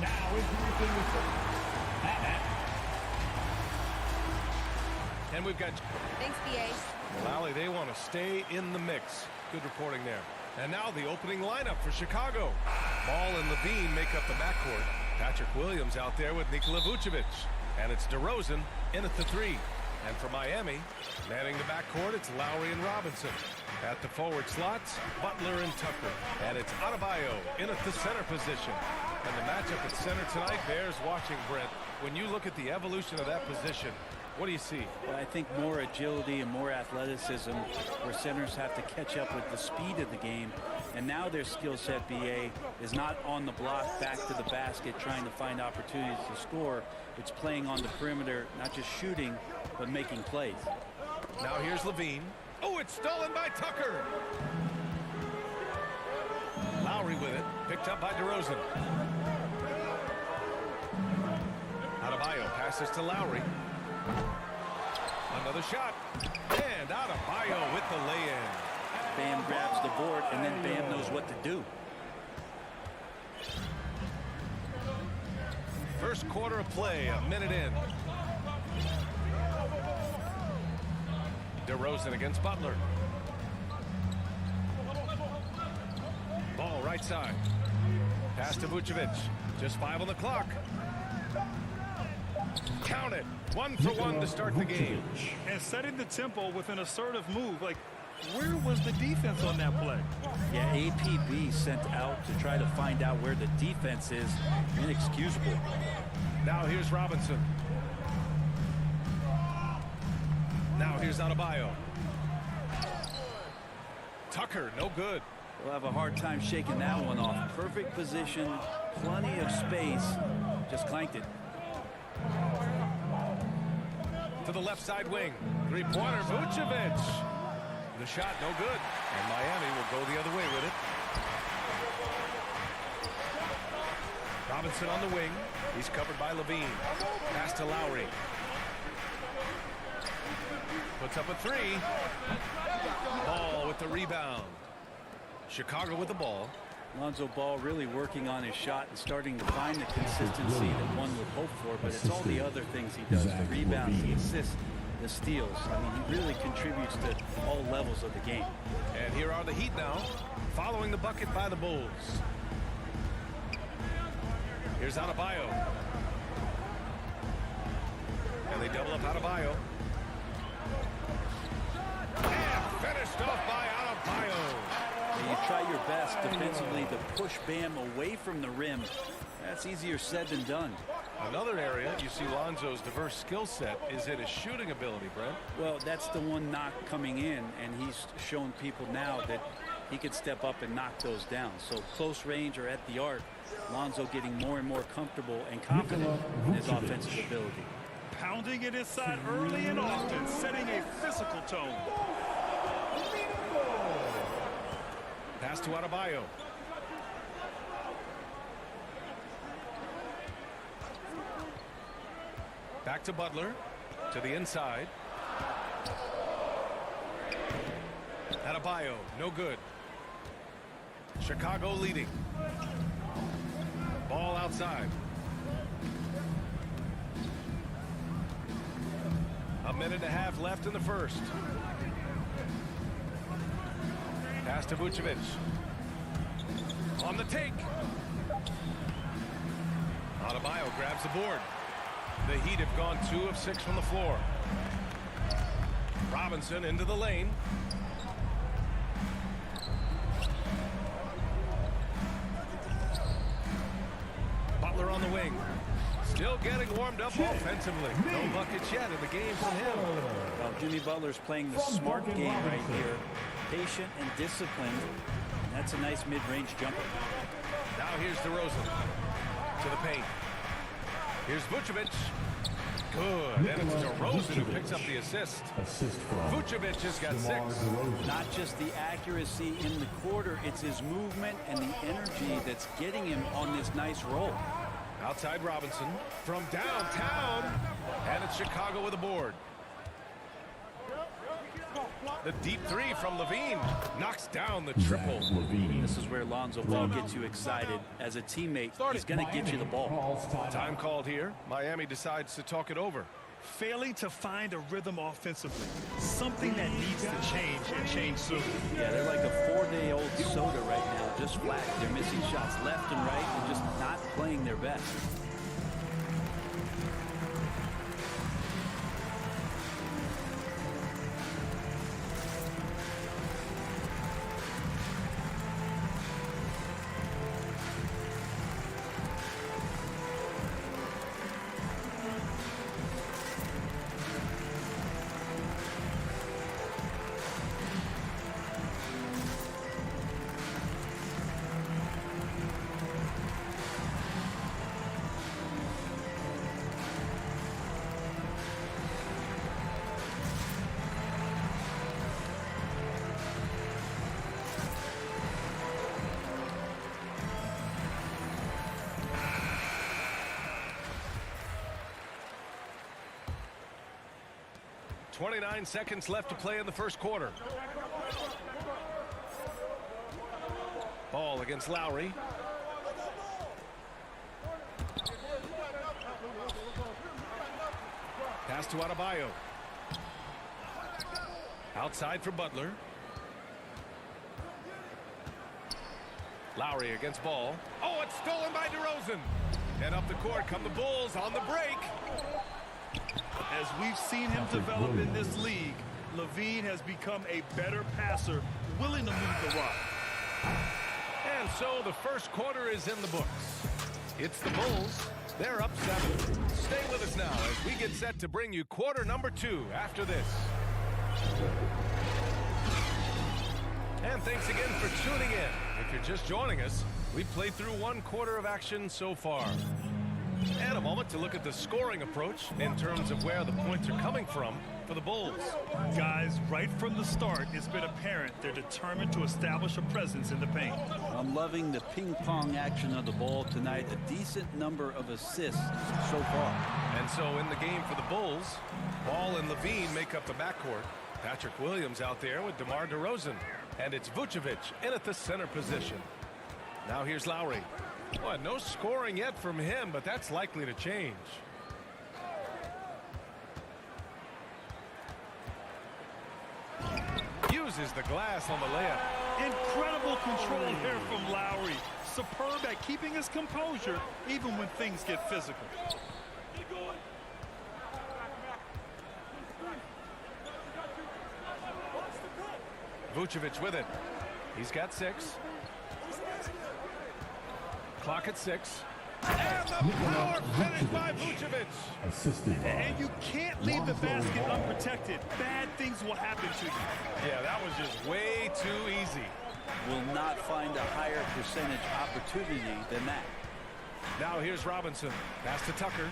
Now introducing the first. And we've got... Thanks, BA. Well, Allie, they want to stay in the mix. Good reporting there. And now the opening lineup for Chicago. Ball and Levine make up the backcourt. Patrick Williams out there with Nikola Vucevic. And it's DeRozan in at the three. And for Miami, manning the backcourt, it's Lowry and Robinson. At the forward slots, Butler and Tucker. And it's Adebayo in at the center position. And the matchup at center tonight bears watching, Brent. When you look at the evolution of that position, what do you see? Well, I think more agility and more athleticism where centers have to catch up with the speed of the game. And now their skill set, BA, is not on the block back to the basket trying to find opportunities to score. It's playing on the perimeter, not just shooting, but making plays. Now here's Levine. Oh, it's stolen by Tucker. Lowry with it. Picked up by DeRozan. Adebayo passes to Lowry. Another shot. And Adebayo with the lay-in. Bam grabs the board, and then Bam knows what to do. First quarter of play, a minute in. DeRozan against Butler. Ball right side. Pass to Vucevic. Just 5 on the clock. Count it. 1 for 1 to start the game. And setting the tempo with an assertive move. Like, where was the defense on that play? Yeah, APB sent out to try to find out where the defense is. Inexcusable. Now here's Robinson. Now here's Adebayo. Tucker, no good. We'll have a hard time shaking that one off. Perfect position, plenty of space. Just clanked it. To the left side wing. Three-pointer, Vucevic. The shot, no good. And Miami will go the other way with it. Robinson on the wing. He's covered by Levine. Pass to Lowry. Puts up a three. Ball with the rebound. Chicago with the ball. Lonzo Ball really working on his shot and starting to find the consistency that one would hope for, but it's all the other things he does, the rebounds, the assists, the steals. I mean, he really contributes to all levels of the game. And here are the Heat now, following the bucket by the Bulls. Here's Adebayo. And they double up Adebayo. And finished off by Adebayo. You try your best defensively to push Bam away from the rim. That's easier said than done. Another area you see Lonzo's diverse skill set is in his shooting ability, Brent. Well, that's the one knock coming in, and he's shown people now that he could step up and knock those down. So close range or at the arc, Lonzo getting more and more comfortable and confident in his offensive ability. Pounding it inside early and often, setting a physical tone. Pass to Adebayo. Back to Butler. To the inside. Adebayo, no good. Chicago leading. Ball outside. A minute and a half left in the first. Pass to Vucevic. On the take. Adebayo grabs the board. The Heat have gone 2 of 6 from the floor. Robinson into the lane. Butler on the wing. Still getting warmed up offensively. No buckets yet in the game from him. Well, Jimmy Butler's playing the smart game right here. Patient and disciplined. And that's a nice mid-range jumper. Now here's DeRozan. To the paint. Here's Vucevic. Good. And it's DeRozan who picks up the assist. Vucevic has got 6. Not just the accuracy in the quarter, it's his movement and the energy that's getting him on this nice roll. Outside Robinson from downtown. And it's Chicago with a board. The deep three from Levine knocks down the triple. This is where Lonzo Ball gets you excited. As a teammate, he's going to get you the ball. Time called here. Miami decides to talk it over. Failing to find a rhythm offensively. Something that needs to change and change soon. Yeah, they're like a 4-day-old soda right now, just flat. They're missing shots left and right and just not playing their best. .29 seconds left to play in the first quarter. Ball against Lowry. Pass to Adebayo. Outside for Butler. Lowry against Ball. Oh, it's stolen by DeRozan. And up the court come the Bulls on the break. As we've seen him develop in this league, Levine has become a better passer, willing to move the rock. And so the first quarter is in the books. It's the Bulls. They're up 7. Stay with us now as we get set to bring you quarter number 2 after this. And thanks again for tuning in. If you're just joining us, we've played through 1 quarter of action so far. And a moment to look at the scoring approach in terms of where the points are coming from for the Bulls. Guys, right from the start, it's been apparent they're determined to establish a presence in the paint. I'm loving the ping-pong action of the ball tonight. A decent number of assists so far. And so in the game for the Bulls, Ball and Levine make up the backcourt. Patrick Williams out there with DeMar DeRozan. And it's Vucevic in at the center position. Now here's Lowry. Well, no scoring yet from him, but that's likely to change. Uses the glass on the layup. Incredible control here from Lowry. Superb at keeping his composure, even when things get physical. Vucevic with it. He's got 6. Clock at 6. And the power finish by Vucevic. And you can't leave the basket unprotected. Bad things will happen to you. Yeah, that was just way too easy. Will not find a higher percentage opportunity than that. Now here's Robinson. Pass to Tucker.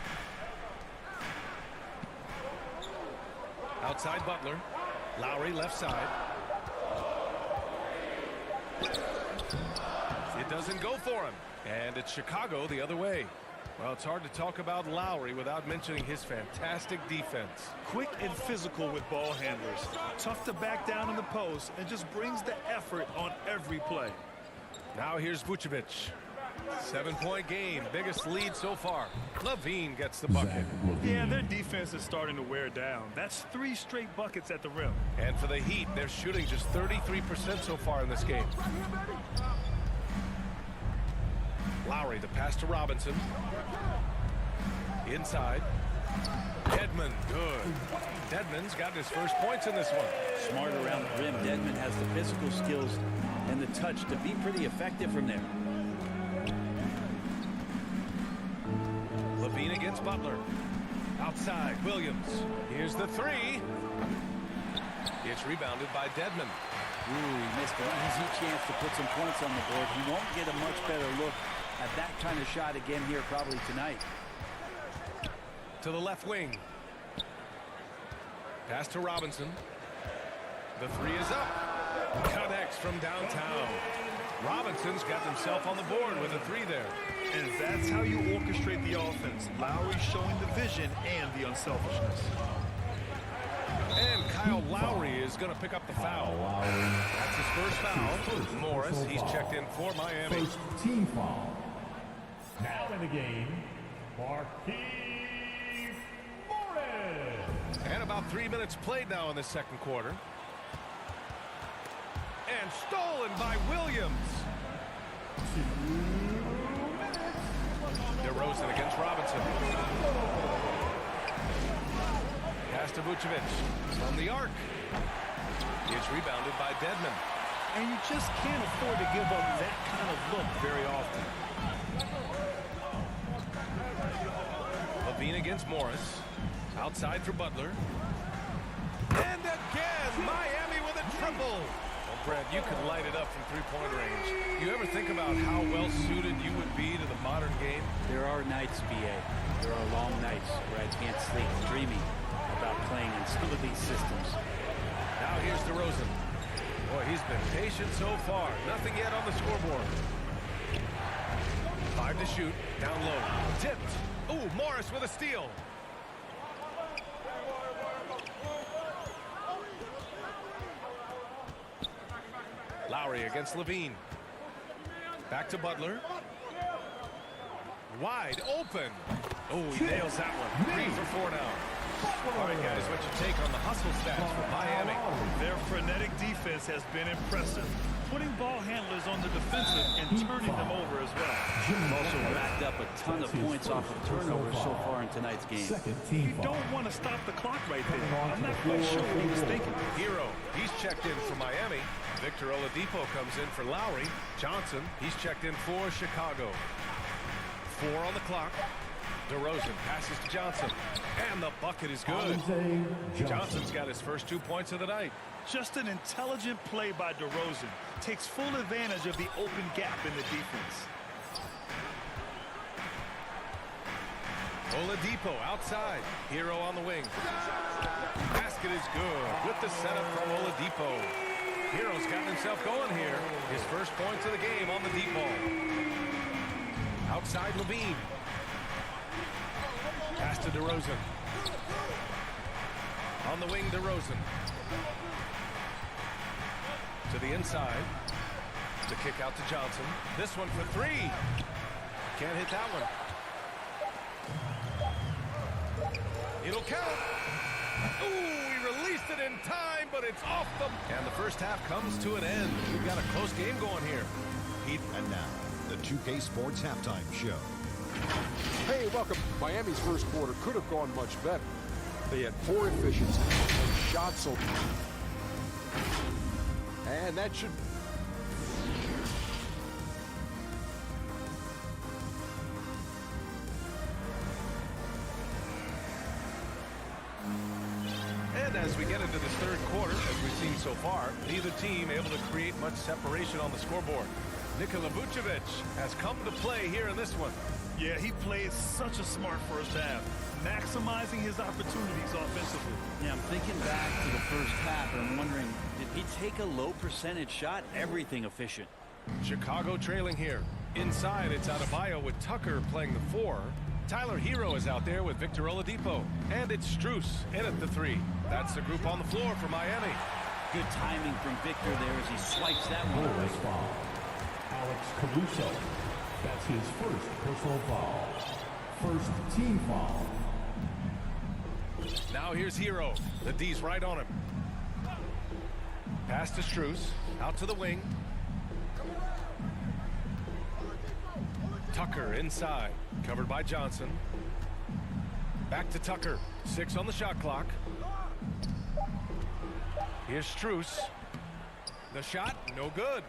Outside Butler. Lowry left side. It doesn't go for him. And it's Chicago the other way. Well, it's hard to talk about Lowry without mentioning his fantastic defense. Quick and physical with ball handlers. Tough to back down in the post and just brings the effort on every play. Now here's Vucevic. 7-point game. Biggest lead so far. Levine gets the bucket. Yeah, their defense is starting to wear down. That's 3 straight buckets at the rim. And for the Heat, they're shooting just 33% so far in this game. Lowry, the pass to Robinson. Inside. Dedmon, good. Dedmon's got his first points in this one. Smart around the rim. Dedmon has the physical skills and the touch to be pretty effective from there. Levine against Butler. Outside, Williams. Here's the 3. It's rebounded by Dedmon. Ooh, he missed an easy chance to put some points on the board. He won't get a much better look at that kind of shot again here probably tonight. To the left wing. Pass to Robinson. The 3 is up. Connects from downtown. Robinson's got himself on the board with a 3 there. And that's how you orchestrate the offense. Lowry showing the vision and the unselfishness. And Kyle Lowry is going to pick up the foul. That's his first foul. Morris, he's checked in for Miami. First team foul. Now in the game, Marquise Morris. And about 3 minutes played now in the second quarter. And stolen by Williams. 2 minutes. DeRozan against Robinson. Pass to Vucevic from the arc. It's rebounded by Dedmon. And you just can't afford to give up that kind of look very often. Levine against Morris. Outside for Butler. And again, Miami with a triple. Well, Brad, you could light it up from three-point range. You ever think about how well-suited you would be to the modern game? There are nights, B.A. There are long nights where I can't sleep dreaming about playing in some of these systems. Now here's DeRozan. Boy, he's been patient so far. Nothing yet on the scoreboard. 5 to shoot. Down low. Tipped. Ooh, Morris with a steal. Lowry against Levine. Back to Butler. Wide open. Oh, he nails that one. 3 for 4 now. All right, guys, what's your take on the hustle stats for Miami? Their frenetic defense has been impressive, putting ball handlers on the defensive and turning them over as well. They've also racked up a ton of points off of turnovers so far in tonight's game. Second team You foul. don't want to stop the clock right there. I'm not quite sure what he was thinking. Hero, he's checked in for Miami. Victor Oladipo comes in for Lowry. Johnson, he's checked in for Chicago. 4 on the clock. DeRozan passes to Johnson. And the bucket is good. Johnson's got his first 2 points of the night. Just an intelligent play by DeRozan. Takes full advantage of the open gap in the defense. Oladipo outside. Hero on the wing. Basket is good with the setup from Oladipo. Hero's gotten himself going here. His first points of the game on the deep ball. Outside Levine. Pass to DeRozan. On the wing, DeRozan. To the inside. To kick out to Johnson. This one for 3. Can't hit that one. It'll count. Ooh, he released it in time, but it's off the... And the first half comes to an end. We've got a close game going here. And now, the 2K Sports Halftime Show. Hey, welcome. Miami's first quarter could have gone much better. They had poor efficiency and shot so... And that should... And as we get into this third quarter, as we've seen so far, neither team able to create much separation on the scoreboard. Nikola Vucevic has come to play here in this one. Yeah, he played such a smart first half, maximizing his opportunities offensively. Yeah, I'm thinking back to the first half, and I'm wondering, did he take a low percentage shot? Everything efficient. Chicago trailing here. Inside, it's Adebayo with Tucker playing the 4. Tyler Hero is out there with Victor Oladipo. And it's Strus in at the 3. That's the group on the floor for Miami. Good timing from Victor there as he swipes that one away. Bonus foul. Alex Caruso. That's his first personal foul. First team foul. Now here's Hero. The D's right on him. Pass to Strus. Out to the wing. Tucker inside. Covered by Johnson. Back to Tucker. 6 on the shot clock. Here's Strus. The shot, no good.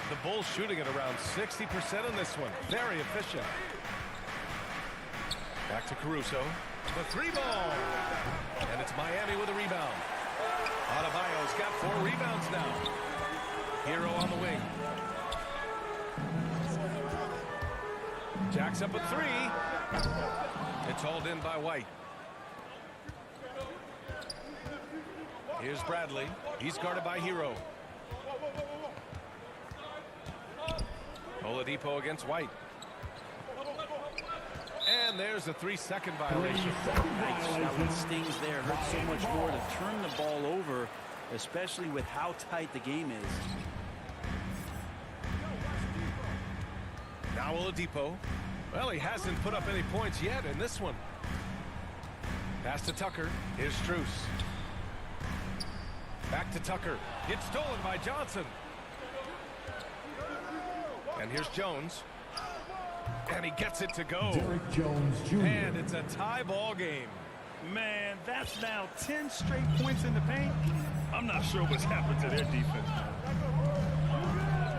The Bulls shooting at around 60% in this one. Very efficient. Back to Caruso. The 3 ball. And it's Miami with a rebound. Adebayo's got 4 rebounds now. Hero on the wing. Jacks up a 3. It's hauled in by White. Here's Bradley. He's guarded by Hero. Oladipo against White. And And there's a 3-second violation. Yikes, that one stings there. Hurts so much more to turn the ball over, especially with how tight the game is. Now Oladipo. Well, he hasn't put up any points yet in this one. Pass to Tucker. Here's Strus. Back to Tucker. Gets stolen by Johnson. And here's Jones. And he gets it to go. Derrick Jones Jr. And it's a tie ball game. Man, that's now 10 straight points in the paint. I'm not sure what's happened to their defense.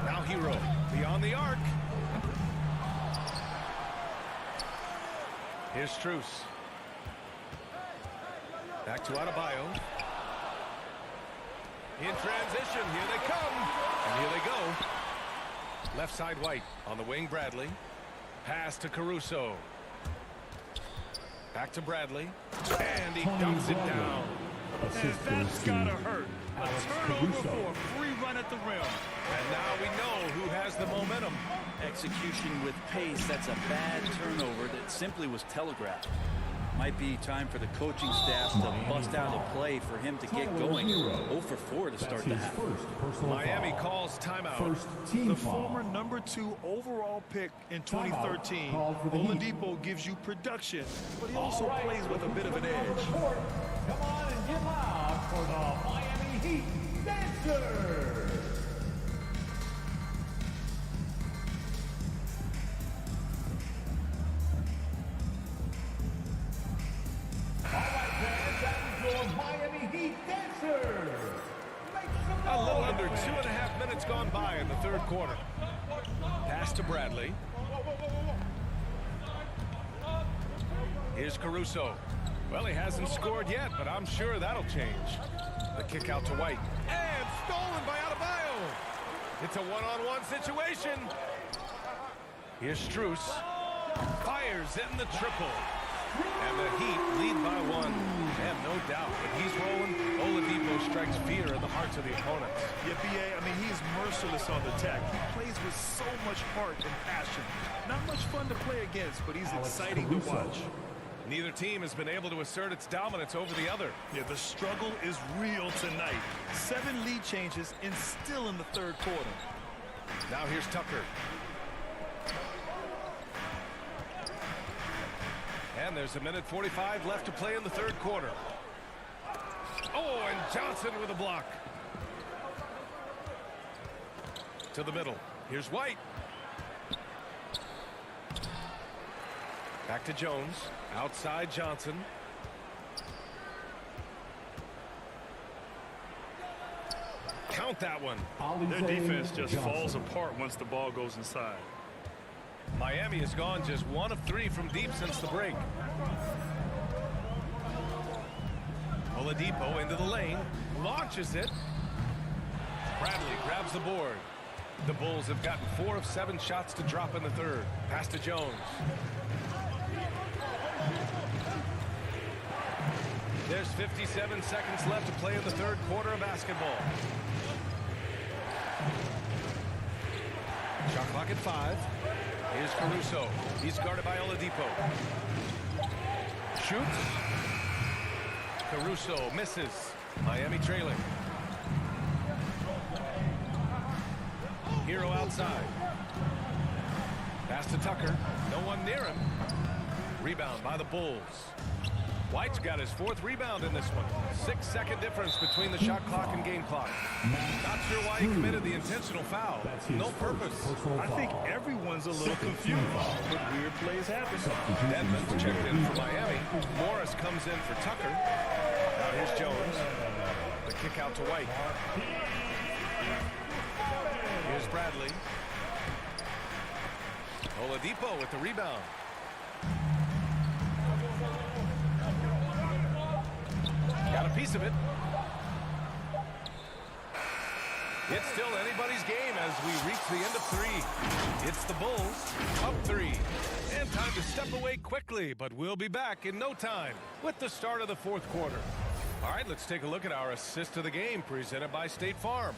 Now Hero beyond the arc. Here's Strus. Back to Adebayo. In transition, here they come. And here they go. Left side White. On the wing, Bradley. Pass to Caruso. Back to Bradley. And he dumps it down. And that's gotta hurt. A turnover for a free run at the rim. And now we know who has the momentum. Execution with pace, that's a bad turnover that simply was telegraphed. Might be time for the coaching staff to bust out a play for him to get going. 0 for 4 to start the half. Miami calls timeout. First team The foul. former #2 overall pick in 2013, Oladipo gives you production, but he also plays with a bit of an edge. Come on and get loud for the Miami Heat Dancers. All right, fans, that is your Miami Heat Dancers. Make some A little noise. under 2.5 minutes gone by in the third quarter. Pass to Bradley. Here's Caruso. Well, he hasn't scored yet, but I'm sure that'll change. The kick out to White. And stolen by Adebayo. It's a one-on-one situation. Here's Strus. Fires in the triple. And the Heat lead by 1. And no doubt, when he's rolling, Oladipo strikes fear in the hearts of the opponents. Yeah, B.A., I mean, he's merciless on the attack. He plays with so much heart and passion. Not much fun to play against, but he's exciting to watch. Neither team has been able to assert its dominance over the other. Yeah, the struggle is real tonight. 7 lead changes and still in the third quarter. Now here's Tucker. And there's 1:45 left to play in the third quarter. Oh, and Johnson with a block. To the middle. Here's White. Back to Jones. Outside Johnson. Count that one. Their defense just falls apart once the ball goes inside. Miami has gone just 1 of 3 from deep since the break. Oladipo into the lane, launches it. Bradley grabs the board. The Bulls have gotten 4 of 7 shots to drop in the third. Pass to Jones. There's 57 seconds left to play in the third quarter of basketball. Shot clock at 5. Here's Caruso. He's guarded by Oladipo. Shoots. Caruso misses. Miami trailing. Hero outside. Pass to Tucker. No one near him. Rebound by the Bulls. White's got his 4th rebound in this one. 6-second difference between the shot clock and game clock. Not sure why he committed the intentional foul. No purpose. I think everyone's a little confused, but weird plays happen. Denman's checked in for Miami. Morris comes in for Tucker. Now here's Jones. The kick out to White. Here's Bradley. Oladipo with the rebound. Got a piece of it. It's still anybody's game as we reach the end of 3. It's the Bulls up 3. And time to step away quickly, but we'll be back in no time with the start of the fourth quarter. All right, let's take a look at our assist of the game presented by State Farm.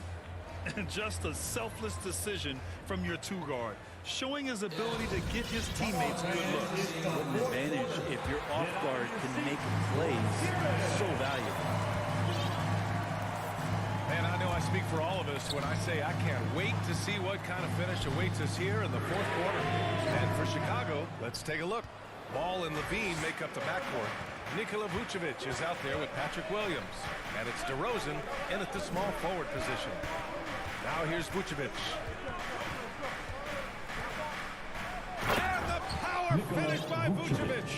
Just a selfless decision from your two-guard, showing his ability to get his teammates good looks. What an advantage if your off guard can make plays. So valuable. And I know I speak for all of us when I say I can't wait to see what kind of finish awaits us here in the fourth quarter. And for Chicago, let's take a look. Ball and Levine make up the backcourt. Nikola Vucevic is out there with Patrick Williams. And it's DeRozan in at the small forward position. Now here's Vucevic. And the power finish by Vucevic.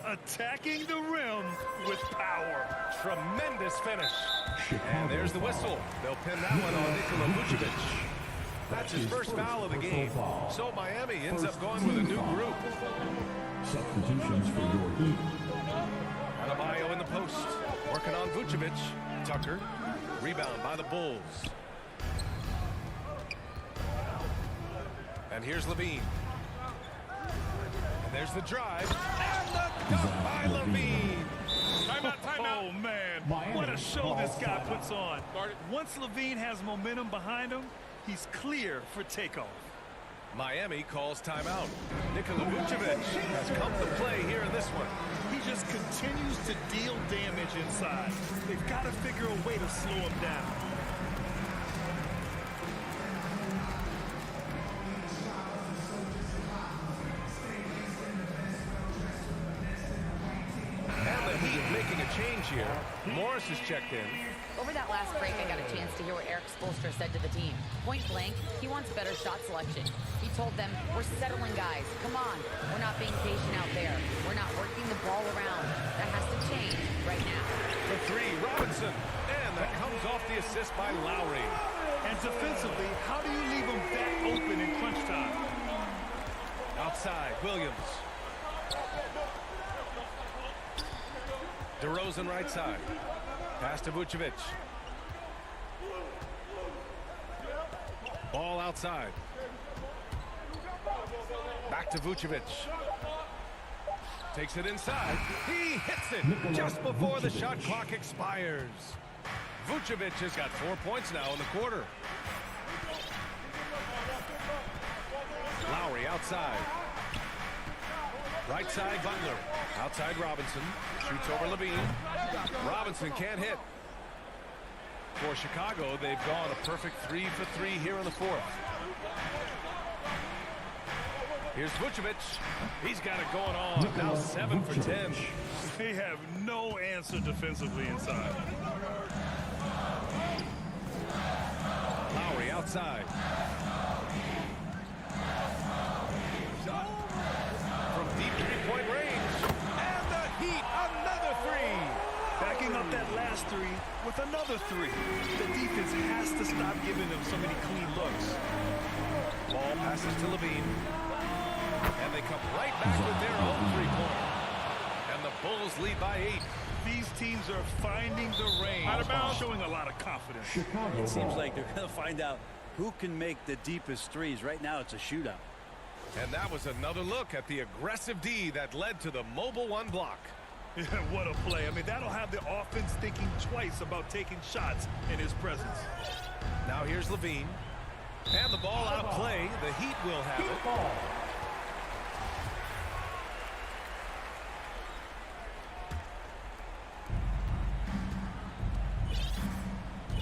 Attacking the rim with power. Tremendous finish. And there's the whistle. They'll pin that one on Nikola Vucevic. That's his first foul of the game. So Miami ends up going with a new group. Substitutions for your Heat. Adebayo in the post. Working on Vucevic. Tucker. Rebound by the Bulls. And here's Levine. And there's the drive. And the dunk by Levine. Timeout. Oh, man. What a show this guy puts on. Once Levine has momentum behind him, he's clear for takeoff. Miami calls timeout. Nikola Vucevic has come to play here in this one. He just continues to deal damage inside. They've got to figure a way to slow him down. And the Heat making a change here. Morris is checked in. Over that last break, I got a chance to hear what Eric Spoelstra said to the team. Point blank, he wants better shot selection. He told them, we're settling guys. Come on. We're not being patient out there. We're not working the ball around. That has to change right now. The three, Robinson. And that comes off the assist by Lowry. And defensively, how do you leave him that open in crunch time? Outside, Williams. DeRozan right side. Pass to Vucevic. Ball outside. Back to Vucevic. Takes it inside. He hits it just before the shot clock expires. Vucevic has got 4 points now in the quarter. Lowry outside. Right side, Butler. Outside, Robinson. Shoots over Levine. Robinson can't hit. For Chicago, they've gone a perfect 3 for 3 here in the fourth. Here's Vucevic. He's got it going on. Now 7 for 10. They have no answer defensively inside. Lowry outside. From deep three-point range. And the Heat, another three. Backing up that last three with another three. The defense has to stop giving them so many clean looks. Ball passes to Levine. And they come right back with their own three-pointer. And the Bulls lead by 8. These teams are finding the range, showing a lot of confidence. It seems like they're going to find out who can make the deepest threes. Right now, it's a shootout. And that was another look at the aggressive D that led to the mobile one block. Yeah, what a play. I mean, that'll have the offense thinking twice about taking shots in his presence. Now here's Levine. And the ball out of play. The Heat will have it.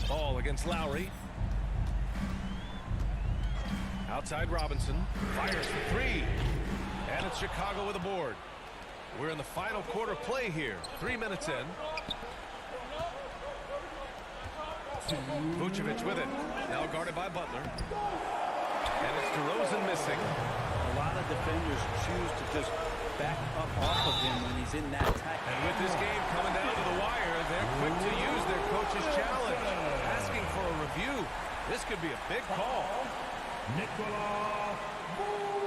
Ball against Lowry. Outside Robinson. Fires for three. And it's Chicago with a board. We're in the final quarter play here. 3 minutes in. Vucevic with it. Now guarded by Butler. And it's DeRozan missing. A lot of defenders choose to just back up off of him when he's in that tight. And with this game coming down to the wire, they're quick to use their coach's challenge. Asking for a review. This could be a big call.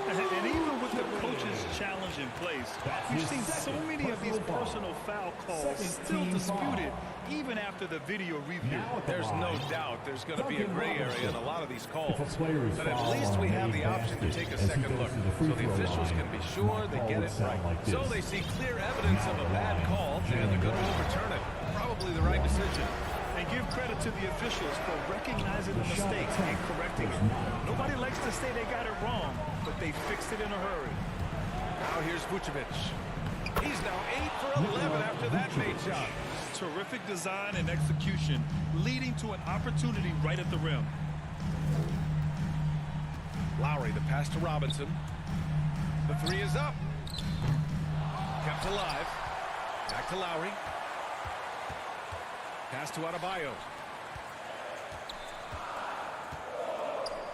And even with the coach's challenge in place, we've seen so many of these personal foul calls still disputed, even after the video review. There's no doubt there's going to be a gray area in a lot of these calls. But at least we have the option to take a second look, so the officials can be sure they get it right. So they see clear evidence of a bad call, and they're going to overturn it. Probably the right decision. And give credit to the officials for recognizing the mistakes and correcting it. Nobody likes to say they got it wrong, but they fixed it in a hurry. Now here's Vucevic. He's now 8 for 11 after that made shot. Terrific design and execution, leading to an opportunity right at the rim. Lowry, the pass to Robinson. The three is up. Kept alive. Back to Lowry. Pass to Adebayo.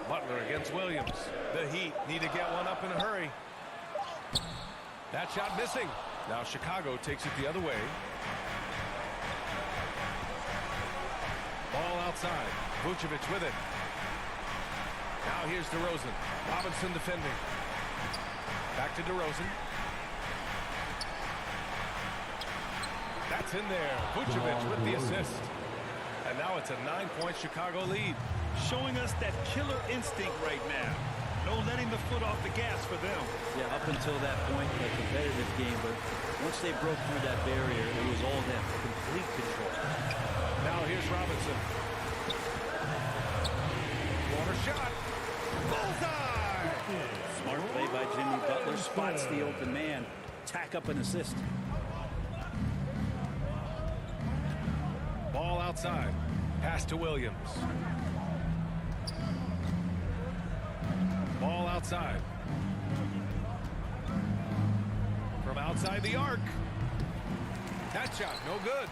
Butler against Williams. The Heat need to get one up in a hurry. That shot missing. Now Chicago takes it the other way. Ball outside. Vucevic with it. Now here's DeRozan. Robinson defending. Back to DeRozan. That's in there. Vucevic with the assist. And now it's a 9-point Chicago lead. Showing us that killer instinct right now. No letting the foot off the gas for them. Yeah, up until that point, a competitive game, but once they broke through that barrier, it was all them. Complete control. Now here's Robinson. Corner shot. Bullseye! Smart play by Jimmy Butler. Spots the open man. Tack up an assist. Ball outside. Pass to Williams. Ball outside. From outside the arc. That shot, no good.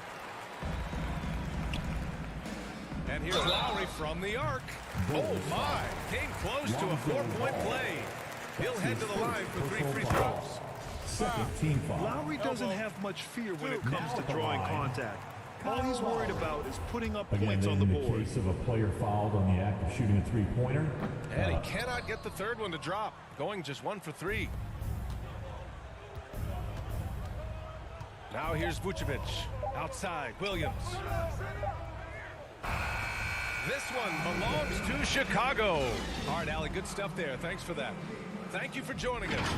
And here's Lowry from the arc. Oh, my. Came close to a 4-point play. He'll head to the line for 3 free throws. Second team foul. Lowry doesn't have much fear when it comes to drawing contact. All he's worried about is putting up Again, points on in the the board. case of a player fouled on the act of shooting a three-pointer. And he cannot get the third one to drop. Going just 1 for 3. Now here's Vucevic. Outside, Williams. This one belongs to Chicago. All right, Allie, good stuff there. Thanks for that. Thank you for joining us.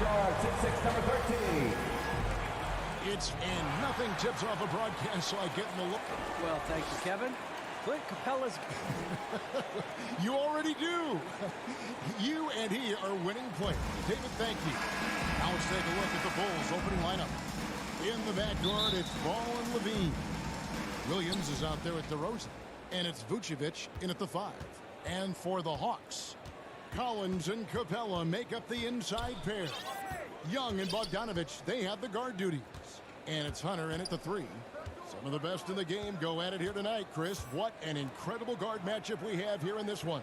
guard, 6'6", number 13. It's and nothing tips off a broadcast like getting the look. Well, thank you, Kevin. Clint Capella's... You already do. You and he are winning players. David, thank you. Now let's take a look at the Bulls' opening lineup. In the backcourt, it's Ball and Levine. Williams is out there at DeRozan. And it's Vucevic in at the 5. And for the Hawks, Collins and Capella make up the inside pair. Young and Bogdanovich, they have the guard duties. And it's Hunter in at the 3. Some of the best in the game go at it here tonight, Chris. What an incredible guard matchup we have here in this one.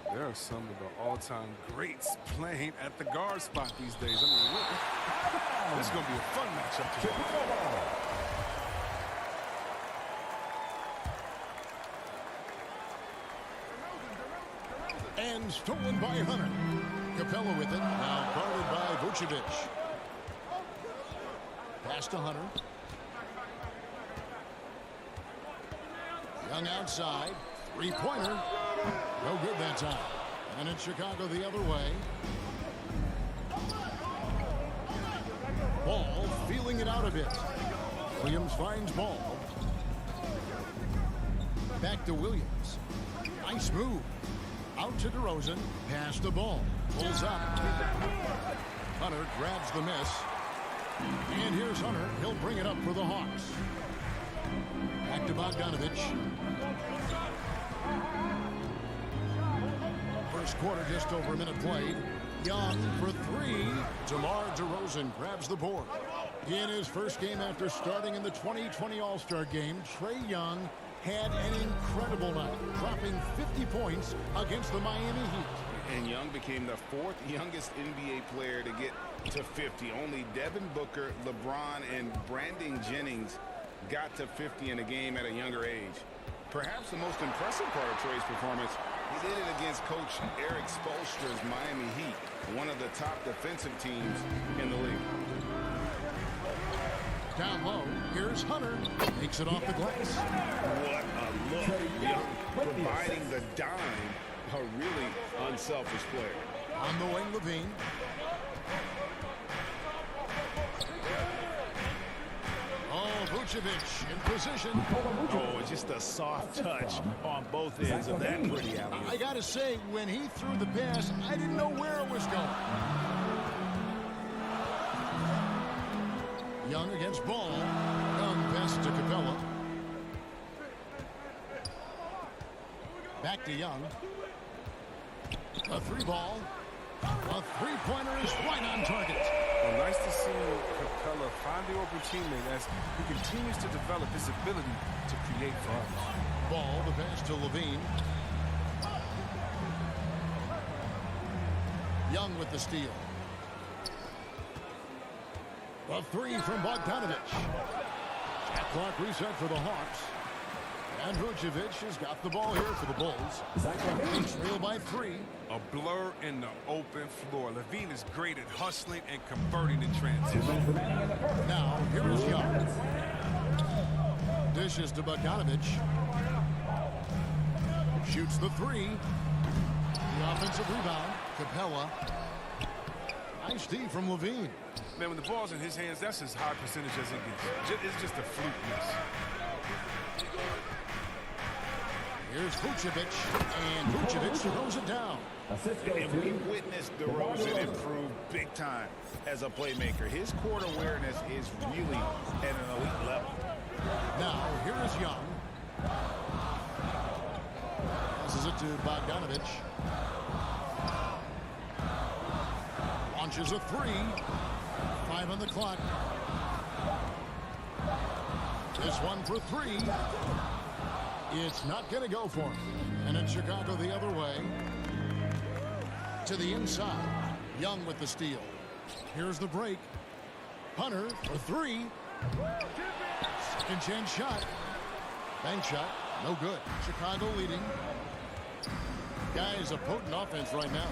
Well, there are some of the all-time greats playing at the guard spot these days. I mean, this is going to be a fun matchup today. And stolen by Hunter. Capella with it, now guarded by Vucevic. Pass to Hunter. Young outside, three-pointer. No good that time. And it's Chicago the other way. Ball feeling it out a bit. Williams finds Ball. Back to Williams. Nice move. Out to DeRozan. Pass the ball. Pulls up. Hunter grabs the miss. And here's Hunter. He'll bring it up for the Hawks. Back to Bogdanovich. First quarter, just over a minute played. Young for 3. DeMar DeRozan grabs the board. In his first game after starting in the 2020 All-Star Game, Trae Young had an incredible night, dropping 50 points against the Miami Heat. And Young became the 4th youngest NBA player to get to 50. Only Devin Booker, LeBron, and Brandon Jennings got to 50 in a game at a younger age. Perhaps the most impressive part of Trae's performance, he did it against Coach Eric Spoelstra's Miami Heat, one of the top defensive teams in the league. Down low, here's Hunter. Takes it off the glass. What a look. Young providing the dime. A really unselfish player. On the wing, Levine. Oh, Vucevic in position. Oh, it's just a soft touch on both ends of that pretty alley. I got to say, when he threw the pass, I didn't know where it was going. Young against Ball. Young pass to Capella. Back to Young. A 3-ball. A 3-pointer is right on target. Well, nice to see Capella find the open teammate as he continues to develop his ability to create for others. Ball, the pass to Levine. Young with the steal. A 3 from Bogdanovich. Shot clock reset for the Hawks. And Vucevic has got the ball here for the Bulls. They trail by 3. A blur in the open floor. Levine is great at hustling and converting in transition. Now, here is Young. Dishes to Bogdanovich. Shoots the 3. The offensive rebound. Capella. Nice D from Levine. Man, when the ball's in his hands, that's as high percentage as it gets. It's just a fluke miss. Here's Vucevic, and Vucevic throws it down. And we witnessed DeRozan improve big time as a playmaker. His court awareness is really at an elite level. Now, here is Young. Passes it to Bogdanovich. Launches a 3. 5 on the clock. This one for 3. It's not going to go for him. And it's Chicago the other way. To the inside. Young with the steal. Here's the break. Hunter for 3. Second chance shot. Bank shot. No good. Chicago leading. Guys, a potent offense right now.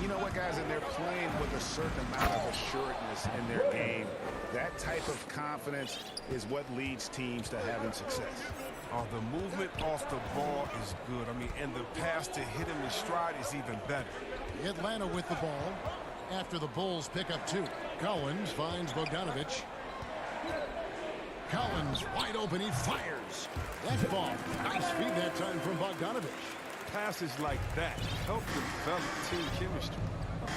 You know what, guys? And they're playing with a certain amount of assuredness in their game. That type of confidence is what leads teams to having success. Oh, the movement off the ball is good. I mean, and the pass to hit him in stride is even better. Atlanta with the ball. after the Bulls pick up 2. Collins finds Bogdanovich. Collins wide open. He fires. That's ball. Nice feed that time from Bogdanovich. Passes like that help develop team chemistry.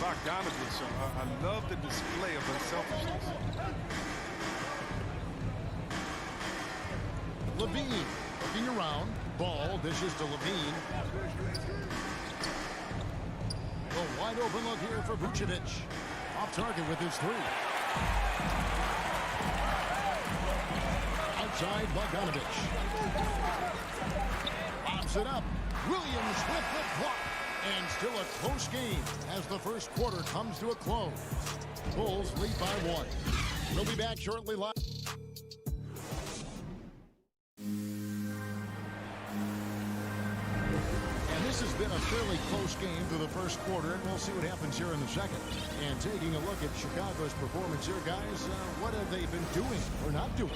Bogdanovich, I love the display of unselfishness. Levine looking around. Ball dishes to Levine. A wide open look here for Vucevic. Off target with his 3. Outside Bogdanovich. Pops it up. Williams with the block. And still a close game as the first quarter comes to a close. Bulls lead by 1. We'll be back shortly live. This has been a fairly close game through the first quarter, and we'll see what happens here in the second. And taking a look at Chicago's performance here, guys, what have they been doing or not doing?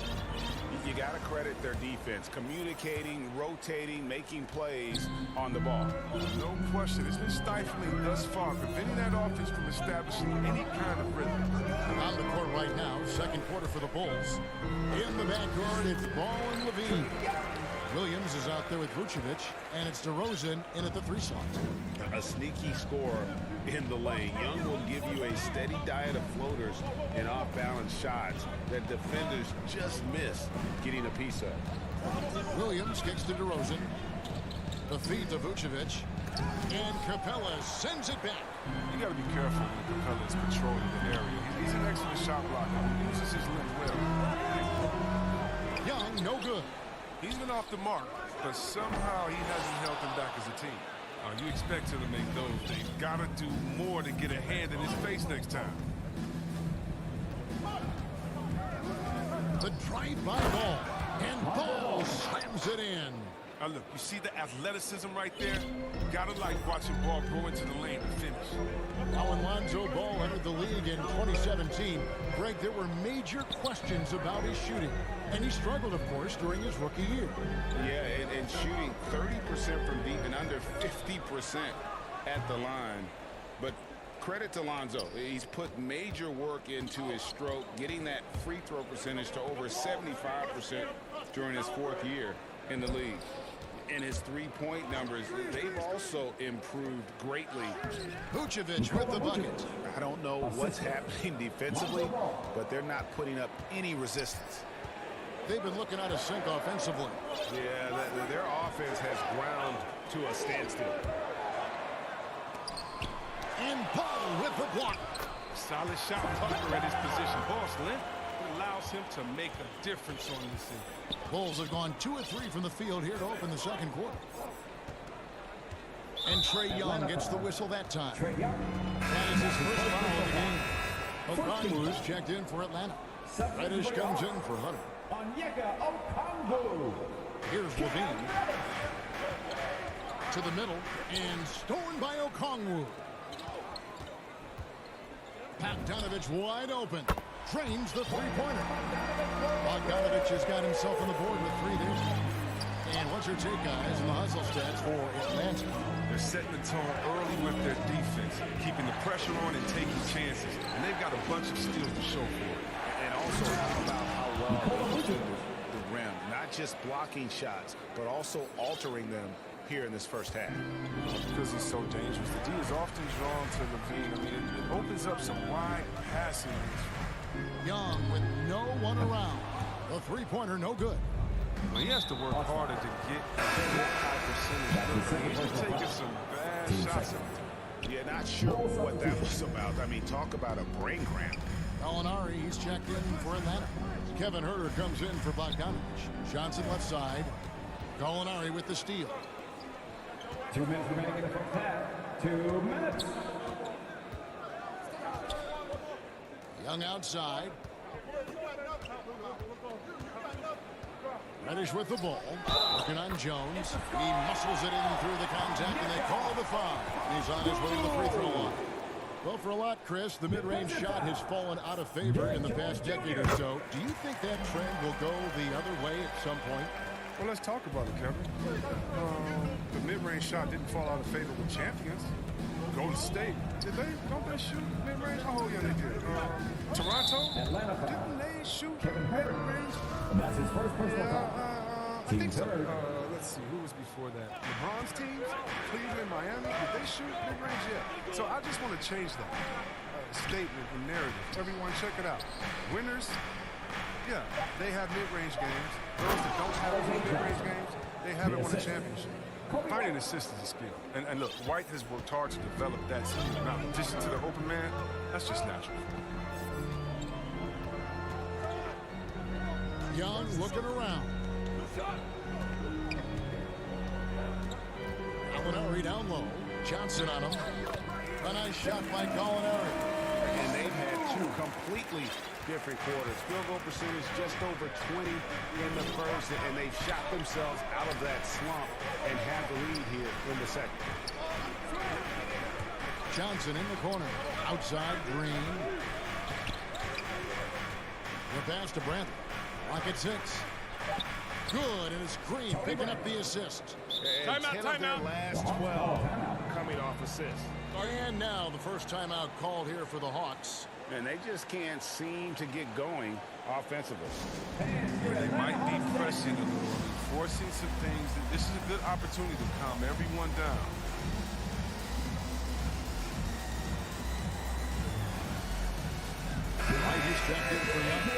You got to credit their defense, communicating, rotating, making plays on the ball. No question. It's been stifling thus far, preventing that offense from establishing any kind of rhythm. On the court right now, second quarter for the Bulls. In the backcourt, it's Ball and Levine. Williams is out there with Vucevic, and it's DeRozan in at the 3 slot. A sneaky scorer in the lane. Young will give you a steady diet of floaters and off-balance shots that defenders just miss getting a piece of. Williams kicks to DeRozan. The feed to Vucevic. And Capella sends it back. You got to be careful when Capella is patrolling the area. He's an excellent shot blocker. He uses his length well. Young, no good. He's been off the mark, but somehow he hasn't held them back as a team. You expect him to make those. They've got to do more to get a hand in his face next time. The drive-by Ball. And Ball slams it in. Now look, you see the athleticism right there? Gotta like watching Ball go into the lane and finish. Now when Lonzo Ball entered the league in 2017, Greg, there were major questions about his shooting. And he struggled, of course, during his rookie year. Yeah, and shooting 30% from deep and under 50% at the line. But credit to Lonzo. He's put major work into his stroke, getting that free throw percentage to over 75% during his 4th year in the league. And his three-point numbers, they've also improved greatly. Vucevic with the bucket. I don't know what's happening defensively, but they're not putting up any resistance. They've been looking out of sync offensively. Yeah, their offense has ground to a standstill. And Ball with the block. Solid shot blocker at his position. Ball's length allows him to make a difference on this end. Bulls have gone 2 of 3 from the field here to open the second quarter. And Trae Young gets the whistle that time. That is his first foul of the game. Okongwu's checked in for Atlanta. Reddish comes in for Hunter. Here's Levine. To the middle, and stolen by Okongwu. Bogdanovich wide open. Trains the three-pointer. Bogdanovich has got himself on the board with 3 there. And what's your take, guys, in the hustle stats for Atlanta? They're setting the tone early with their defense, keeping the pressure on and taking chances. And they've got a bunch of steals to show for it. And also, how about how well they defend the rim? Not just blocking shots, but also altering them here in this first half. Because he's so dangerous. The D is often drawn to Levine. I mean, it opens up some wide passing lanes. Young with no one around. The three-pointer no good. Well, he has to work harder to get that high percentage. He's taking some bad shots. Yeah, not sure what that was about. I mean, talk about a brain cramp. Gallinari, he's checked in for Atlanta. Kevin Huerter comes in for Bogdanovich. Johnson left side. Gallinari with the steal. 2 minutes remaining in the first half. 2 minutes. Young outside. Reddish with the ball. Working on Jones. He muscles it in through the contact, and they call the foul. He's on his way to the free throw line. Well, for a lot, Chris, the mid-range shot has fallen out of favor in the past decade or so. Do you think that trend will go the other way at some point? Well, let's talk about it, Kevin. The mid-range shot didn't fall out of favor with champions. Golden State, don't they shoot mid-range? Oh, yeah, they did. Toronto, didn't they shoot mid-range? That's his first personal foul. I think so. Let's see, who was before that? LeBron's teams, Cleveland, Miami, did they shoot mid-range? Yeah. So I just want to change that statement and narrative. Everyone, check it out. Winners, yeah, they have mid-range games. Those that don't have any mid-range games, they haven't won a championship. Finding assists is a skill. And look, White has worked hard to develop that skill. Now, in addition to the open man, that's just natural. Young looking around. Gallinari down low. Johnson on him. A nice shot by Gallinari. And they've had two completely different quarters. Field goal percentage just over 20 in the first, and they've shot themselves out of that slump and have the lead here in the second. Johnson in the corner. Outside, Green. The pass to Brantley. Rocket 6. Good, and it's Green picking up the assist. And 10 of their last 12 coming off assists. And now the first timeout called here for the Hawks. And they just can't seem to get going offensively. They might be pressing a little, forcing some things. This is a good opportunity to calm everyone down. Right, he's checked in for Young.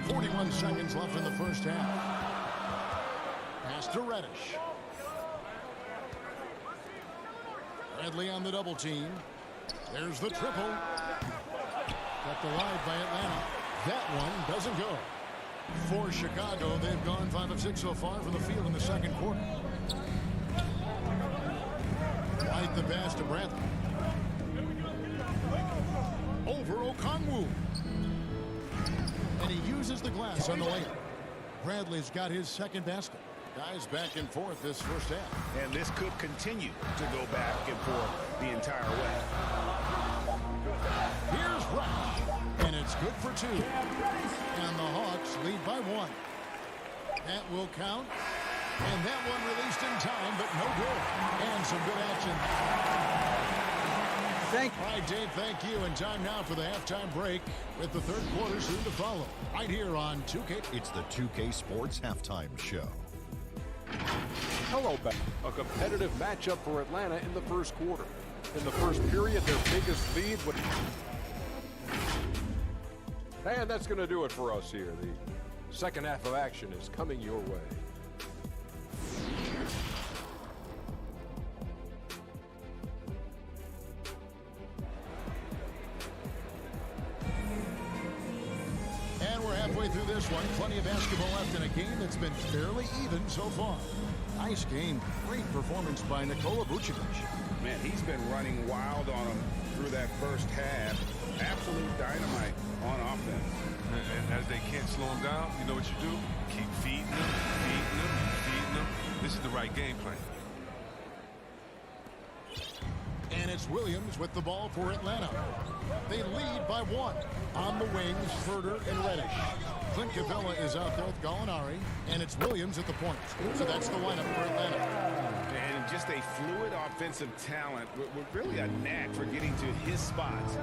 41 seconds left in the first half. Pass to Reddish. Bradley on the double team. There's the triple. Got the ride by Atlanta. That one doesn't go. For Chicago, they've gone 5 of 6 so far from the field in the second quarter. White the pass to Bradley. Over Okongwu. And he uses the glass on the layup. Bradley's got his second basket. Guys back and forth this first half. And this could continue to go back and forth the entire way. Here's Rush. And it's good for 2. And the Hawks lead by 1. That will count. And that one released in time, but no good. And some good action. All right, Dave, thank you. And time now for the halftime break with the third quarter soon to follow. Right here on 2K. It's the 2K Sports Halftime Show. Hello, back. A competitive matchup for Atlanta in the first quarter. In the first period, their biggest lead would... And that's going to do it for us here. The second half of action is coming your way. And we're halfway through this one. Plenty of basketball left in a game that's been fairly even so far. Nice game. Great performance by Nikola Vucevic. Man, he's been running wild on them through that first half. Absolute dynamite on offense. And as they can't slow him down, you know what you do? Keep feeding them, feeding them, feeding them. This is the right game plan. And it's Williams with the ball for Atlanta. They lead by 1. On the wings, Herder and Reddish. Clint Capella is out there with Gallinari, and it's Williams at the point. So that's the lineup for Atlanta. And just a fluid offensive talent with really a knack for getting to his spots.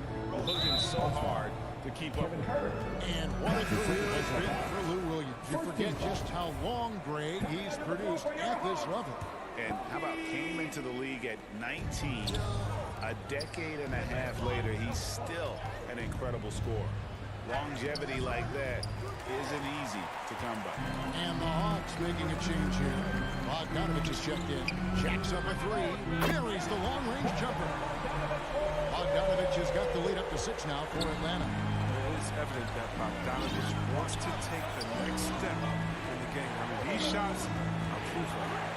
Looking so hard to keep up with her. And what a career has been for Lou Williams. You forget just how long, Greg, he's produced at this level. And how about came into the league at 19. A decade and a half later, he's still an incredible scorer. Longevity like that isn't easy to come by. And the Hawks making a change here. Bogdanovich is checked in. Jacks up a 3. Buries the long-range jumper. Bogdanovich has got the lead up to 6 now for Atlanta. It is evident that Bogdanovich wants to take the next step in the game. I mean, these shots are proof of it.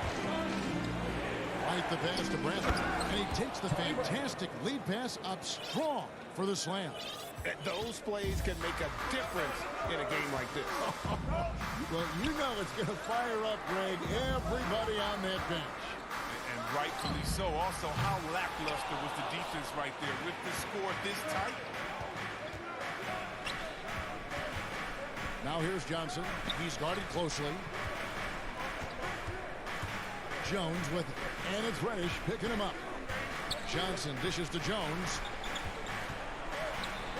Right the pass to Brantley. And he takes the fantastic lead pass up strong for the slam. Those plays can make a difference in a game like this. Well, you know it's going to fire up, Greg, everybody on that bench. And rightfully so. Also, how lackluster was the defense right there with the score this tight? Now here's Johnson. He's guarded closely. Jones with it. And it's Reddish picking him up. Johnson dishes to Jones.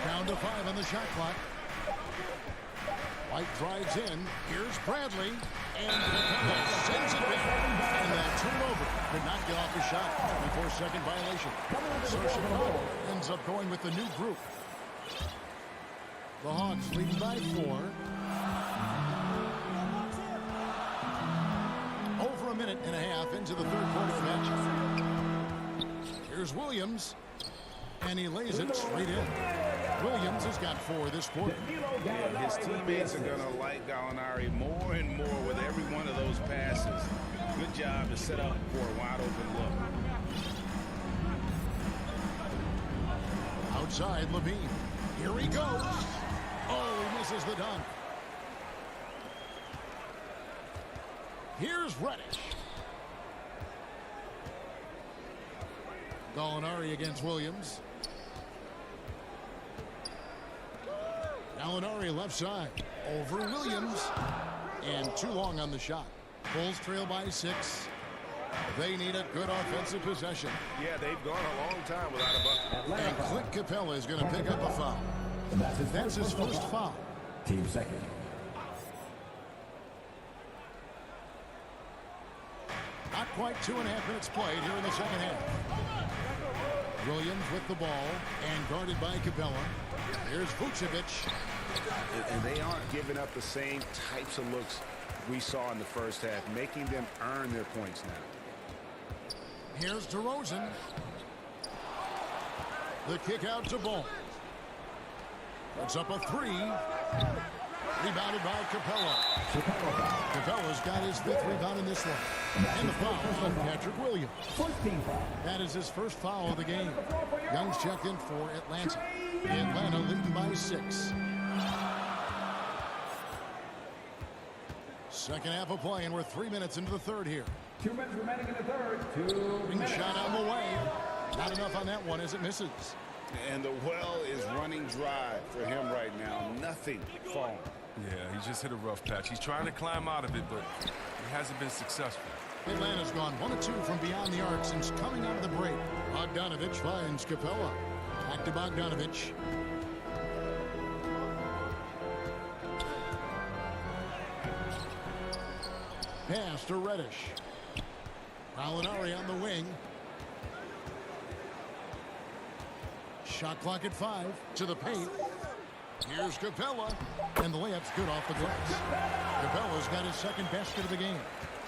Down to 5 on the shot clock. White drives in. Here's Bradley. And Capella sends it back. And that turnover could not get off the shot before second violation. So Chicago ends up going with the new group. The Hawks leading by 4. Over a minute and a half into the third quarter of match. Here's Williams. And he lays it straight in. Williams has got 4 this quarter. Yeah, his teammates are going to like Gallinari more and more with every one of those passes. Good job to set up for a wide open look. Outside, Levine. Here he goes. Oh, he misses the dunk. Here's Reddish. Gallinari against Williams. Gallinari left side. Over Williams. And too long on the shot. Bulls trail by 6. They need a good offensive possession. Yeah, they've gone a long time without a bucket. And Clint Capella is going to pick up a foul. That's his first foul. Team second. Not quite 2.5 minutes played here in the second half. Williams with the ball and guarded by Capella. Here's Vucevic. And they aren't giving up the same types of looks we saw in the first half, making them earn their points now. Here's DeRozan. The kick out to Ball. Puts up a 3. Rebounded by Capella. Capella's got his 5th rebound in this one. And the foul on Patrick Williams. That is his first foul of the game. Young's checked in for Atlanta. Atlanta leading by 6. Second half of play, and we're 3 minutes into the third here. 2 minutes remaining in the third. Ring shot on the way. Not enough on that one as it misses. And the well is running dry for him right now. Nothing falling. Yeah, he just hit a rough patch. He's trying to climb out of it, but he hasn't been successful. Atlanta's gone 1 of 2 from beyond the arc since coming out of the break. Bogdanovich finds Capella. Back to Bogdanovich. Pass to Reddish. Gallinari on the wing. Shot clock at 5. To the paint. Here's Capella. And the layup's good off the glass. Capella's got his second basket of the game.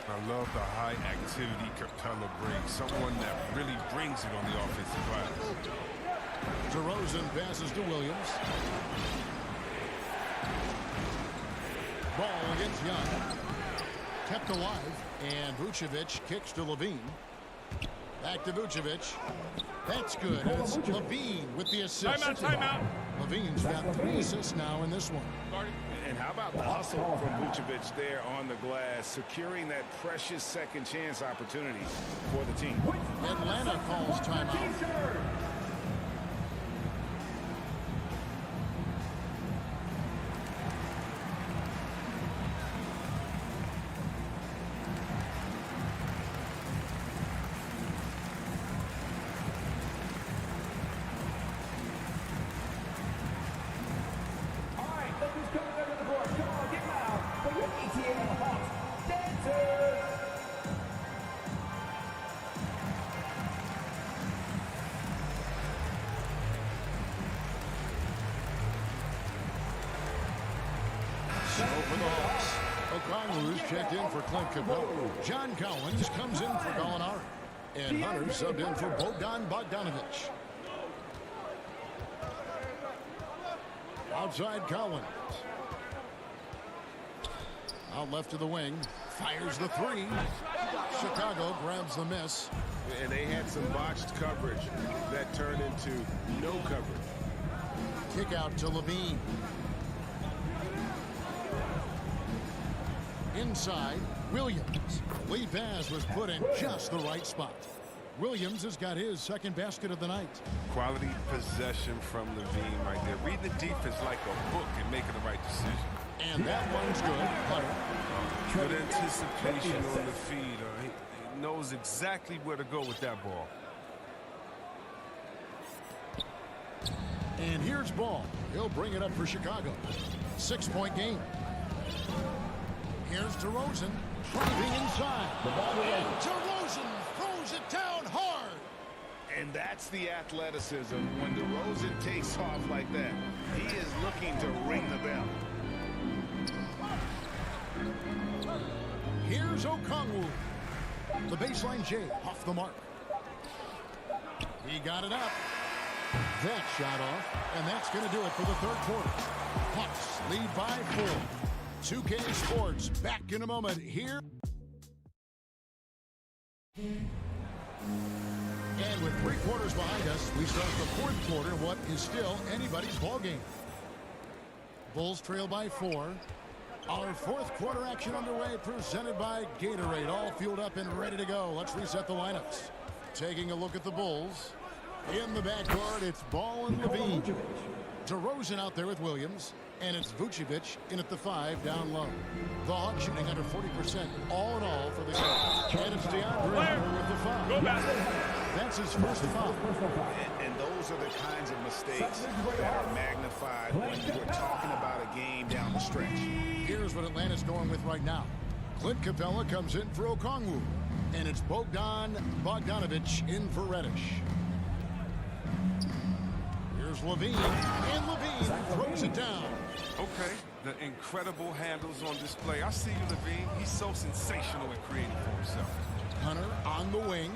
I love the high activity Capella brings. Someone that really brings it on the offensive glass. DeRozan passes to Williams. Ball against Young. Kept alive. And Vucevic kicks to Levine. Back to Vucevic. That's good. And it's Levine with the assist. Timeout. Levine's got 3 assists now in this one. And how about the hustle from Vucevic there on the glass, securing that precious second chance opportunity for the team. Atlanta calls timeout. For the Hawks, O'Connor's checked in for Clint Capella. John Collins comes in for Gallinari. And Hunter subbed in for Bogdanovich. Outside Collins. Out left to the wing. Fires the 3. Chicago grabs the miss. And they had some botched coverage that turned into no coverage. Kick out to Levine. Inside, Williams. Lead pass was put in just the right spot. Williams has got his second basket of the night. Quality possession from Levine right there. Reading the defense like a book and making the right decision. And that one's good. Hunter. Good anticipation on the feed. knows exactly where to go with that ball. And here's Ball. He'll bring it up for Chicago. 6-point game. Here's DeRozan driving inside. And DeRozan throws it down hard. And that's the athleticism. When DeRozan takes off like that, he is looking to ring the bell. Here's Okongwu. The baseline J off the mark. He got it up. That shot off, and that's going to do it for the third quarter. Hawks lead by 4. 2K Sports back in a moment here. And with 3 quarters behind us, we start the fourth quarter, what is still anybody's ball game. Bulls trail by 4. Our fourth quarter action underway, presented by Gatorade. All fueled up and ready to go. Let's reset the lineups. Taking a look at the Bulls. In the backcourt, it's Ball and Levine. DeRozan out there with Williams. And it's Vucevic in at the 5 down low. The Hawks shooting under 40% all in all for the game. And it's DeAndre with the foul. Go back. That's his first foul. And those are the kinds of mistakes that are magnified when we're talking about a game down the stretch. Here's what Atlanta's going with right now. Clint Capella comes in for Okongwu. And it's Bogdanovic in for Reddish. Here's Levine. And Levine throws it down. Okay, the incredible handles on display. I see you, Levine. He's so sensational at creating for himself. Hunter on the wing.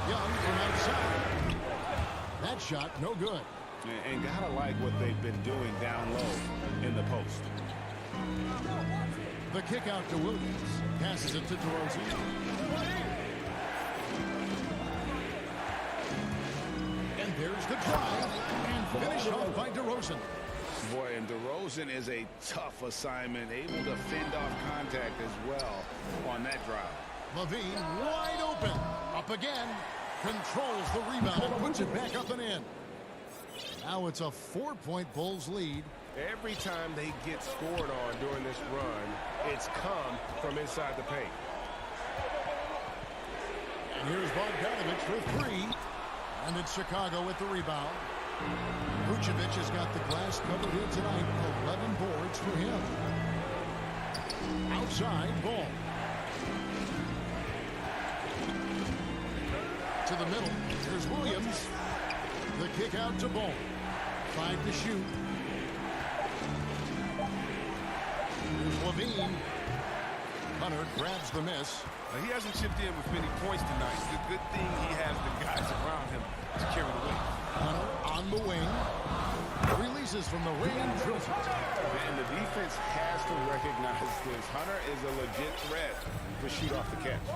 Young from outside. That shot, no good. And gotta like what they've been doing down low in the post. The kick out to Williams. Passes it to DeRozan. And there's the drive. And finished off by DeRozan. Boy, and DeRozan is a tough assignment, able to fend off contact as well on that drive. Levine wide open. Up again. Controls the rebound and puts it back up and in. Now it's a 4-point Bulls lead. Every time they get scored on during this run, it's come from inside the paint. And here's Bogdanovic for 3. And it's Chicago with the rebound. Vucevic has got the glass covered here tonight. 11 boards for him. Outside, Ball. To the middle. Here's Williams. The kick out to Ball. 5 to shoot. Here's Levine. Hunter grabs the miss. He hasn't chipped in with many points tonight. It's a good thing he has the guys around him to carry the weight. Hunter on the wing. Releases from the ring and drills it. And the defense has to recognize this. Hunter is a legit threat to shoot off the catch.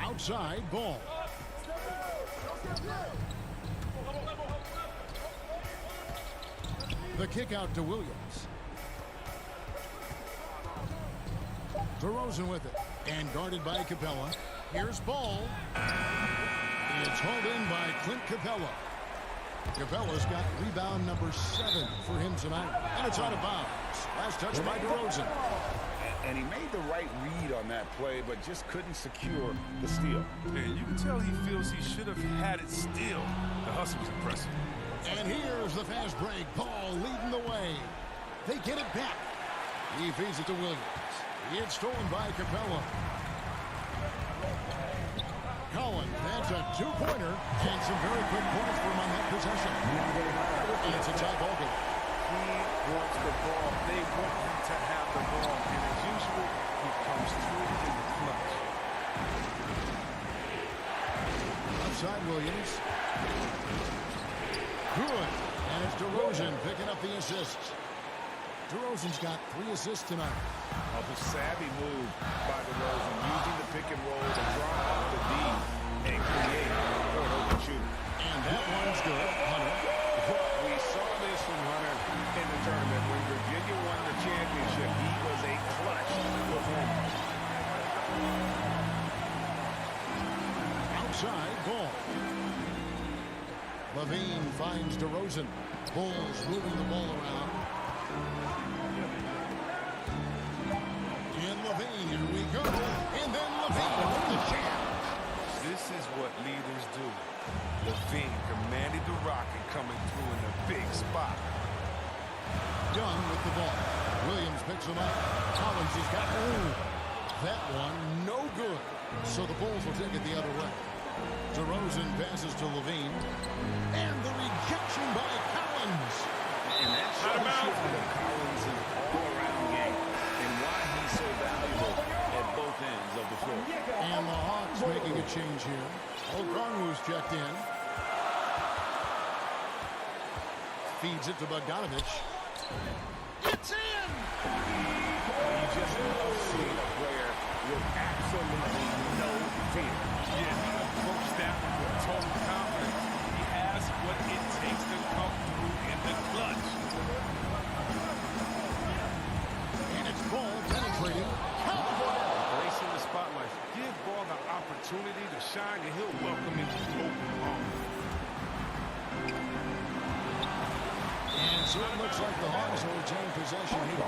Outside, Ball. The kick out to Williams. DeRozan with it. And guarded by Capella. Here's Ball. It's hauled in by Clint Capella. Capella's got rebound number 7 for him tonight. And it's out of bounds. Last touch by DeRozan. And he made the right read on that play, but just couldn't secure the steal. And you can tell he feels he should have had it still. The hustle was impressive. And here's the fast break. Ball leading the way. They get it back. He feeds it to Williams. It's stolen by Capella. Collins, that's a 2-pointer. And some very quick points for him on that possession. And it's a tie ball game. He wants the ball. They want him to have the ball. And as usual, he comes through in the clutch. Outside Williams. Good. And it's DeRozan picking up the assists. DeRozan's got 3 assists tonight. A savvy move by DeRozan, using the pick and roll to draw off the D and create for an open shooter. And that one's good. Hunter. We saw this from Hunter in the tournament. When Virginia won the championship, he was a clutch performer. Outside, Ball. Levine finds DeRozan. Bulls moving the ball around. That one, no good. So the Bulls will take it the other way. DeRozan passes to Levine. And the rejection by Collins. And that shows you Collins' all-around game and why he's so valuable at both ends of the floor. And the Hawks making a change here. Okongwu's checked in. Feeds it to Bogdanovich. It's in! You just love seeing a player with absolutely no fear. Yeah, he approached that with total confidence. He has what it takes to come through in the clutch. And it's ball penetrating. Embracing the spotlight. Give Ball the opportunity to shine, and he'll welcome it with open arms. And so it looks like the Hawks will retain possession here.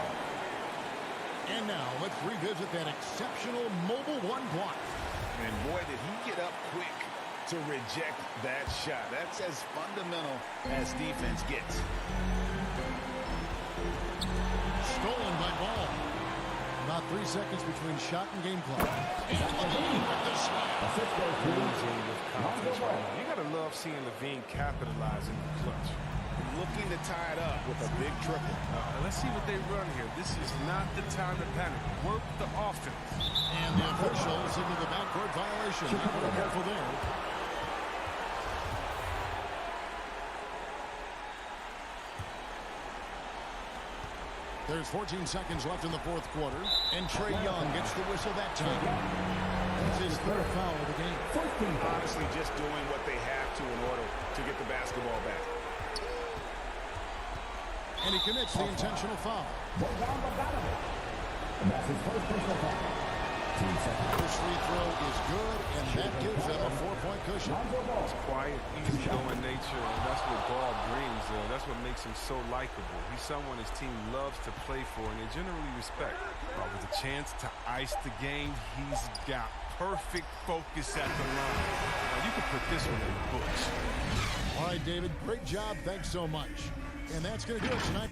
And now let's revisit that exceptional mobile one block. And boy, did he get up quick to reject that shot. That's as fundamental as defense gets. Stolen by Ball. About 3 seconds between shot and game clock. And Levine with the slam. Losing with confidence right now. You got to love seeing Levine capitalize in the clutch. Looking to tie it up with a big triple. Let's see what they run here. This is not the time to panic. Work the offense. And the official signaled the backcourt violation. Be careful there. There's 14 seconds left in the fourth quarter. And Trae Young gets the whistle that time. That's his third foul of the game. Honestly, just doing what they have to in order to get the basketball back. And he commits the intentional foul. That's his first personal foul. First free throw is good, and that gives them a 4-point cushion. It's quiet, easygoing nature, and that's what Ball brings. That's what makes him so likable. He's someone his team loves to play for, and they generally respect. But with a chance to ice the game, he's got perfect focus at the line. Now, you can put this one in the books. All right, David, great job. Thanks so much. And that's going to do it tonight.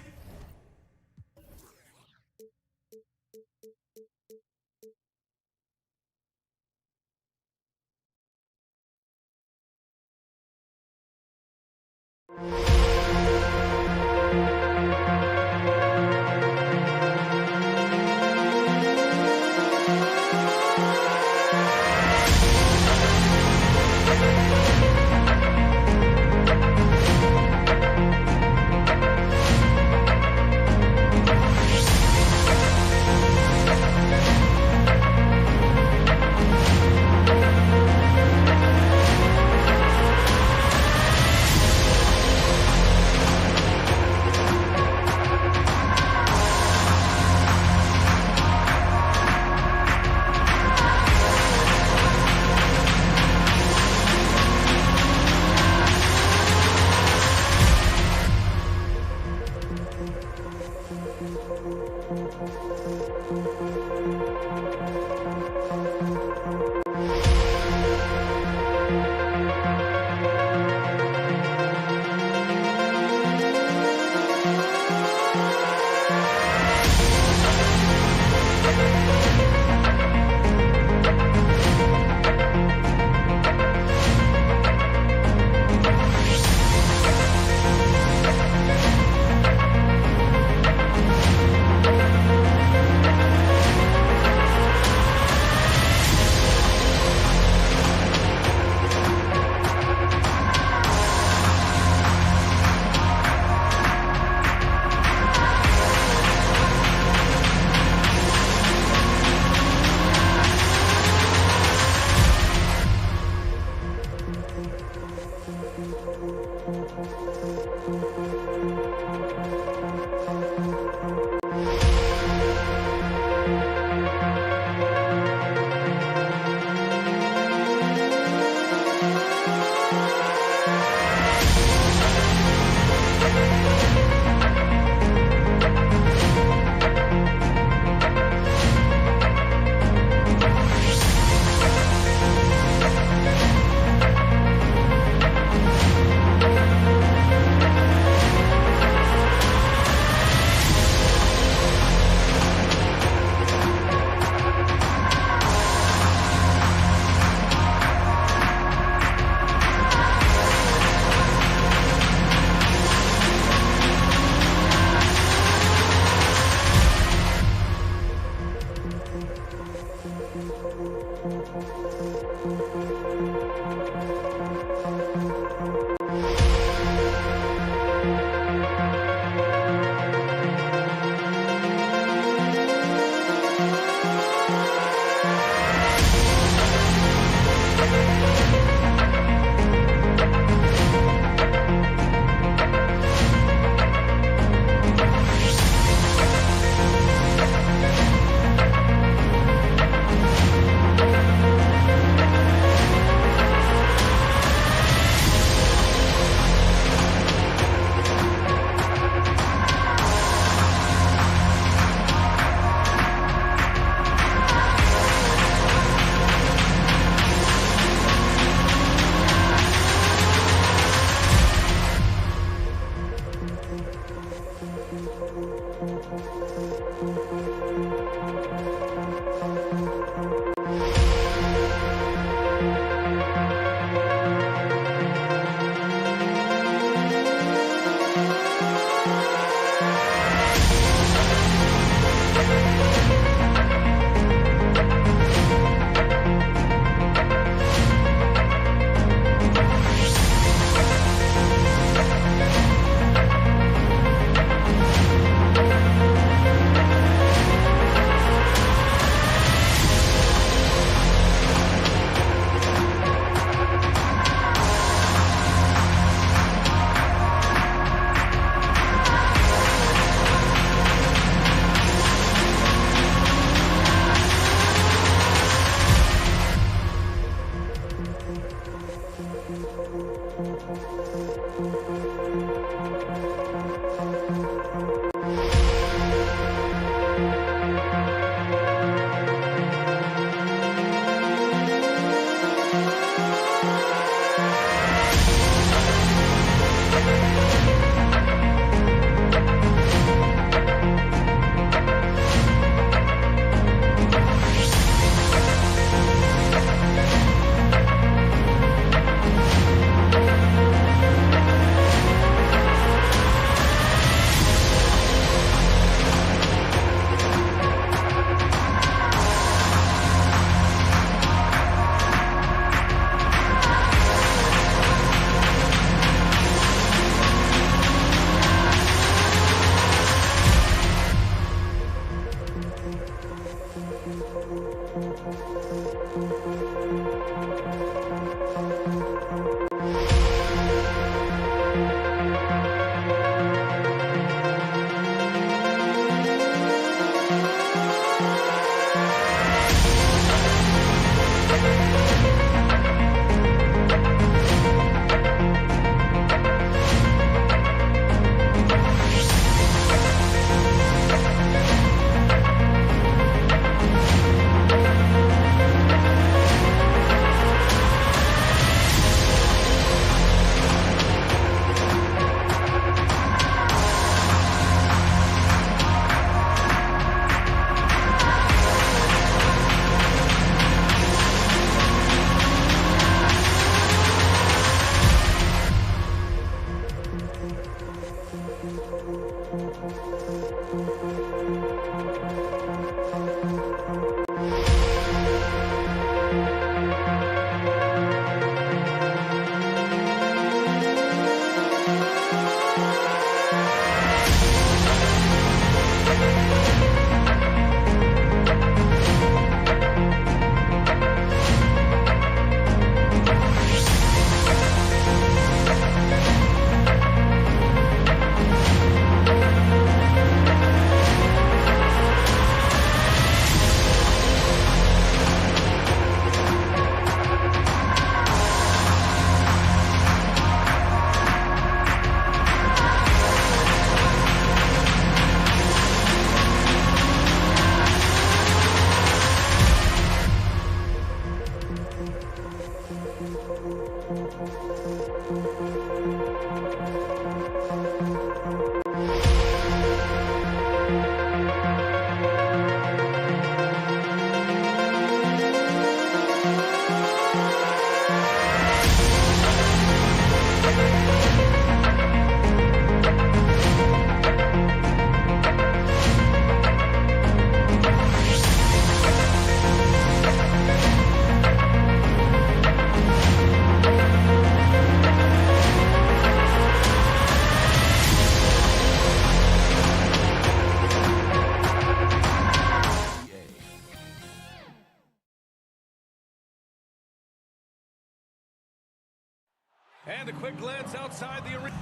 And a quick glance outside the arena.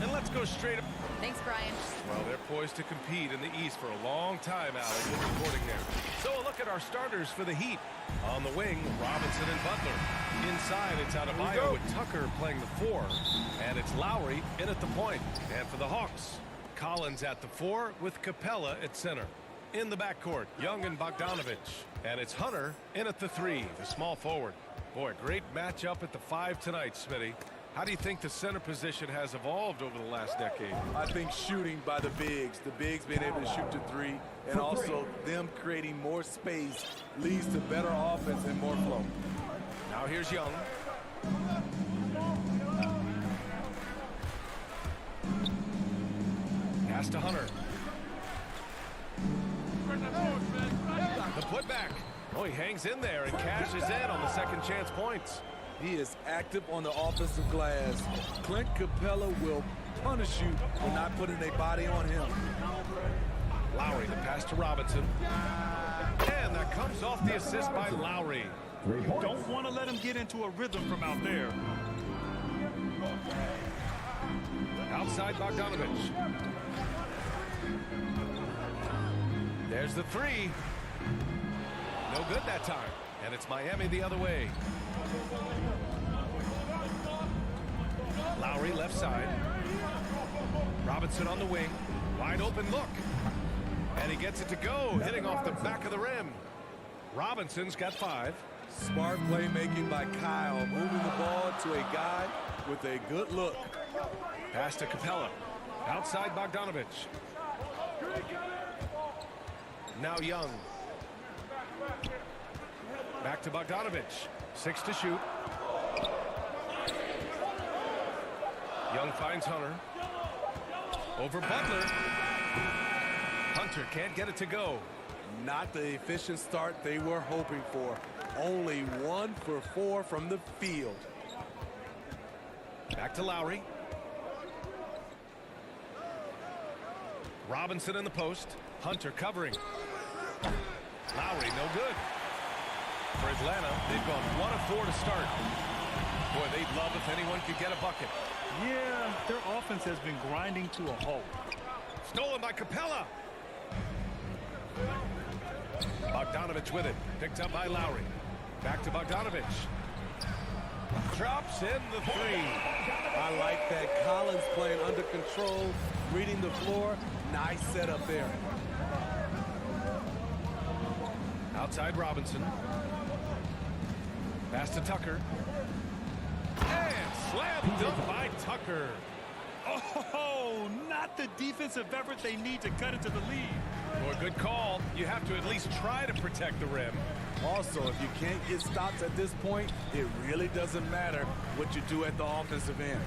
And let's go straight up. Thanks, Brian. Well, they're poised to compete in the East for a long time, Allie. Good reporting there. So a look at our starters for the Heat. On the wing, Robinson and Butler. Inside, it's Adebayo with Tucker playing the 4. And it's Lowry in at the point. And for the Hawks, Collins at the 4 with Capella at center. In the backcourt, Young and Bogdanovich. And it's Hunter in at the 3, the small forward. Boy, great matchup at the 5 tonight, Smitty. How do you think the center position has evolved over the last decade? I think shooting by the bigs being able to shoot to 3, and also them creating more space leads to better offense and more flow. Now here's Young. Pass to Hunter. The putback. Oh, he hangs in there and cashes in on the second chance points. He is active on the offensive glass. Clint Capella will punish you for not putting a body on him. Lowry, the pass to Robinson. And that comes off the assist by Lowry. Don't want to let him get into a rhythm from out there. Outside Bogdanovich. There's the 3. No good that time. And it's Miami the other way. Lowry left side. Robinson on the wing. Wide open look. And he gets it to go, hitting off the back of the rim. Robinson's got 5. Smart playmaking by Kyle, moving the ball to a guy with a good look. Pass to Capella. Outside Bogdanovich. Now Young. Back to Bogdanovich. 6 to shoot. Young finds Hunter. Over Butler. Hunter can't get it to go. Not the efficient start they were hoping for. Only 1 for 4 from the field. Back to Lowry. Robinson in the post. Hunter covering. Lowry no good. For Atlanta, they've gone 1 of 4 to start. Boy, they'd love if anyone could get a bucket. Yeah, their offense has been grinding to a halt. Stolen by Capella. Bogdanovich with it. Picked up by Lowry. Back to Bogdanovich. Drops in the 3. I like that. Collins playing under control, reading the floor. Nice setup there. Outside Robinson. Pass to Tucker. And slam dunk by Tucker. Oh, not the defensive effort they need to cut into the lead. Well, good call. You have to at least try to protect the rim. Also, if you can't get stops at this point, it really doesn't matter what you do at the offensive end.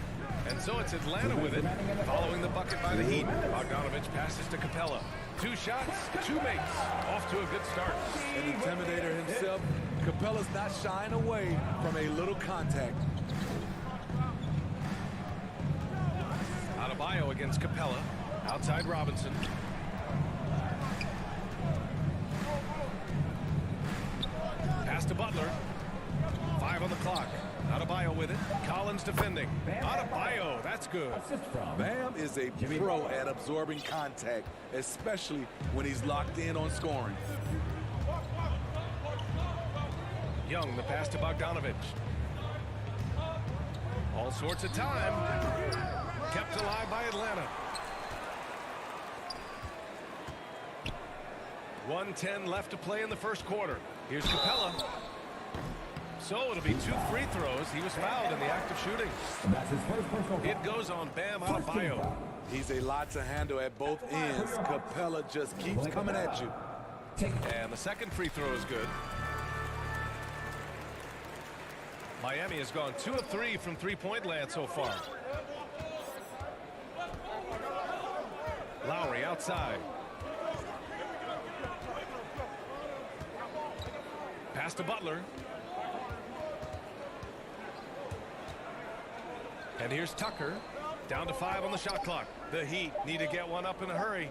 And so it's Atlanta with it, following the bucket by the Heat. Bogdanovich passes to Capella. 2 shots, 2 makes. Off to a good start. An intimidator himself, Capella's not shying away from a little contact. Adebayo against Capella. Outside Robinson. Pass to Butler. 5 on the clock. Adebayo with it. Collins defending. Adebayo, that's good. Bam is a pro at absorbing contact, especially when he's locked in on scoring. Young, the pass to Bogdanovich. All sorts of time. Kept alive by Atlanta. 1:10 left to play in the first quarter. Here's Capella. So it'll be 2 free throws. He was fouled in the act of shooting. It goes on Bam Adebayo. He's a lot to handle at both ends. Capella just keeps coming at you. And the second free throw is good. Miami has gone 2 of 3 from three-point land so far. Lowry outside. Pass to Butler. And here's Tucker. Down to 5 on the shot clock. The Heat need to get one up in a hurry.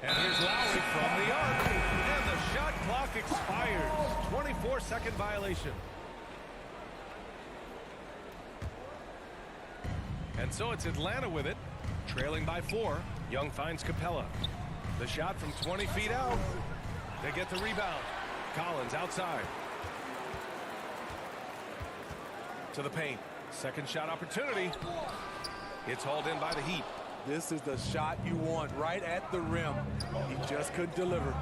And here's Lowry from the arc. And the shot clock expires. 24-second violation. And so it's Atlanta with it, trailing by 4. Young finds Capella. The shot from 20 feet out. They get the rebound. Collins outside. To the paint. Second shot opportunity. It's hauled in by the Heat. This is the shot you want, right at the rim. He just couldn't deliver.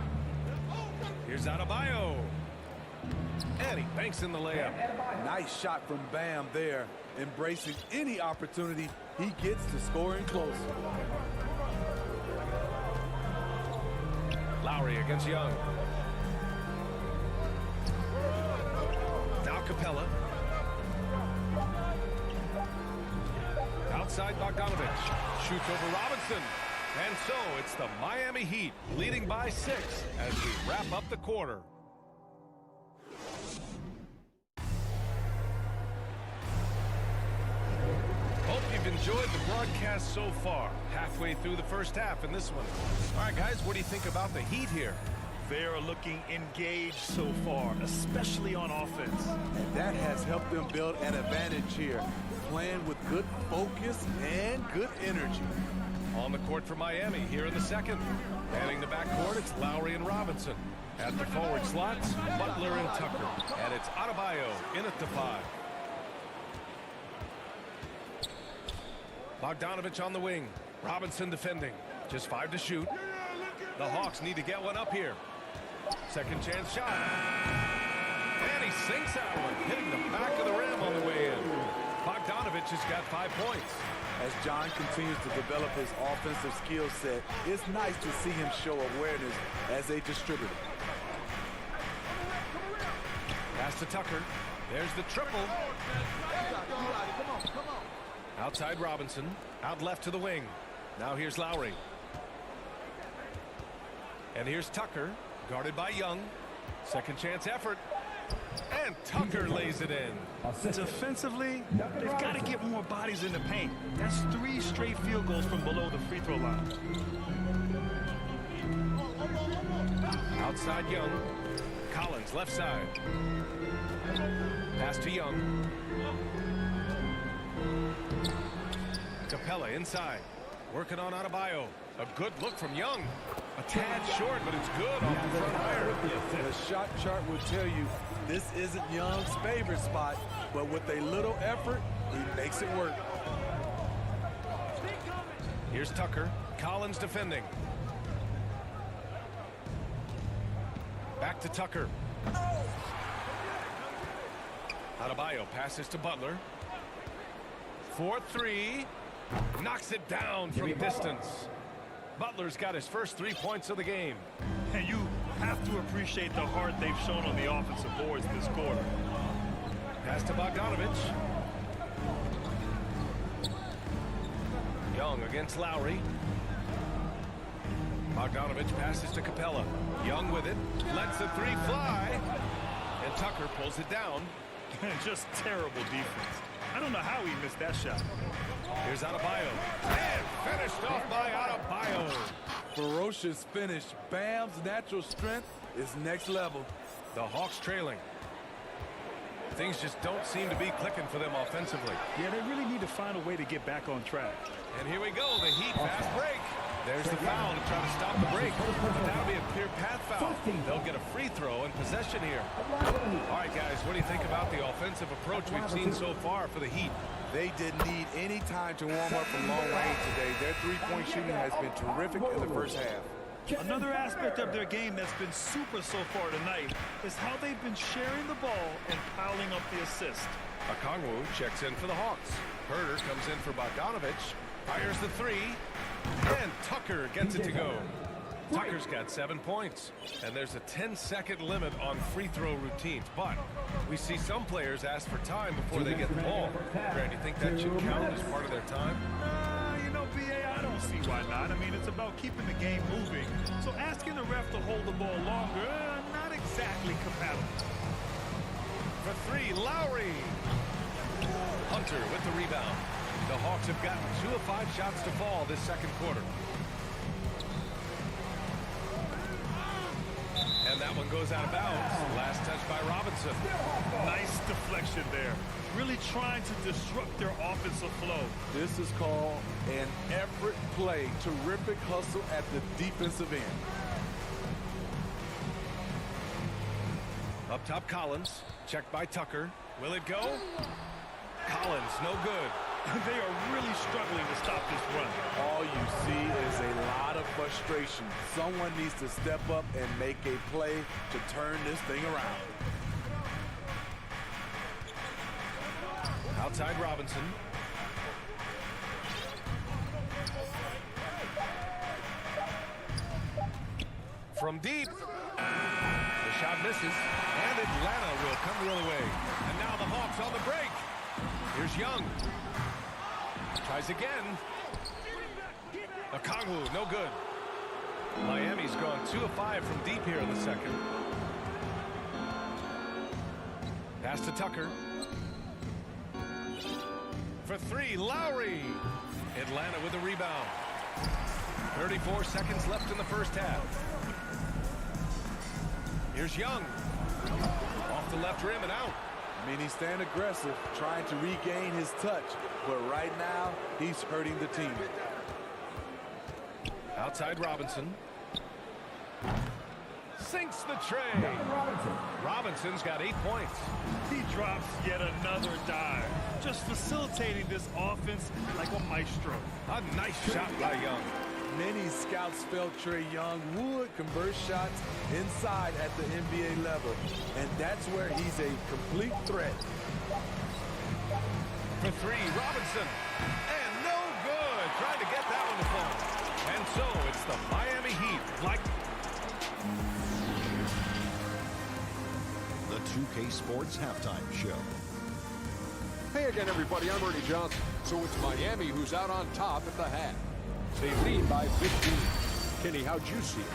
Here's Adebayo. And he banks in the layup. Nice shot from Bam there. Embracing any opportunity he gets to scoring close. Lowry against Young. Now Capella. Outside Bogdanovich. Shoots over Robinson. And so it's the Miami Heat leading by 6 as we wrap up the quarter. Hope you've enjoyed the broadcast so far. Halfway through the first half in this one. All right, guys, what do you think about the Heat here? They are looking engaged so far, especially on offense. And that has helped them build an advantage here, playing with good focus and good energy. On the court for Miami here in the second. Manning the backcourt, it's Lowry and Robinson. At the forward slots, Butler and Tucker. And it's Adebayo in at the 5. Bogdanovich on the wing. Robinson defending. Just 5 to shoot. The Hawks need to get one up here. Second chance shot. And he sinks that one, hitting the back of the rim on the way in. Bogdanovich has got 5 points. As John continues to develop his offensive skill set, it's nice to see him show awareness as a distributor. Pass to Tucker. There's the triple. Outside Robinson. Out left to the wing. Now here's Lowry. And here's Tucker, guarded by Young. Second chance effort. And Tucker lays it in. Defensively, they've got to get more bodies in the paint. That's 3 straight field goals from below the free throw line. Outside Young. Collins left side. Pass to Young. Capella inside. Working on Adebayo. A good look from Young. A tad short, but it's good off the front iron. The shot chart will tell you this isn't Young's favorite spot, but with a little effort, he makes it work. Here's Tucker. Collins defending. Back to Tucker. Adebayo passes to Butler. 4-3. Knocks it down from distance. Butler's got his first 3 points of the game. And you have to appreciate the heart they've shown on the offensive boards this quarter. Pass to Bogdanovich. Young against Lowry. Bogdanovich passes to Capella. Young with it. Lets the 3 fly. And Tucker pulls it down. Just terrible defense. I don't know how he missed that shot. Here's Adebayo. And finished off by Adebayo. Ferocious finish. Bam's natural strength is next level. The Hawks trailing. Things just don't seem to be clicking for them offensively. Yeah, they really need to find a way to get back on track. And here we go, the Heat fast break. There's the foul to try to stop the break. But that'll be a clear path foul. They'll get a free throw and possession here. All right, guys, what do you think about the offensive approach we've seen so far for the Heat? They didn't need any time to warm up from long range today. Their three-point shooting has been terrific in the first half. Another aspect of their game that's been super so far tonight is how they've been sharing the ball and piling up the assist. Okongwu checks in for the Hawks. Herter comes in for Bogdanovich. Fires the 3. And Tucker gets it to go. Tucker's got 7 points. And there's a 10-second limit on free throw routines. But we see some players ask for time before they get the ball. Grant, do you think that should count as part of their time? You know, B.A., I don't see why not. I mean, it's about keeping the game moving. So asking the ref to hold the ball longer, not exactly compatible. For 3, Lowry. Hunter with the rebound. The Hawks have gotten 2 of 5 shots to fall this second quarter. And that one goes out of bounds. Last touch by Robinson. Robinson. Nice deflection there. Really trying to disrupt their offensive flow. This is called an effort play. Terrific hustle at the defensive end. Up top, Collins. Checked by Tucker. Will it go? Collins, no good. They are really struggling to stop this run. All you see is a lot of frustration. Someone needs to step up and make a play to turn this thing around. Outside Robinson. From deep. The shot misses. And Atlanta will come the other way. And now the Hawks on the break. Here's Young. Tries again. Okongwu, no good. Miami's gone 2 of 5 from deep here in the second. Pass to Tucker. For 3, Lowry. Atlanta with a rebound. 34 seconds left in the first half. Here's Young. Off the left rim and out. I mean, he's staying aggressive, trying to regain his touch. But right now, he's hurting the team. Outside Robinson. Sinks the tray. Robinson's got 8 points. He drops yet another dive. Just facilitating this offense like a maestro. A nice shot by Young. Many scouts felt Trae Young would convert shots inside at the NBA level. And that's where he's a complete threat. For 3, Robinson. And no good. Trying to get that one to fall. And so it's the Miami Heat. The 2K Sports Halftime Show. Hey again, everybody. I'm Ernie Johnson. So it's Miami who's out on top at the half. They lead by 15. Kenny, how'd you see it?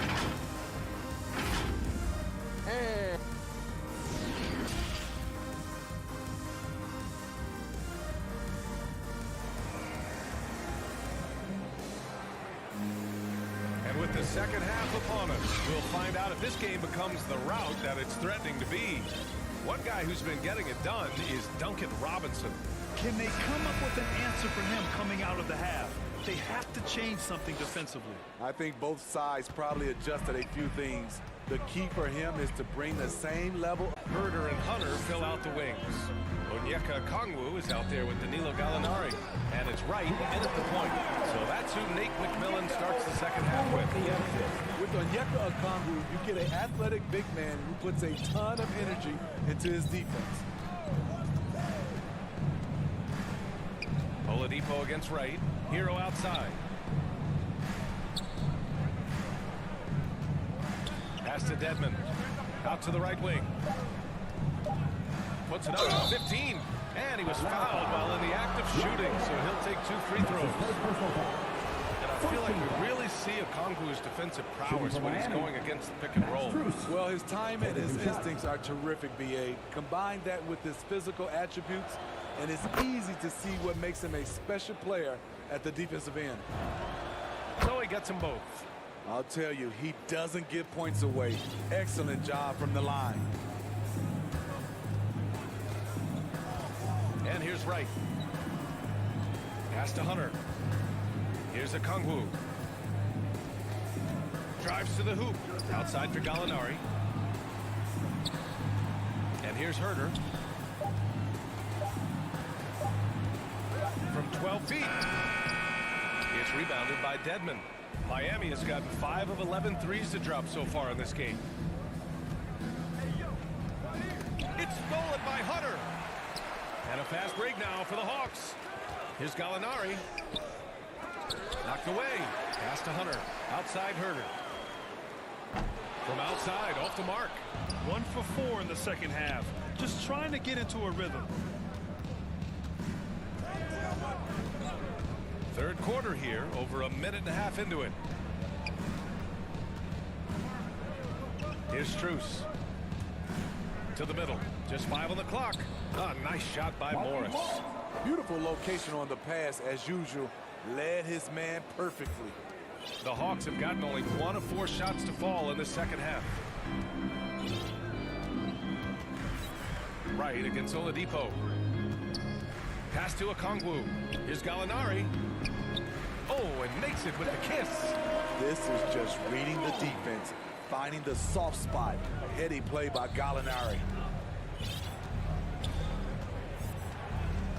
And with the second half upon us, we'll find out if this game becomes the rout that it's threatening to be. One guy who's been getting it done is Duncan Robinson. Can they come up with an answer for him coming out of the half? They have to change something defensively. I think both sides probably adjusted a few things. The key for him is to bring the same level. Herder and Hunter fill out the wings. Onyeka Okongwu is out there with Danilo Gallinari. And it's right in at the point. So that's who Nate McMillan starts the second half with. With Onyeka Okongwu, you get an athletic big man who puts a ton of energy into his defense. Oladipo against Wright. Hero outside. Pass to Dedmon. Out to the right wing. Puts it up. 15. And he was fouled while in the act of shooting, so he'll take 2 free throws. And I feel like we really see Okongwu's defensive prowess when he's going against the pick and roll. Well, his time and his instincts are terrific, BA. Combine that with his physical attributes, and it's easy to see what makes him a special player at the defensive end. So he gets them both. I'll tell you, he doesn't give points away. Excellent job from the line. And here's Wright. Pass to Hunter. Here's Okongwu. Drives to the hoop. Outside for Gallinari. And here's Herder. From 12 feet. It's rebounded by Dedmon. Miami has gotten 5 of 11 threes to drop so far in this game. It's stolen by Hunter. And a fast break now for the Hawks. Here's Gallinari. Knocked away. Pass to Hunter. Outside Herder. From outside, off the mark. 1 for 4 in the second half. Just trying to get into a rhythm. Third quarter here, over a minute and a half into it. Here's Strus. To the middle. Just 5 on the clock. A nice shot by Morris. Beautiful location on the pass, as usual. Led his man perfectly. The Hawks have gotten only 1 of 4 shots to fall in the second half. Right against Oladipo. Pass to Okongwu. Here's Gallinari. Oh, and makes it with the kiss. This is just reading the defense, finding the soft spot. Heady play by Gallinari.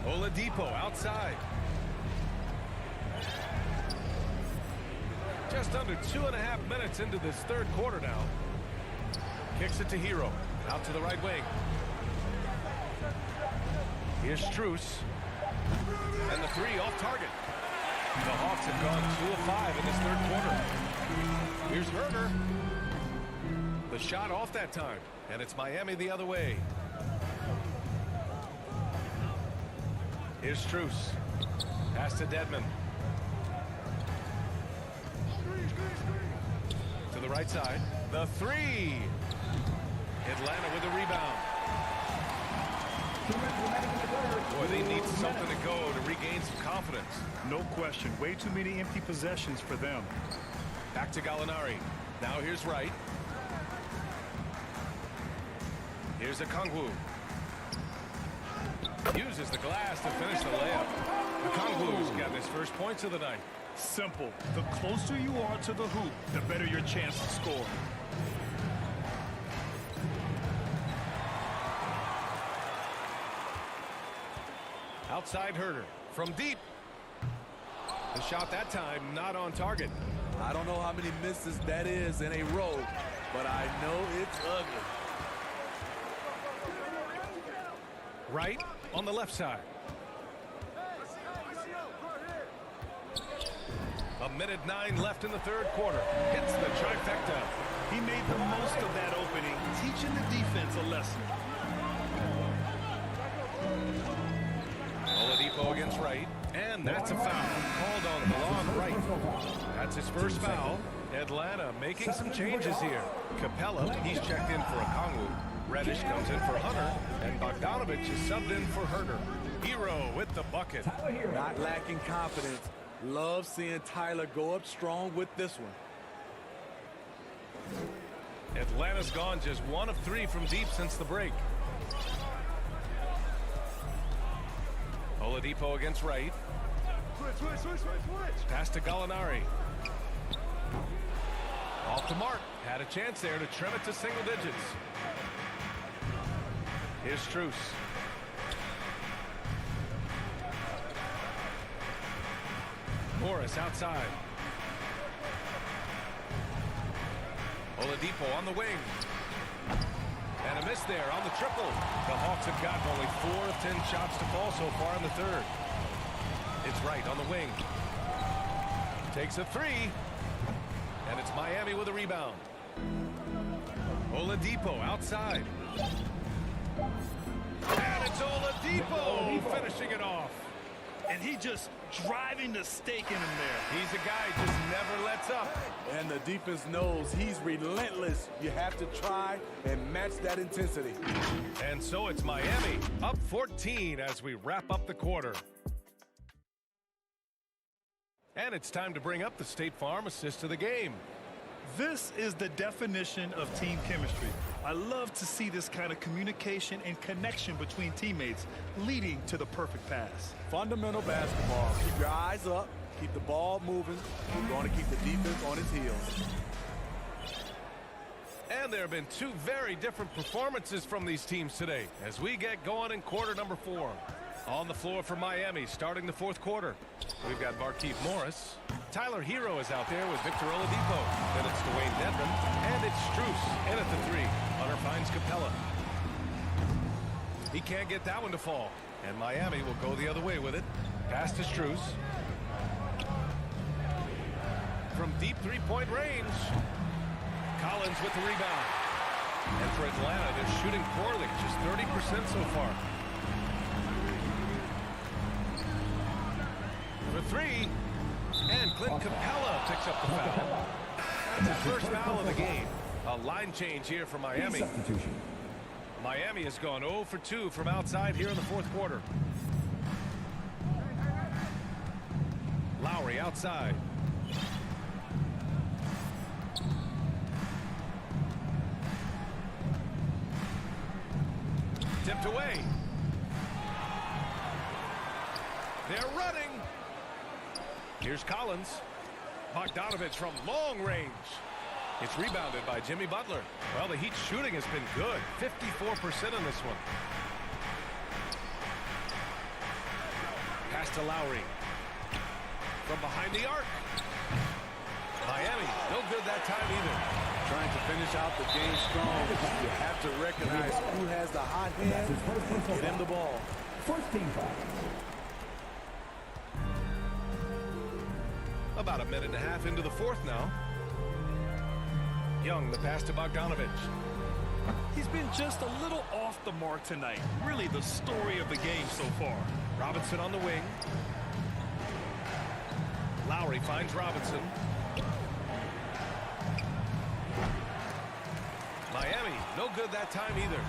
Oladipo outside. Just under 2.5 minutes into this third quarter now. Kicks it to Hero. Out to the right wing. Here's Strus. And the three off target. The Hawks have gone 2 of 5 in this third quarter. Here's Herder. The shot off that time. And it's Miami the other way. Here's Strus. Pass to Dedmon. To the right side. The three. Atlanta with a rebound. Boy, they need something to go to regain some confidence. No question. Way too many empty possessions for them. Back to Gallinari. Now here's Wright. Here's Okongwu. Uses the glass to finish the layup. Okongwu's got his first points of the night. Simple. The closer you are to the hoop, the better your chance to score. Outside Herder from deep. The shot that time not on target. I don't know how many misses that is in a row, but I know it's ugly. Right on the left side. A minute 9 left in the third quarter. Hits the trifecta. He made the most of that opening, teaching the defense a lesson. Oladipo against Wright, and that's a foul called on Delon Wright. That's his first foul. Atlanta making some changes here. Capella, he's checked in for Okongwu. Reddish comes in for Hunter, and Bogdanovich is subbed in for Herder. Hero with the bucket. Not lacking confidence. Love seeing Tyler go up strong with this one. Atlanta's gone just 1 of 3 from deep since the break. Oladipo against Wright. Pass to Gallinari. Off the mark. Had a chance there to trim it to single digits. Here's Strus. Morris outside. Oladipo on the wing. And a miss there on the triple. The Hawks have gotten only 4 of 10 shots to fall so far in the third. It's Wright on the wing. Takes a 3. And it's Miami with a rebound. Oladipo outside. And it's Oladipo finishing it off. And he just driving the stake in him there. He's a guy who just never lets up. And the defense knows he's relentless. You have to try and match that intensity. And so it's Miami up 14 as we wrap up the quarter. And it's time to bring up the State Farm assist of the game. This is the definition of team chemistry. I love to see this kind of communication and connection between teammates leading to the perfect pass. Fundamental basketball. Keep your eyes up. Keep the ball moving. We're going to keep the defense on its heels. And there have been 2 very different performances from these teams today as we get going in quarter number 4. On the floor for Miami starting the fourth quarter. We've got Markieff Morris. Tyler Hero is out there with Victor Oladipo. Then it's Dwayne Dedmon. And it's Strus in at the 3. Hunter finds Capella. He can't get that one to fall. And Miami will go the other way with it. Pass to Strus. From deep 3-point range. Collins with the rebound. And for Atlanta, they're shooting poorly. Just 30% so far. For 3. And Clint Capella picks up the foul. That's his first foul of the game. A line change here for Miami. Miami has gone 0 for 2 from outside here in the fourth quarter. Lowry outside. Tipped away. They're running. Here's Collins. Bogdanovich from long range. It's rebounded by Jimmy Butler. Well, the Heat's shooting has been good. 54% in this one. Pass to Lowry. From behind the arc. Miami, no good that time either. Trying to finish out the game strong. You have to recognize who has the hot hand and get him the ball. First team foul. About a minute and a half into the fourth now. Young, the pass to Bogdanovich. He's been just a little off the mark tonight. Really the story of the game so far. Robinson on the wing. Lowry finds Robinson. Miami, no good that time either.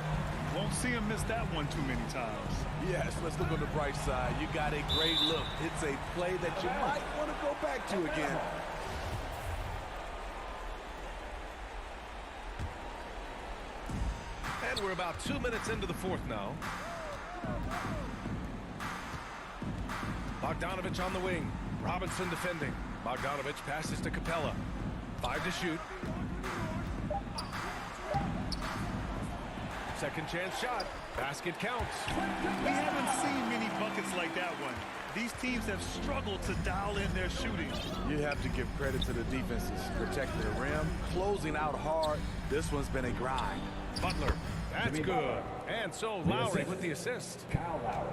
Won't see him miss that one too many times. Yes, let's look on the bright side. You got a great look. It's a play that you might want to go back to again. And we're about 2 minutes into the fourth now. Bogdanovich on the wing. Robinson defending. Bogdanovich passes to Capella. 5 to shoot. Second chance shot. Basket counts. We haven't seen many buckets like that one. These teams have struggled to dial in their shooting. You have to give credit to the defenses. Protecting the rim, closing out hard. This one's been a grind. Butler. That's good. And so Lowry with the assist. Kyle Lowry.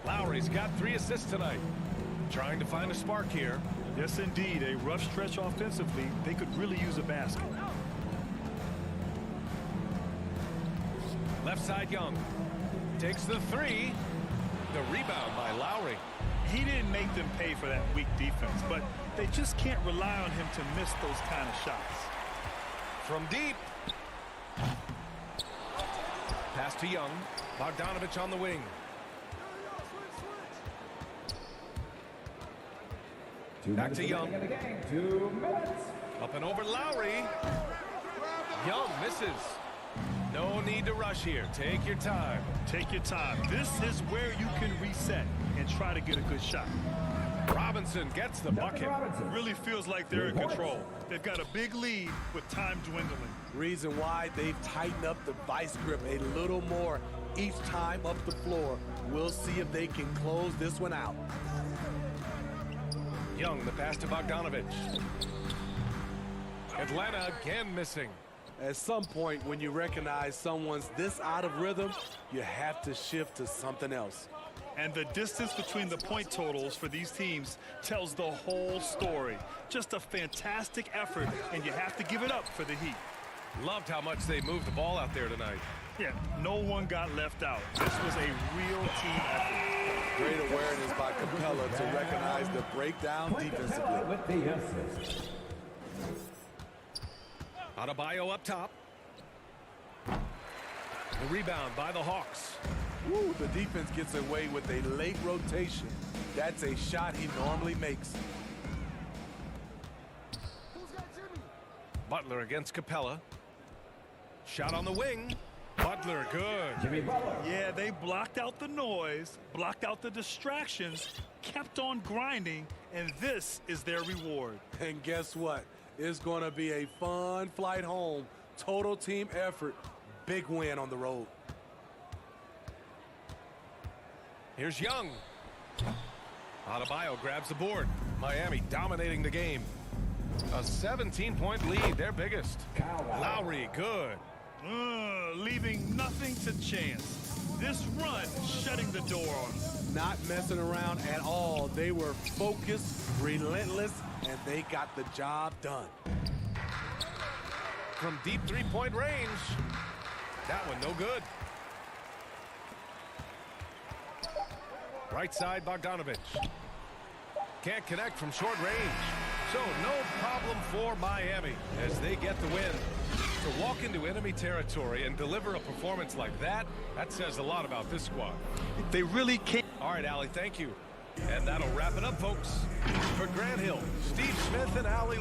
Lowry's got 3 assists tonight. Trying to find a spark here. Yes, indeed. A rough stretch offensively. They could really use a basket. Left side Young. Takes the 3. The rebound by Lowry. He didn't make them pay for that weak defense, but they just can't rely on him to miss those kind of shots. From deep. Pass to Young. Bogdanovich on the wing. Back to Young. 2 minutes. Up and over Lowry. Young misses. No need to rush here. Take your time. Take your time. This is where you can reset and try to get a good shot. Robinson gets the bucket. Really feels like they're in control. They've got a big lead with time dwindling. Reason why they've tightened up the vice grip a little more each time up the floor. We'll see if they can close this one out. Young, the pass to Bogdanovich. Atlanta again missing. At some point, when you recognize someone's this out of rhythm, you have to shift to something else. And the distance between the point totals for these teams tells the whole story. Just a fantastic effort, and you have to give it up for the Heat. Loved how much they moved the ball out there tonight. Yeah, no one got left out. This was a real team effort. Great awareness by Capella to recognize the breakdown defensively. With the assist. Adebayo up top. The rebound by the Hawks. Woo, the defense gets away with a late rotation. That's a shot he normally makes. Butler against Capella. Shot on the wing. Butler, good. Jimmy Butler. Yeah, they blocked out the noise, blocked out the distractions, kept on grinding, and this is their reward. And guess what? It's going to be a fun flight home. Total team effort. Big win on the road. Here's Young. Adebayo grabs the board. Miami dominating the game. A 17-point lead, their biggest. Lowry, good. Leaving nothing to chance. This run shutting the door on them. Not messing around at all. They were focused, relentless, and they got the job done. From deep three-point range. That one no good. Right side, Bogdanovich. Can't connect from short range. So no problem for Miami as they get the win. To walk into enemy territory and deliver a performance like that, that says a lot about this squad. They really can't. All right, Allie, thank you. And that'll wrap it up, folks. For Grant Hill, Steve Smith, and Allie.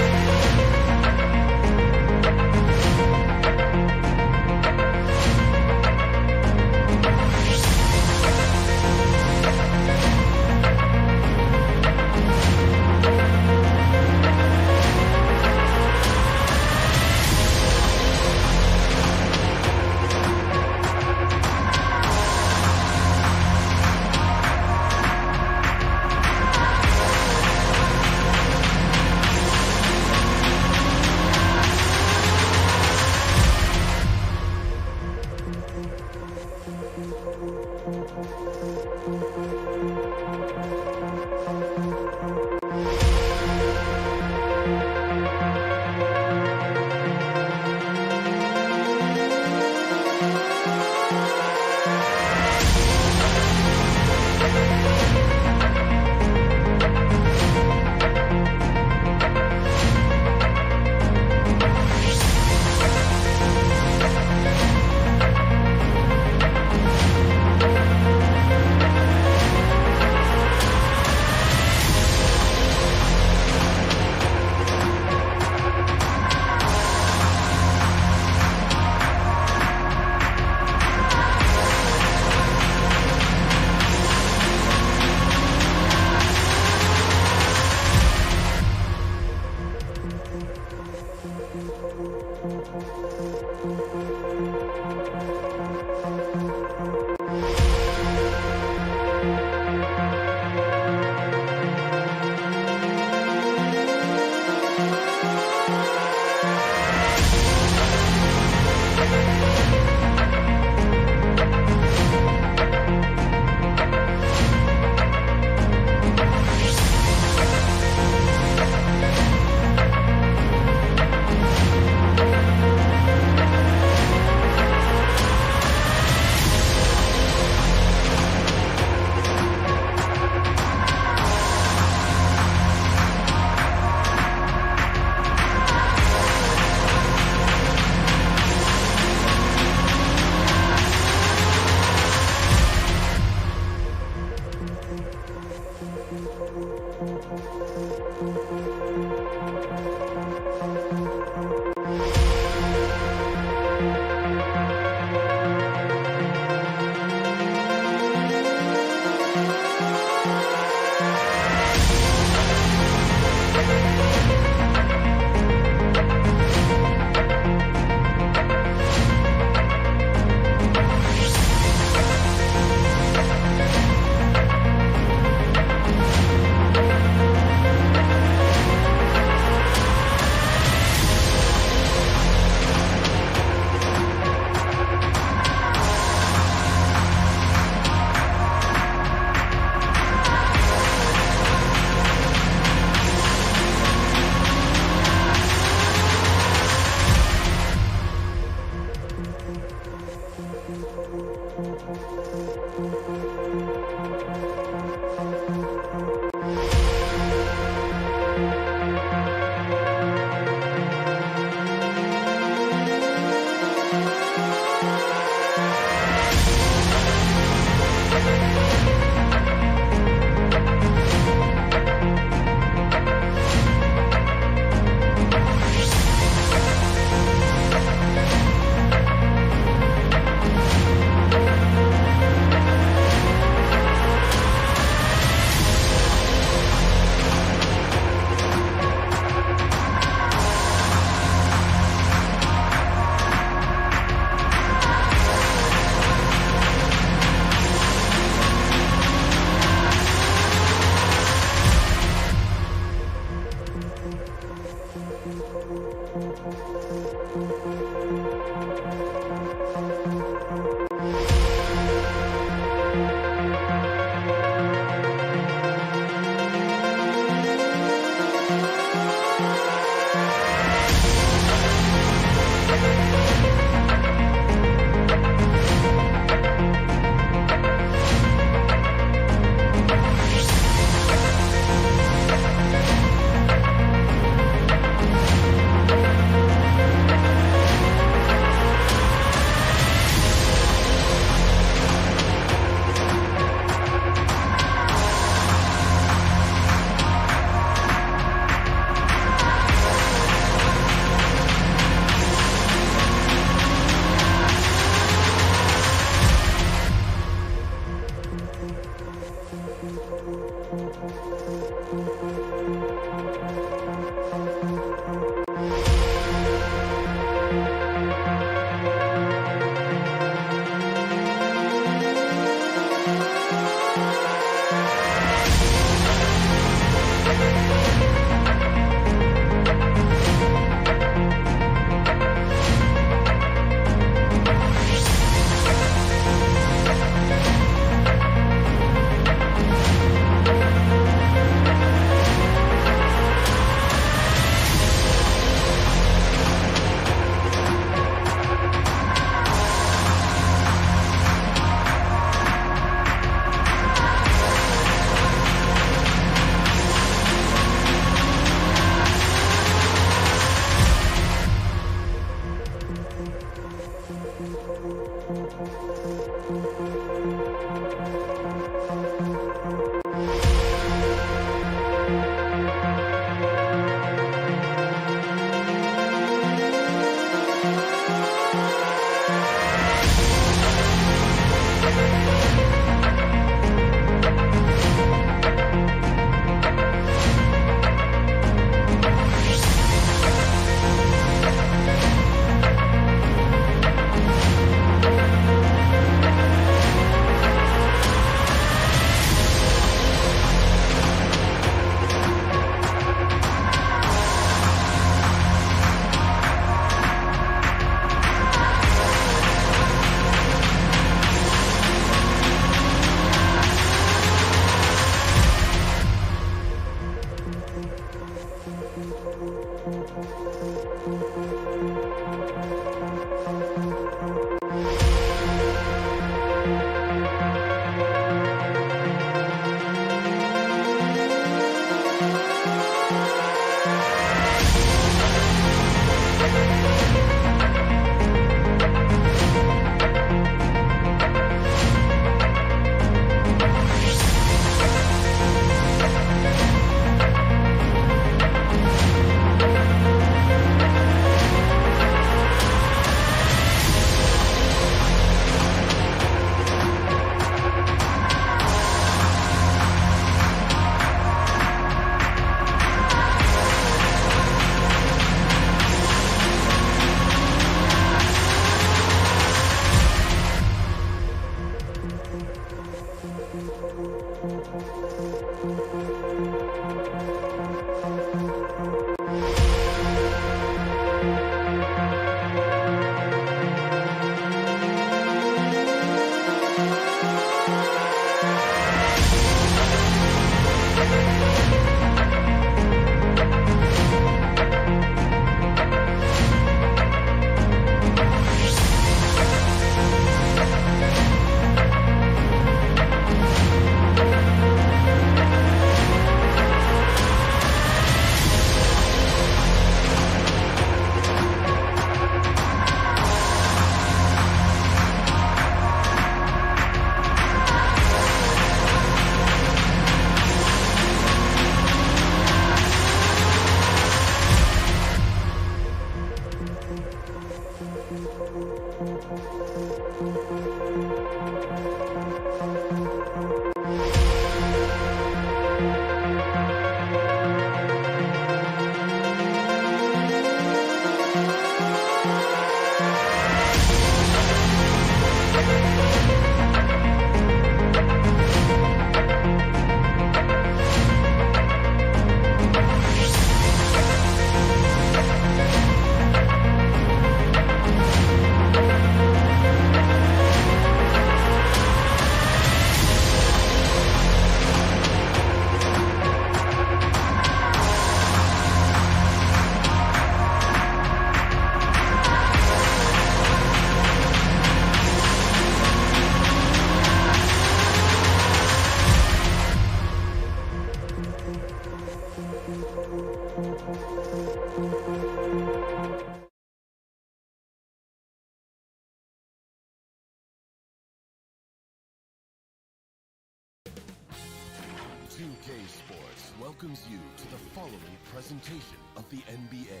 2K Sports welcomes you to the following presentation of the NBA.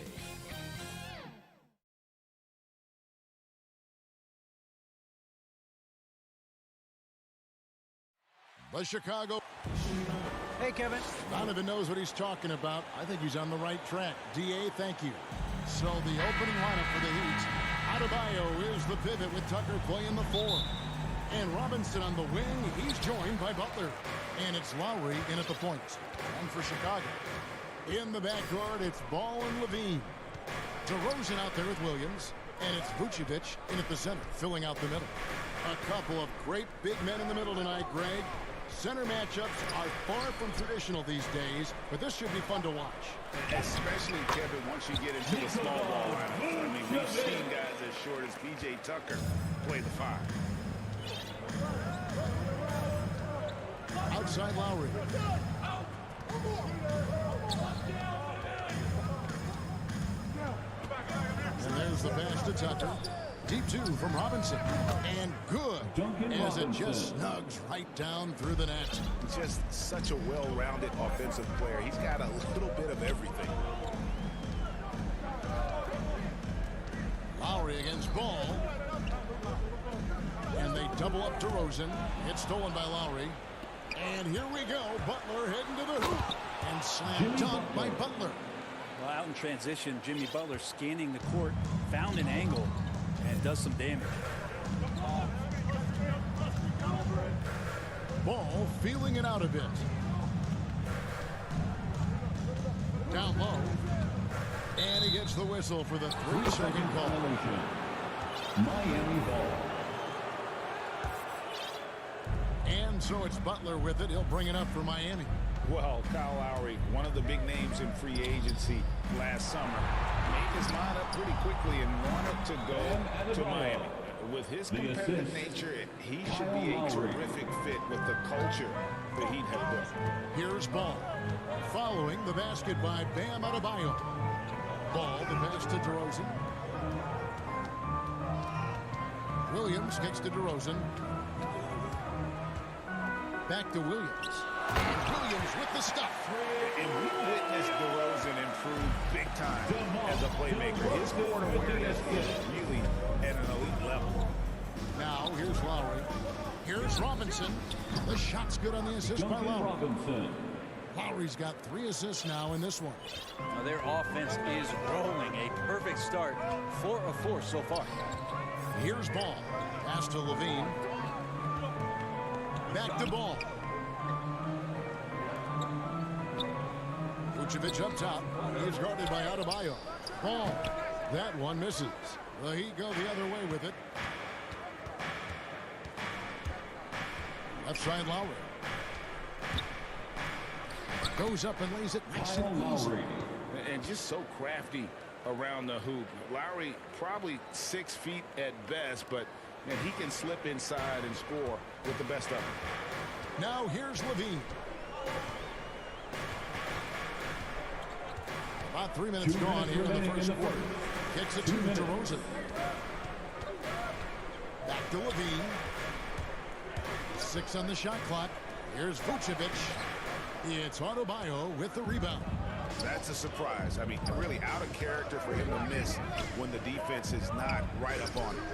The Chicago. Hey, Kevin. Donovan knows what he's talking about. I think he's on the right track. DA, thank you. So the opening lineup for the Heat. Adebayo is the pivot with Tucker playing the 4. And Robinson on the wing. He's joined by Butler. And it's Lowry in at the point. And for Chicago. In the backcourt, it's Ball and Levine. DeRozan out there with Williams. And it's Vucevic in at the center, filling out the middle. A couple of great big men in the middle tonight, Greg. Center matchups are far from traditional these days, but this should be fun to watch. Especially, Kevin, once you get into the small ball lineup. I mean, we've seen guys as short as P.J. Tucker play the 5. Outside Lowry. And there's the pass to Tucker. Deep 2 from Robinson. And good as it just snugs right down through the net. Just such a well-rounded offensive player. He's got a little bit of everything. Lowry against Ball. And they double up DeRozan. It's stolen by Lowry. And here we go. Butler heading to the hoop. And slam dunk by Butler. Well, out in transition, Jimmy Butler scanning the court, found an angle, and does some damage. Ball feeling it out a bit. Down low. And he gets the whistle for the 3-second call. Miami ball. And so it's Butler with it. He'll bring it up for Miami. Well, Kyle Lowry, one of the big names in free agency last summer, made his mind up pretty quickly and wanted to go to Miami. With his competitive nature, he should be a terrific fit with the culture the Heat have built. Here's Ball. Following the basket by Bam Adebayo. Ball, the pass to DeRozan. Williams gets to DeRozan. Back to Williams. And Williams with the stuff. And we witnessed DeRozan improve big time as a playmaker. His court awareness is really at an elite level. Now, here's Lowry. Here's Robinson. The shot's good on the assist by Lowry. Robinson. Lowry's got 3 assists now in this one. Now their offense is rolling. A perfect start. 4 of 4 so far. Here's Ball. Pass to Levine. Back to Ball. Vucevic up top. He's guarded by Adebayo. Ball. That one misses. The Heat go the other way with it. Left side Lowry. Goes up and lays it nice and easy. And just so crafty around the hoop. Lowry probably 6 feet at best, but man, he can slip inside and score with the best of them. Now here's Levine. About 3 minutes gone here in the first quarter. Kicks it to DeRozan. Back to Levine. 6 on the shot clock. Here's Vucevic. It's Adebayo with the rebound. That's a surprise. I mean, really out of character for him to miss when the defense is not right up on him.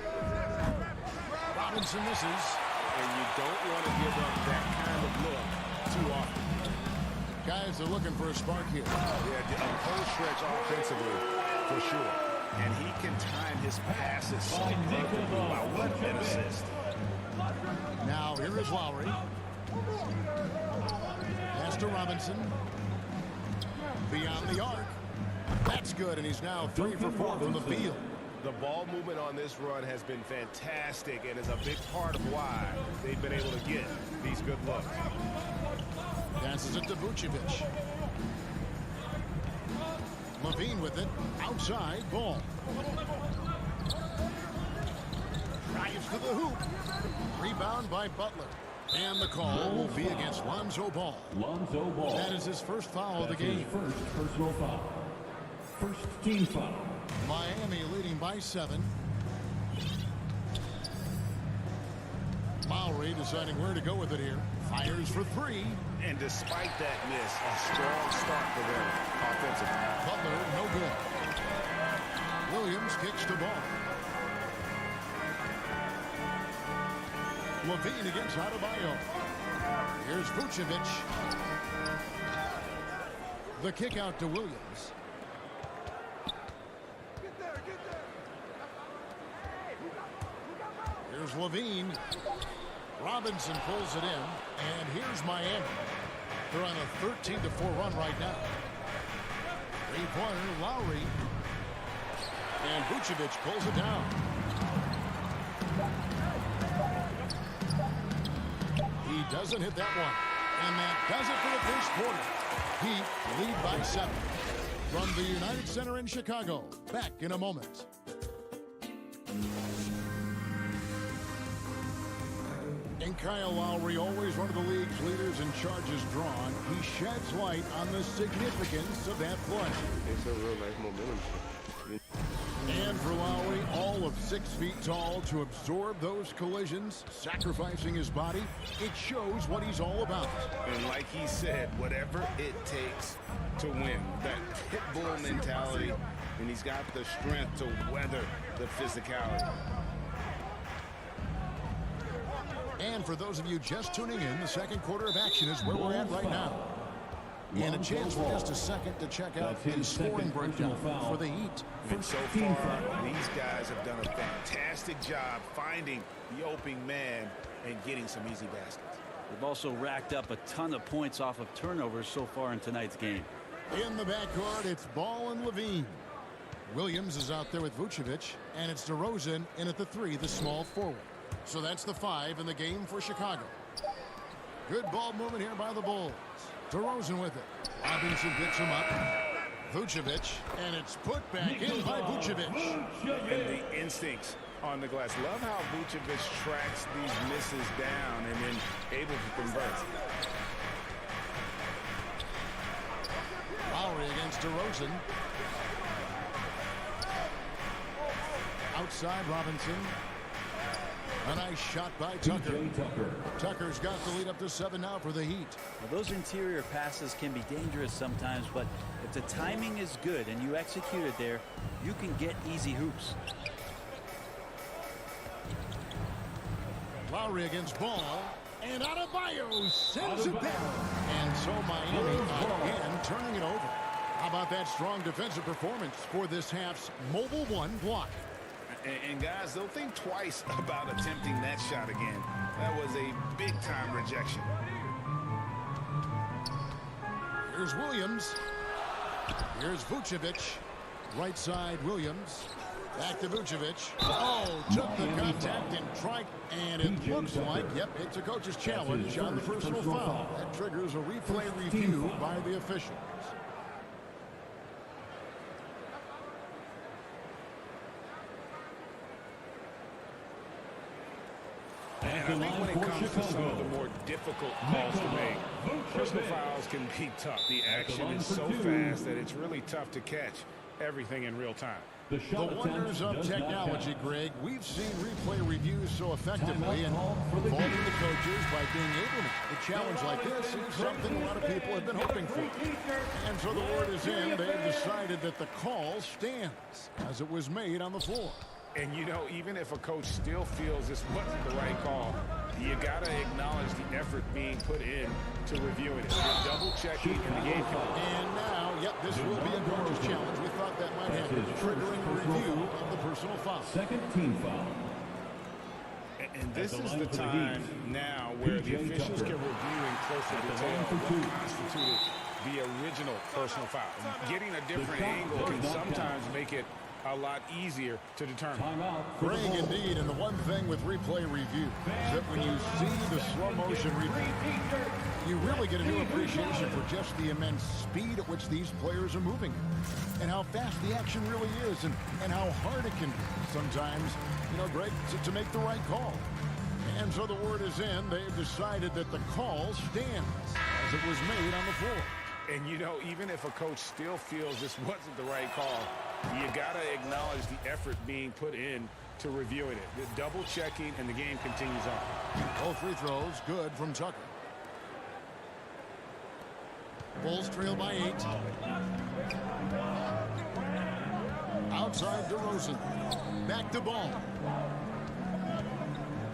Robinson misses. And you don't want to give up that kind of look too often. Guys are looking for a spark here. Yeah, a whole stretch offensively, for sure. And he can time his passes so perfectly. Wow, what an assist. Now here is Lowry. Pass to Robinson. Beyond the arc. That's good, and he's now 3 for 4 from the field. The ball movement on this run has been fantastic and is a big part of why they've been able to get these good looks. Passes it to Vucevic. Levine with it. Outside ball. Drives to the hoop. Rebound by Butler. And the call will be against Lonzo Ball. Lonzo Ball. That is his first foul of the game. First personal foul. First team foul. Miami leading by 7. Lowry deciding where to go with it here. Fires for 3. And despite that miss, a strong start for them offensively. Butler, no good. Williams kicks the ball. Levine against Adebayo. Here's Vucevic. The kick out to Williams. Here's Levine. Robinson pulls it in. And here's Miami. They're on a 13-4 run right now. 3-pointer, Lowry. And Vucevic pulls it down. He doesn't hit that one. And that does it for the first quarter. Heat lead by 7. From the United Center in Chicago. Back in a moment. And Kyle Lowry, always one of the league's leaders in charges drawn. He sheds light on the significance of that play. It's a real nice momentum. And for Lowry, all of 6 feet tall, to absorb those collisions, sacrificing his body, it shows what he's all about. And like he said, whatever it takes to win. That pit bull mentality, and he's got the strength to weather the physicality. And for those of you just tuning in, the second quarter of action is where we're at right now. And a chance for just a second to check out the scoring breakdown for the Heat. And so far, these guys have done a fantastic job finding the opening man and getting some easy baskets. They've also racked up a ton of points off of turnovers so far in tonight's game. In the backcourt, it's Ball and Levine. Williams is out there with Vucevic, and it's DeRozan in at the 3, the small forward. So that's the 5 in the game for Chicago. Good ball movement here by the Bulls. DeRozan with it. Robinson picks him up. Vucevic, and it's put back in by Vucevic. And the instincts on the glass. Love how Vucevic tracks these misses down and then able to convert. Lowry against DeRozan. Outside Robinson. A nice shot by Tucker. Tucker's got the lead up to 7 now for the Heat. Well, those interior passes can be dangerous sometimes, but if the timing is good and you execute it there, you can get easy hoops. Lowry against Ball. And Adebayo sends it down. And so Miami again turning it over. How about that strong defensive performance for this half's Mobile One block? And guys, they'll think twice about attempting that shot again. That was a big-time rejection. Here's Williams. Here's Vucevic. Right side, Williams. Back to Vucevic. Oh, took the contact and tried. And it looks like, yep, it's a coach's challenge on the personal foul. That triggers a replay review by the officials. And I think when it comes to some of the more difficult calls to make, personal fouls can be tough. The action is so fast that it's really tough to catch everything in real time. The wonders of technology, Greg. We've seen replay reviews so effectively and involving the coaches by being able to. A challenge like this is something a lot of people have been hoping for. And so the word is in. They've decided that the call stands as it was made on the floor. And, you know, even if a coach still feels this wasn't the right call, you got to acknowledge the effort being put in to reviewing it. You're double-checking in the game. And now, yep, this will be a coach's challenge. We thought that might happen. Triggering a review of the personal foul. Second team foul. And this is the time now where the officials can review in closer detail what constituted the original personal foul. Getting a different angle can sometimes make it a lot easier to determine. Greg, indeed, and the one thing with replay review is that when you see the slow motion replay, you really get a new appreciation for just the immense speed at which these players are moving and how fast the action really is and how hard it can be sometimes, you know, Greg, to make the right call. And so the word is in. They've decided that the call stands as it was made on the floor. And, you know, even if a coach still feels this wasn't the right call, you got to acknowledge the effort being put in to reviewing it. The double checking, and the game continues on. Both free throws good from Tucker. Bulls trail by 8. Outside DeRozan. Back to Ball.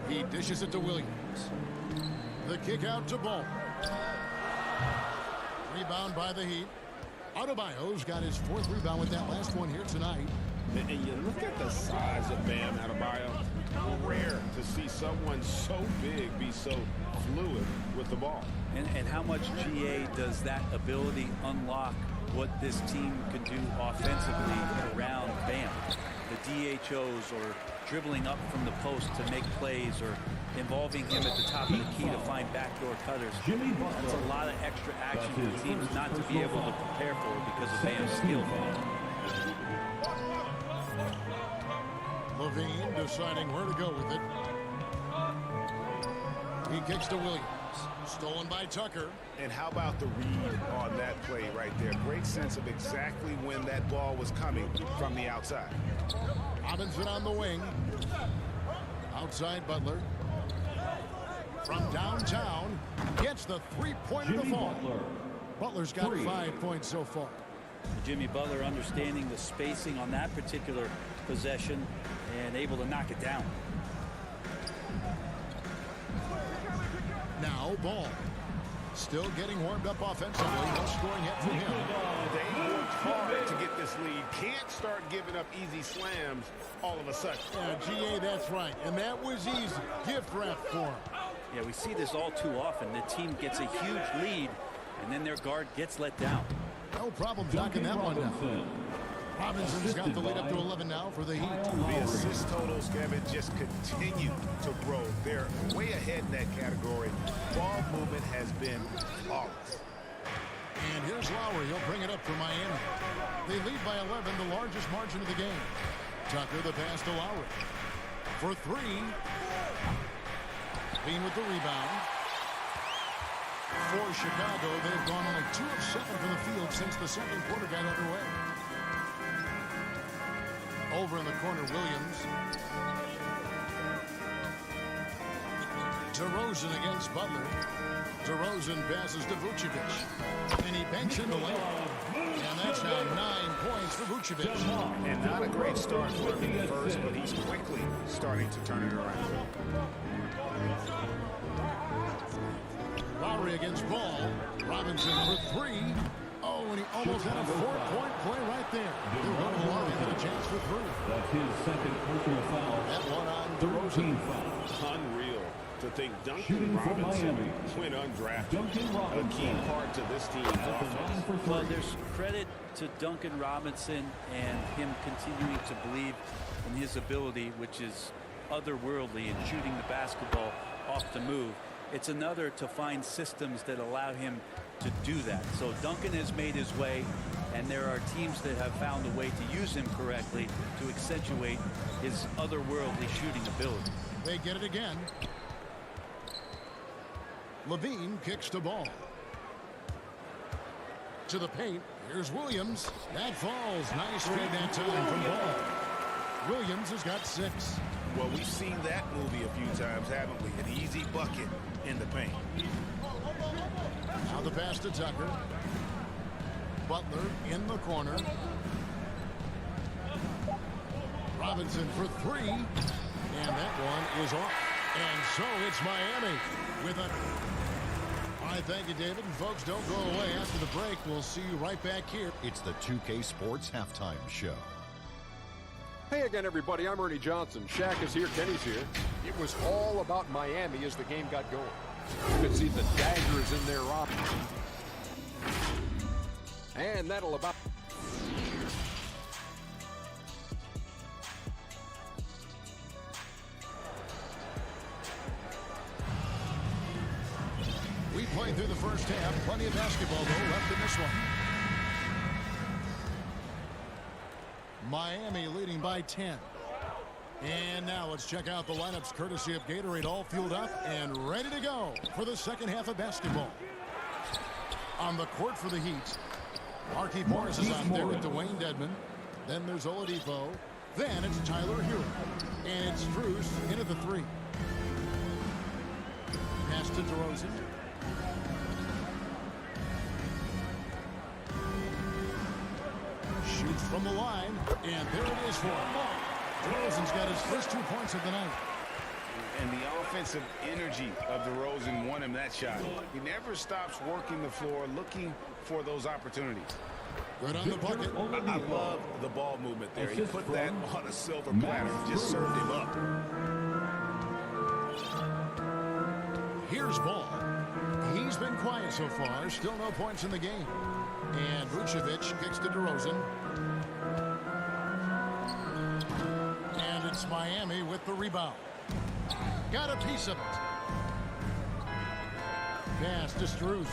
He dishes it to Williams. The kick out to Ball. Rebound by the Heat. Adebayo's got his 4th rebound with that last one here tonight. And you look at the size of Bam Adebayo. Rare to see someone so big be so fluid with the ball. And how much GA does that ability unlock what this team can do offensively around Bam? The DHOs or dribbling up from the post to make plays or involving him at the top of the key to find backdoor cutters. That's a lot of extra action for teams not to be able to prepare for because of Bam's skill. Levine deciding where to go with it. He kicks to Williams. Stolen by Tucker. And how about the read on that play right there? Great sense of exactly when that ball was coming from the outside. Robinson on the wing. Outside Butler. From downtown. Gets the three-pointer to fall. Butler's got 5 points so far. Jimmy Butler understanding the spacing on that particular possession and able to knock it down. Now Ball. Still getting warmed up offensively. No scoring yet from him. They worked hard to get this lead. Can't start giving up easy slams all of a sudden. Yeah, GA, that's right. And that was easy. Gift wrap for him. Yeah, we see this all too often. The team gets a huge lead, and then their guard gets let down. No problem knocking that one down. Robinson's got the lead up to 11 now for the Heat. The assist totals, Kevin, just continue to grow. They're way ahead in that category. Ball movement has been flawless. And here's Lowry. He'll bring it up for Miami. They lead by 11, the largest margin of the game. Tucker the pass to Lowry. For 3. Bean with the rebound. For Chicago, they've gone only 2 of 7 from the field since the second quarter got underway. Over in the corner, Williams. DeRozan against Butler. DeRozan passes to Vucevic. And he banks in the lane. And that's now 9 points for Vucevic. And not a great start for him in the first, but he's quickly starting to turn it around. Lowry against Ball. Robinson for 3. Oh, and he almost had a 4-point play right there. They're going to Lowry get a chance for 3. That's his second personal foul. That one on DeRozan. Unreal. To think Duncan Robinson went undrafted. A key part to this team's offense. Well, there's credit to Duncan Robinson and him continuing to believe in his ability, which is otherworldly in shooting the basketball off the move. It's another to find systems that allow him to do that. So Duncan has made his way, and there are teams that have found a way to use him correctly to accentuate his otherworldly shooting ability. They get it again. Levine kicks the ball to the paint. Here's Williams. That falls. Nice feed that time from Ball. Williams has got 6. Well, we've seen that movie a few times, haven't we? An easy bucket in the paint. Now the pass to Tucker. Butler in the corner. Robinson for 3. And that one is off. And so it's Miami with a... All right, thank you, David. And folks, don't go away. After the break, we'll see you right back here. It's the 2K Sports Halftime Show. Hey again, everybody. I'm Ernie Johnson. Shaq is here. Kenny's here. It was all about Miami as the game got going. You could see the daggers in their offense. And that'll about... We played through the first half. Plenty of basketball, though, left in this one. Miami leading by 10. And now let's check out the lineups courtesy of Gatorade, all fueled up and ready to go for the second half of basketball. On the court for the Heat, Markieff Morris is out there with Dwayne Dedmon. Then there's Oladipo. Then it's Tyler Hero. And it's Strus in at the 3. Pass to DeRozan. Shoots from the line, and there it is for him. DeRozan's got his first 2 points of the night. And the offensive energy of DeRozan won him that shot. He never stops working the floor, looking for those opportunities. Good on the bucket. I love the ball movement there. He put that on a silver platter. Just served him up. Here's Ball. He's been quiet so far. Still no points in the game. And Vucevic kicks to DeRozan. And it's Miami with the rebound. Got a piece of it. Pass to Strus.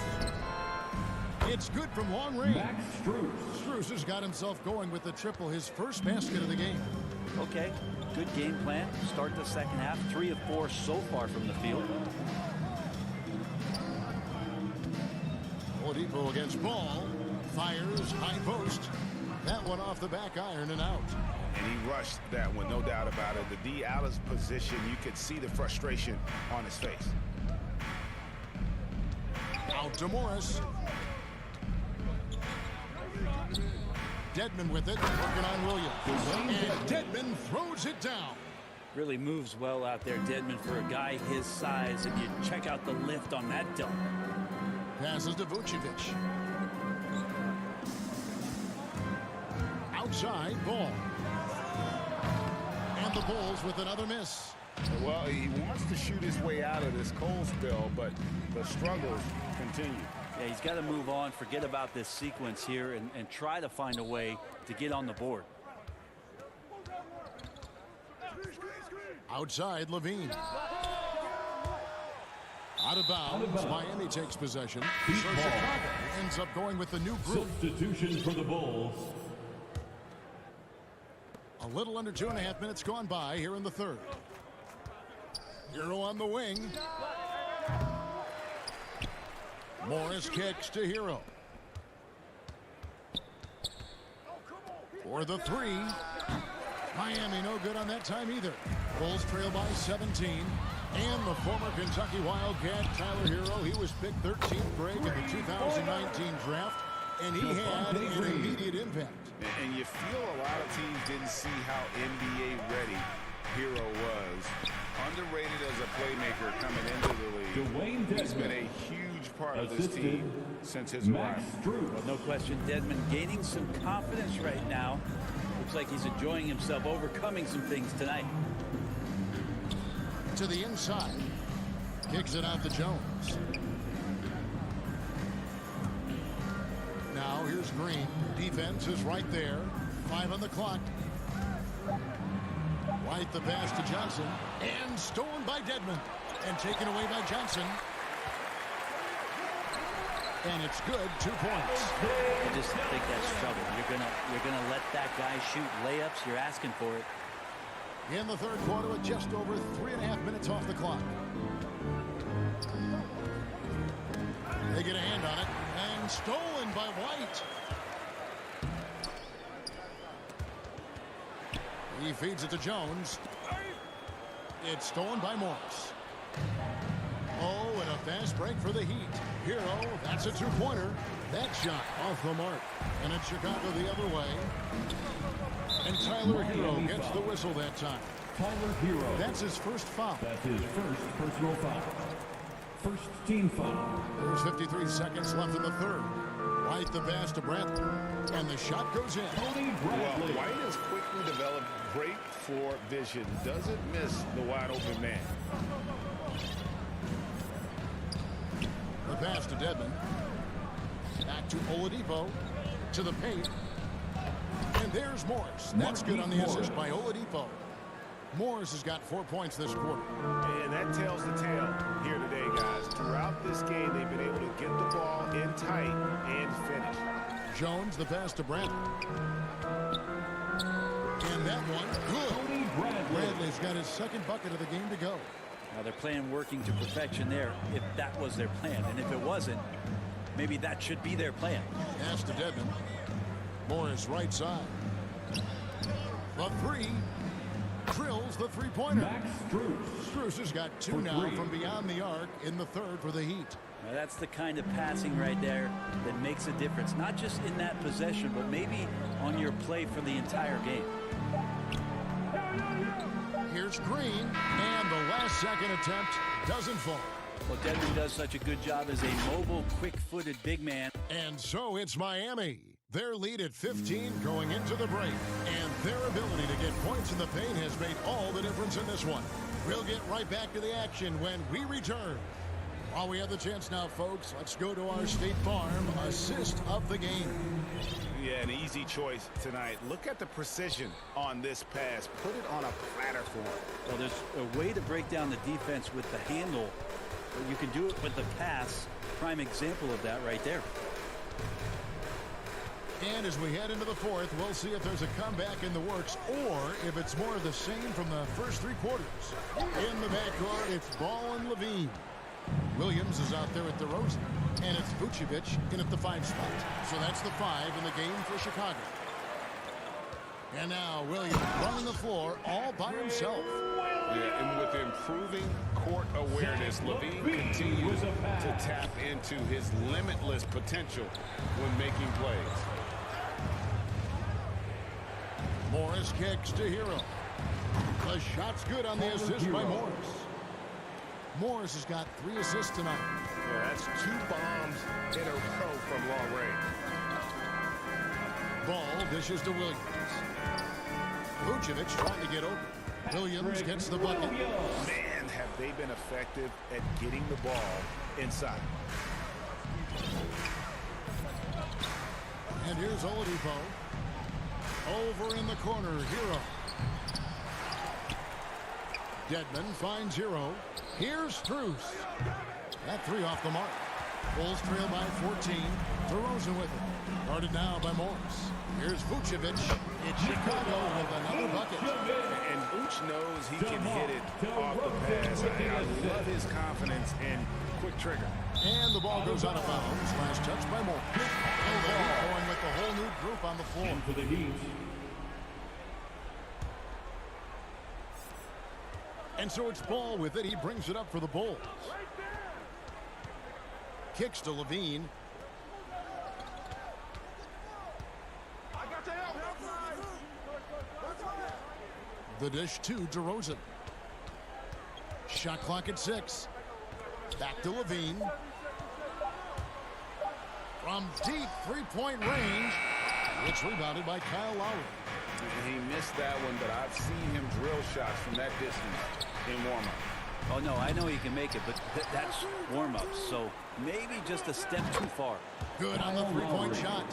It's good from long range. Strus has got himself going with the triple, his first basket of the game. Okay, good game plan. Start the second half. 3 of 4 so far from the field. Oladipo against Ball. Fires high post. That one off the back iron and out. And he rushed that one, no doubt about it. The D. Allen's position, you could see the frustration on his face. Out to Morris. Dedmon with it, working on Williams. And Dedmon throws it down. Really moves well out there, Dedmon, for a guy his size. And you check out the lift on that dunk. Passes to Vucevic. Outside, Ball. And the Bulls with another miss. Well, he wants to shoot his way out of this cold spell, but the struggles continue. Yeah, he's got to move on, forget about this sequence here, and try to find a way to get on the board. Outside, Levine. Out of bounds. Miami takes possession. So Chicago ends up going with the new group. Substitution for the Bulls. A little under 2.5 minutes gone by here in the third. Hero on the wing. Morris kicks to Hero. For the 3. Miami no good on that time either. Bulls trail by 17. And the former Kentucky Wildcat, Tyler Hero, he was picked 13th grade in the 2019 draft, and he had an immediate impact. And you feel a lot of teams didn't see how NBA ready Hero was. Underrated as a playmaker coming into the league. He's been a huge part of this team since his arrival. Well, no question, Dedmon gaining some confidence right now. Looks like he's enjoying himself, overcoming some things tonight. To the inside. Kicks it out to Jones. Now here's Green. Defense is right there. 5 on the clock. White the pass to Johnson. And stolen by Dedmon. And taken away by Johnson. And it's good. 2 points. I just think that's trouble. You're gonna let that guy shoot layups. You're asking for it. In the third quarter with just over 3.5 minutes off the clock. They get a hand on it. And stolen by White. He feeds it to Jones. It's stolen by Morris. Oh, and a fast break for the Heat. Hero, that's a 2-pointer. That shot off the mark. And it's Chicago the other way. And Tyler Hero gets the whistle that time. Tyler Hero. That's his first foul. That's his first personal foul. First team foul. There's 53 seconds left in the third. White the pass to Bradley. And the shot goes in. Well, White has quickly developed great floor vision. Doesn't miss the wide open man. The pass to Dedmon. Back to Oladipo. To the paint. And there's Morris. That's good on the assist by Oladipo. Morris has got 4 points this quarter. And that tells the tale here today, guys. Throughout this game, they've been able to get the ball in tight and finish. Jones, the pass to Bradley. And that one, good. Bradley's got his second bucket of the game to go. Now they're playing working to perfection there, if that was their plan. And if it wasn't, maybe that should be their plan. Pass to Dedmon. Morris right side. The three. Drills the three-pointer. Max Strus. Strus has got 2 now from beyond the arc in the third for the Heat. Now that's the kind of passing right there that makes a difference. Not just in that possession, but maybe on your play for the entire game. Here's Green, and the last second attempt doesn't fall. Well, Dedmon does such a good job as a mobile, quick-footed big man. And so it's Miami. Their lead at 15 going into the break. And their ability to get points in the paint has made all the difference in this one. We'll get right back to the action when we return. While we have the chance now, folks, let's go to our State Farm assist of the game. Yeah, an easy choice tonight. Look at the precision on this pass. Put it on a platter for him. Well, there's a way to break down the defense with the handle. But you can do it with the pass. Prime example of that right there. And as we head into the fourth, we'll see if there's a comeback in the works or if it's more of the same from the first 3 quarters. In the backcourt, it's Ball and Levine. Williams is out there at DeRozan. And it's Vucevic in at the 5 spot. So that's the 5 in the game for Chicago. And now Williams running the floor all by himself. Yeah, and with improving court awareness, Levine continues to tap into his limitless potential when making plays. Morris kicks to Hero. The shot's good on the assist by Morris. Morris has got 3 assists tonight. Yeah, that's 2 bombs in a row from long range. Ball dishes to Williams. Vucevic trying to get open. Williams gets the bucket. Man, have they been effective at getting the ball inside. And here's Oladipo. Over in the corner, Hero. Dedmon finds Hero. Here's Strus. That 3 off the mark. Bulls trail by 14. DeRozan with it. Guarded now by Morris. Here's Vucevic. It's Chicago with another bucket. And Vooch knows he can hit it off the pass. I love his confidence and quick trigger. And the ball goes out of bounds. Last touch by Morris. And the Heat going with the whole new group on the floor. And for the Heat. And so it's Ball with it. He brings it up for the Bulls. Kicks to Levine. The dish to DeRozan. Shot clock at 6. Back to Levine. From deep 3-point range. It's rebounded by Kyle Lowry. He missed that one, but I've seen him drill shots from that distance in warm-up. Oh, no, I know he can make it, but that's warm-ups, so maybe just a step too far. Good on the three-point shot.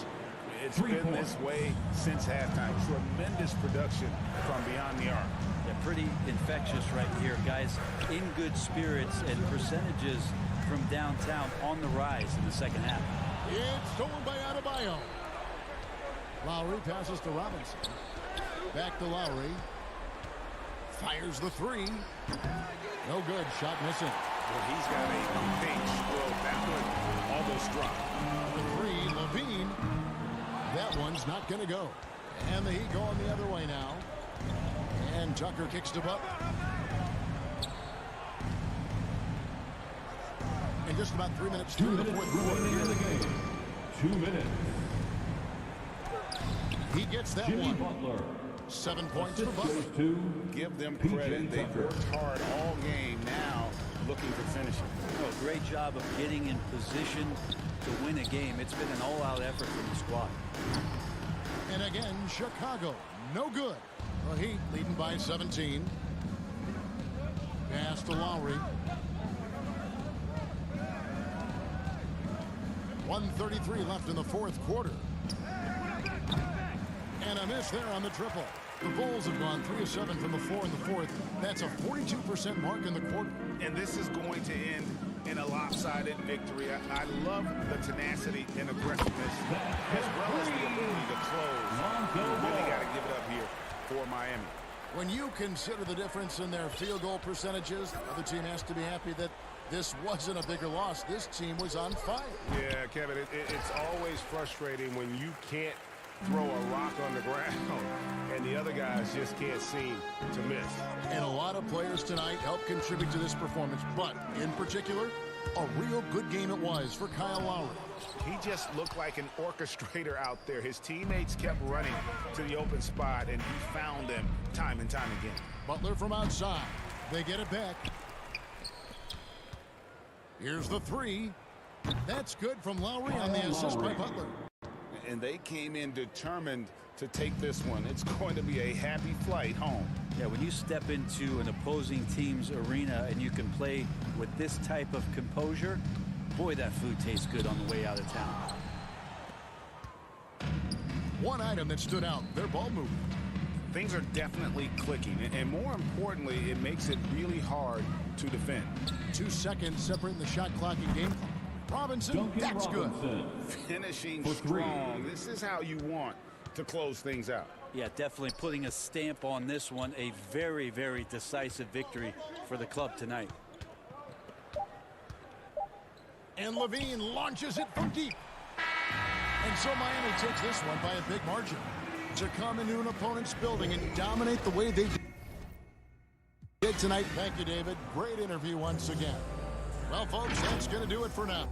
It's been this way since halftime. Tremendous production from beyond the arc. Yeah, pretty infectious right here, guys. In good spirits and percentages from downtown on the rise in the second half. It's stolen by Adebayo. Lowry passes to Robinson. Back to Lowry. Fires the three. No good. Shot missing. Well, he's got a big stroke. That one almost dropped. The three, Levine. That one's not going to go. And the Heat going the other way now. And Tucker kicks to Butler. And just about 3 minutes through the fourth quarter. In the game. 2 minutes. He gets that Jimmy one. Butler. 7 points for Butler. Give them credit. They've worked hard all game, now looking for finishing. Oh, great job of getting in position to win a game. It's been an all-out effort from the squad. And again, Chicago. No good. The Heat leading by 17. Pass to Lowry. 1:33 left in the fourth quarter. And a miss there on the triple. The Bulls have gone 3 of 7 from the floor in the fourth. That's a 42% mark in the quarter. And this is going to end in a lopsided victory. I love the tenacity and aggressiveness, as well as the ability to close. You really got to give it up here for Miami. When you consider the difference in their field goal percentages, the other team has to be happy that this wasn't a bigger loss. This team was on fire. Yeah, Kevin, it's always frustrating when you can't throw a rock on the ground and the other guys just can't seem to miss. And a lot of players tonight helped contribute to this performance, but in particular, a real good game it was for Kyle Lowry. He just looked like an orchestrator out there. His teammates kept running to the open spot, and he found them time and time again. Butler from outside. They get it back. Here's the three. That's good from Lowry on the assist by Butler. And they came in determined to take this one. It's going to be a happy flight home. Yeah, when you step into an opposing team's arena and you can play with this type of composure, boy, that food tastes good on the way out of town. One item that stood out, their ball movement. Things are definitely clicking, and more importantly, it makes it really hard to defend. 2 seconds separating the shot clock and game clock. Robinson, that's good. Finishing strong. This is how you want to close things out. Yeah, definitely putting a stamp on this one. A very, very decisive victory for the club tonight. And Levine launches it from deep. And so Miami takes this one by a big margin. To come into an opponent's building and dominate the way they did tonight. Thank you, David. Great interview once again. Well, folks, that's going to do it for now.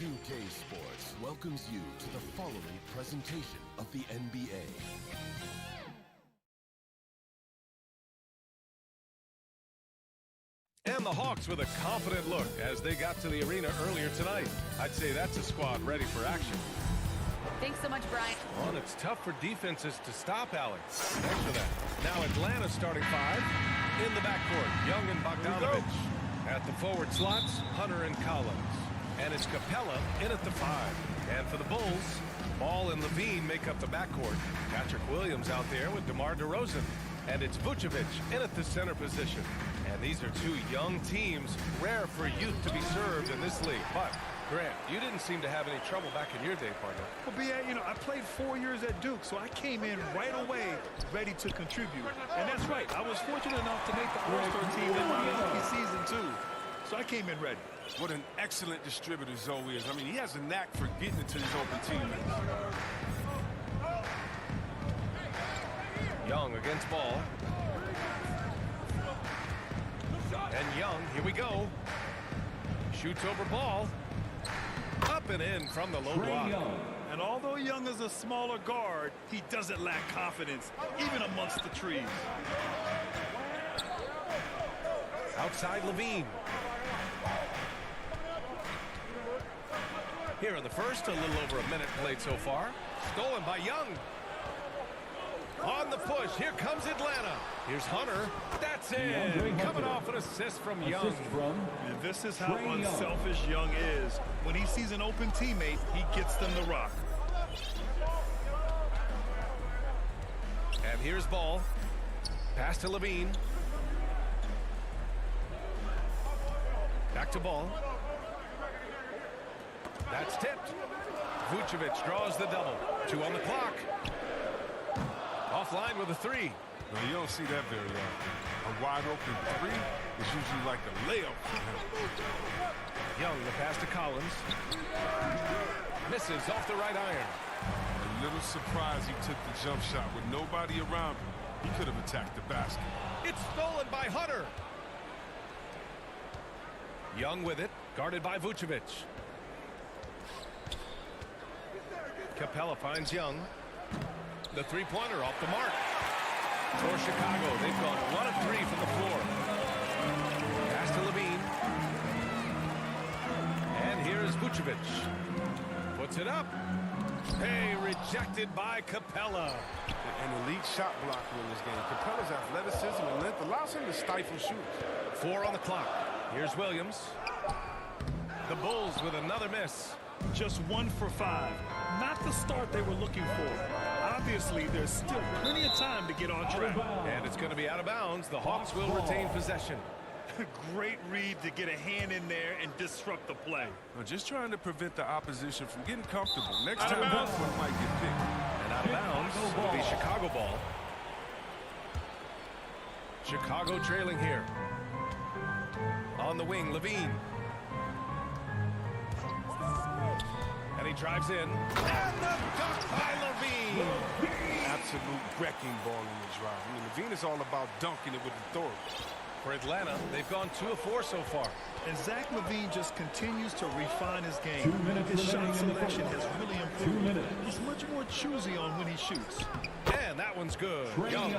2K Sports welcomes you to the following presentation of the NBA. And the Hawks with a confident look as they got to the arena earlier tonight. I'd say that's a squad ready for action. Thanks so much, Brian. Well, it's tough for defenses to stop Alex. Thanks for that. Now Atlanta starting five. In the backcourt, Young and Bogdanovich. At the forward slots, Hunter and Collins. And it's Capella in at the five. And for the Bulls, Ball and Levine make up the backcourt. Patrick Williams out there with DeMar DeRozan. And it's Vucevic in at the center position. And these are two young teams, rare for youth to be served in this league. But, Grant, you didn't seem to have any trouble back in your day, partner. Well, B.A., you know, I played 4 years at Duke, so I came in right away ready to contribute. And that's right. I was fortunate enough to make the All-Star team in my rookie season, too. So I came in ready. What an excellent distributor Zoe is. I mean, he has a knack for getting into his open teammates. Young against Ball. And Young, here we go. Shoots over Ball. Up and in from the low block. And although Young is a smaller guard, he doesn't lack confidence, even amongst the trees. Outside Levine. Here in the first, a little over a minute played so far. Stolen by Young. On the push, here comes Atlanta. Here's Hunter. That's in. Coming off an assist from Young. And this is how unselfish Young is. When he sees an open teammate, he gets them the rock. And here's Ball. Pass to Levine. Back to Ball. That's tipped. Vucevic draws the double. 2 on the clock. Offline with a 3. Now, you don't see that very often. A wide open 3 is usually like a layup for him. Young, the pass to Collins. Misses off the right iron. A little surprised he took the jump shot with nobody around him. He could have attacked the basket. It's stolen by Hunter. Young with it, guarded by Vucevic. Capella finds Young. The three-pointer off the mark. For Chicago, they've gone 1 of 3 from the floor. Pass to Levine. And here's Vucevic. Puts it up. Hey, rejected by Capella. An elite shot blocker in this game. Capella's athleticism and length allows him to stifle shoots. 4 on the clock. Here's Williams. The Bulls with another miss. Just 1 for 5. Not the start they were looking for. Obviously, there's still plenty of time to get on track. And it's going to be out of bounds. The Hawks will retain possession. Great read to get a hand in there and disrupt the play. Well, just trying to prevent the opposition from getting comfortable. Next time, that one might get picked. And out of bounds will be Chicago ball. Chicago trailing here. On the wing, Levine. And he drives in. And the dunk by Levine. Absolute wrecking ball in the drive. I mean, Levine is all about dunking it with authority. For Atlanta, they've gone 2 of 4 so far. And Zach LaVine just continues to refine his game. His shot selection has really improved. He's much more choosy on when he shoots. And that one's good. Young.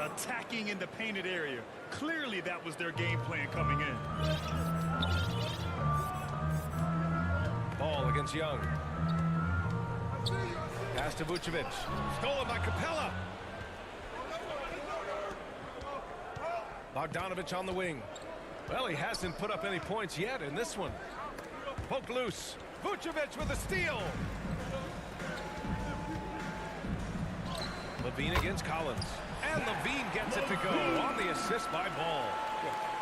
Attacking in the painted area. Clearly that was their game plan coming in. Ball against Young. Pass to Vucevic. Stolen by Capella. Bogdanovich on the wing. Well, he hasn't put up any points yet in this one. Poked loose. Vucevic with a steal. Levine against Collins. And Levine gets it to go on the assist by Ball.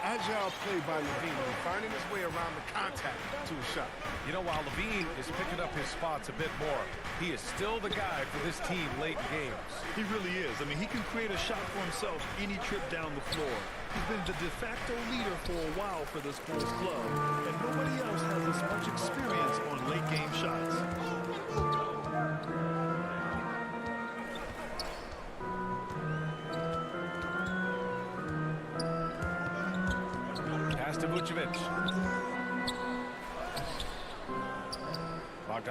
Agile play by Levine, finding his way around the contact to a shot. You know, while Levine is picking up his spots a bit more, he is still the guy for this team late in games. He really is. I mean, he can create a shot for himself any trip down the floor. He's been the de facto leader for a while for this Bulls club, and nobody else has as much experience on late game shots. Pass to Vucevic.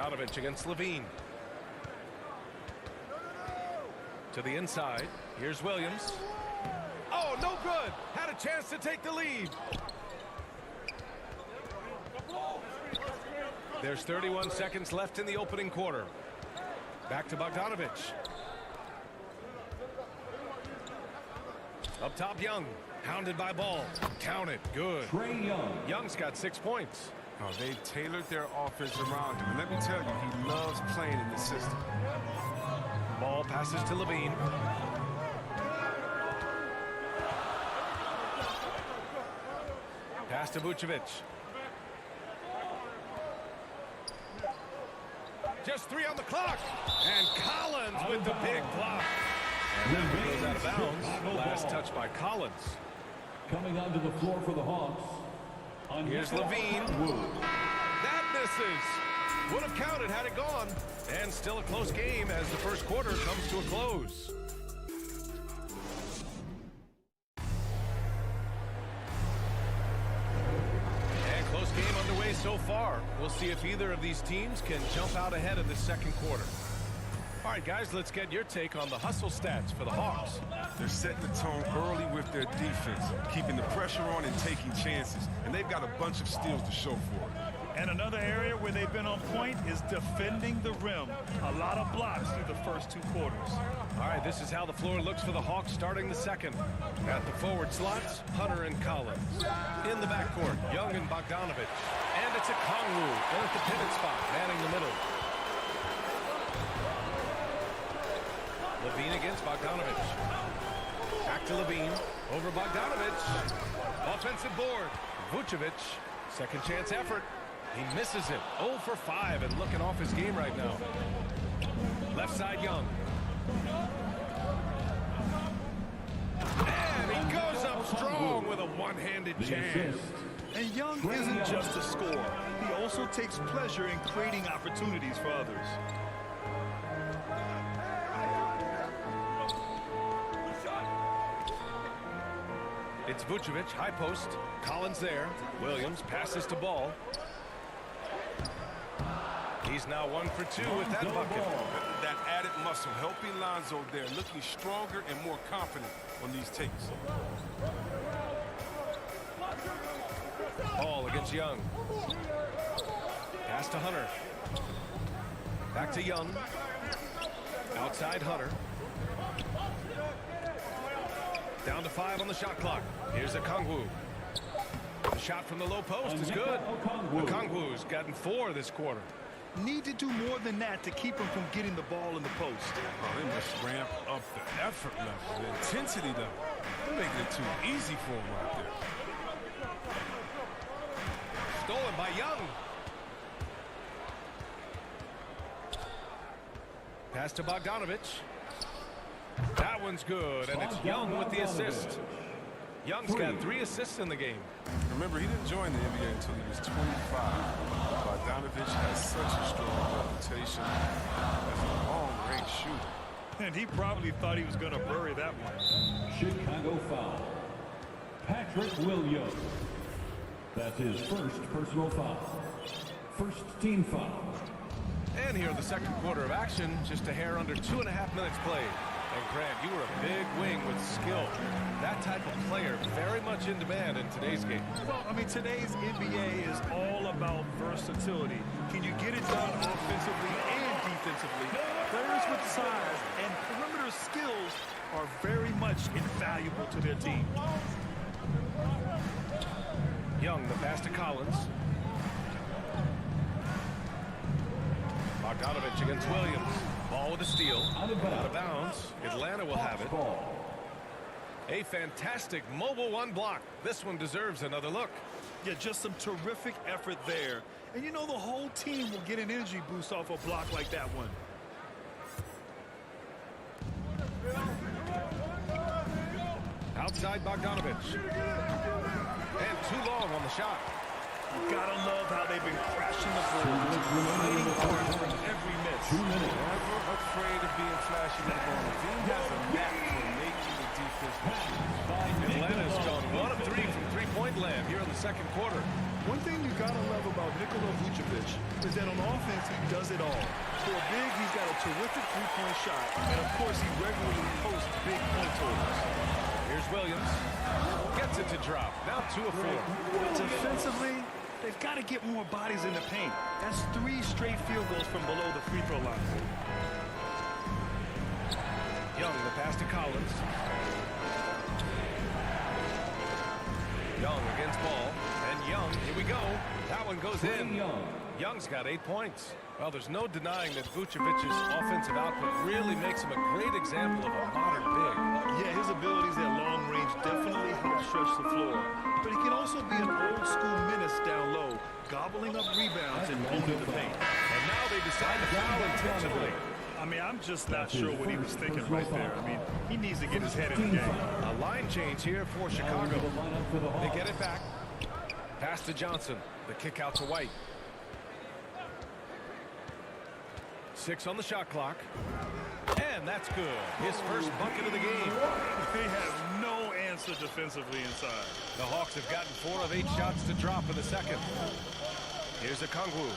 Bogdanovich against Levine. To the inside. Here's Williams. Oh, no good. Had a chance to take the lead. There's 31 seconds left in the opening quarter. Back to Bogdanovich. Up top, Young. Hounded by Ball. Count it. Good. Trae Young. Young's got 6 points. Oh, they've tailored their offense around him. And let me tell you, he loves playing in this system. Ball passes to Levine. Pass to Vucevic. Just 3 on the clock. And Collins with the big block. And that one goes out of bounds. Last touch by Collins. Coming onto the floor for the Hawks. Here's Levine. That misses. Would have counted had it gone. And still a close game as the first quarter comes to a close. And close game underway so far. We'll see if either of these teams can jump out ahead of the second quarter. All right, guys, let's get your take on the hustle stats for the Hawks. They're setting the tone early with their defense, keeping the pressure on and taking chances. And they've got a bunch of steals to show for it. And another area where they've been on point is defending the rim. A lot of blocks through the first 2 quarters. All right, this is how the floor looks for the Hawks starting the second. At the forward slots, Hunter and Collins. In the backcourt, Young and Bogdanovich. And it's a Kongwu in at the pivot spot, manning the middle. Levine against Bogdanovich. Back to Levine. Over Bogdanovich. Offensive board. Vucevic. Second chance effort. He misses it. 0 for 5 and looking off his game right now. Left side, Young. And he goes up strong with a one-handed jam. And Young isn't just a scorer. He also takes pleasure in creating opportunities for others. It's Vucevic, high post. Collins there. Williams passes to Ball. He's now 1 for 2 with that bucket. That added muscle helping Lonzo there, looking stronger and more confident on these takes. Ball against Young. Pass to Hunter. Back to Young. Outside Hunter. Down to 5 on the shot clock. Here's a Kongwu. The shot from the low post is good. Okongwu's gotten 4 this quarter. Need to do more than that to keep him from getting the ball in the post. Oh, they must ramp up the effort level, the intensity level. They're making it too easy for him right there. Stolen by Young. Pass to Bogdanovich. That one's good, and it's Young with the assist. Young's got 3 assists in the game. Remember, he didn't join the NBA until he was 25. Bogdanovich has such a strong reputation as a long-range shooter. And he probably thought he was going to bury that one. Chicago foul. Patrick Williams. That's his first personal foul. First team foul. And here in the second quarter of action, just a hair under 2.5 minutes played. And Grant, you were a big wing with skill. That type of player very much in demand in today's game. Well, I mean, today's NBA is all about versatility. Can you get it done offensively and defensively? Players with size and perimeter skills are very much invaluable to their team. Young, the pass to Collins. Bogdanovich against Williams. Ball with a steal. Out of bounds. Atlanta will have it. A fantastic mobile 1 block. This one deserves another look. Yeah, just some terrific effort there. And you know the whole team will get an energy boost off a block like that one. Outside Bogdanovich. And too long on the shot. Gotta love how they've been crashing the boards, fighting hard for every miss. Never afraid of being flashy with the ball. The team has a knack for making the defense mature. Atlanta's gone 1 of 3 from three-point land here in the second quarter. One thing you gotta love about Nikola Vucevic is that on offense, he does it all. For a big, he's got a terrific three-point shot, and of course, he regularly posts big point totals. Here's Williams. Gets it to drop. Now 2 of 4. Defensively, they've got to get more bodies in the paint. That's 3 straight field goals from below the free throw line. Young, the pass to Collins. Young against Ball. And Young, here we go. That one goes in. Young's got 8 points. Well, there's no denying that Vucevic's offensive output really makes him a great example of a modern big. Yeah, his abilities at long range definitely help stretch the floor. But he can also be an old-school menace down low, gobbling up rebounds and owning the paint. And now they decide to foul intentionally. I mean, I'm just not sure what he was thinking right there. I mean, he needs to get his head in the game. A line change here for Chicago. They get it back. Pass to Johnson. The kick out to White. 6 on the shot clock. And that's good. His first bucket of the game. They have no answer defensively inside. The Hawks have gotten 4 of 8 shots to drop in the second. Here's Okongwu.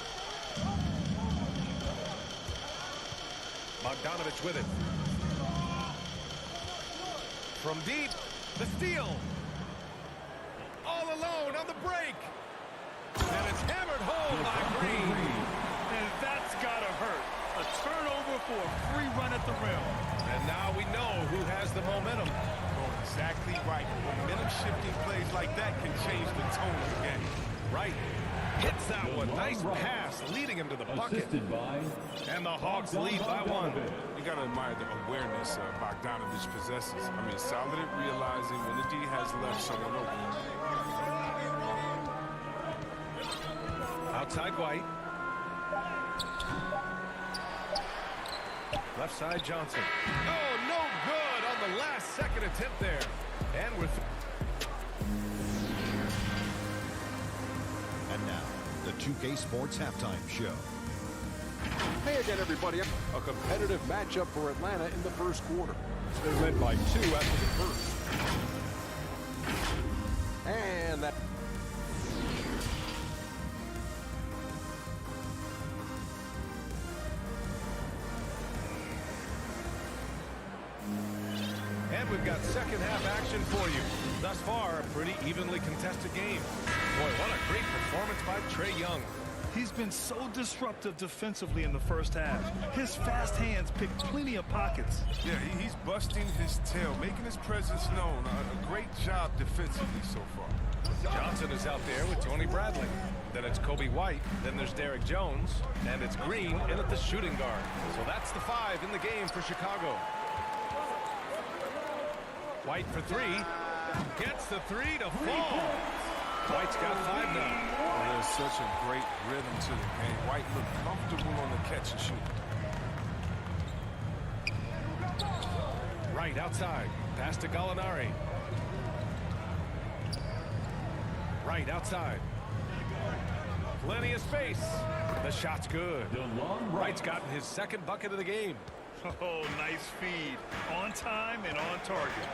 Bogdanovich with it. From deep, the steal. All alone on the break. And it's hammered home by Green. And that's gotta hurt. A turnover for a free run at the rim. And now we know who has the momentum. Oh, exactly right. Momentum shifting plays like that can change the tone of the game. Right. Hits that one. Nice pass, leading him to the bucket. And the Hawks lead by 1. You got to admire the awareness Bogdanovich possesses. I mean, solid at realizing when the D has left someone open. Outside White. Left side Johnson. Oh, no good on the last second attempt there. And we're And now, the 2K Sports Halftime Show. Hey again, everybody. A competitive matchup for Atlanta in the first quarter. They led by 2 after the first. And that... And we've got second half action for you. Thus far, a pretty evenly contested game. Boy, what a great performance by Trae Young. He's been so disruptive defensively in the first half. His fast hands pick plenty of pockets. Yeah, he's busting his tail, making his presence known. A great job defensively so far. Johnson is out there with Tony Bradley. Then it's Kobe White. Then there's Derek Jones. And it's Green in at the shooting guard. So that's the 5 in the game for Chicago. White for 3. Gets the 3 to fall. White's got 5 now. There's such a great rhythm to the game. White looked comfortable on the catch and shoot. Right outside. Pass to Gallinari. Right outside. Plenty of space. The shot's good. Wright's gotten his second bucket of the game. Oh, nice feed. On time and on target.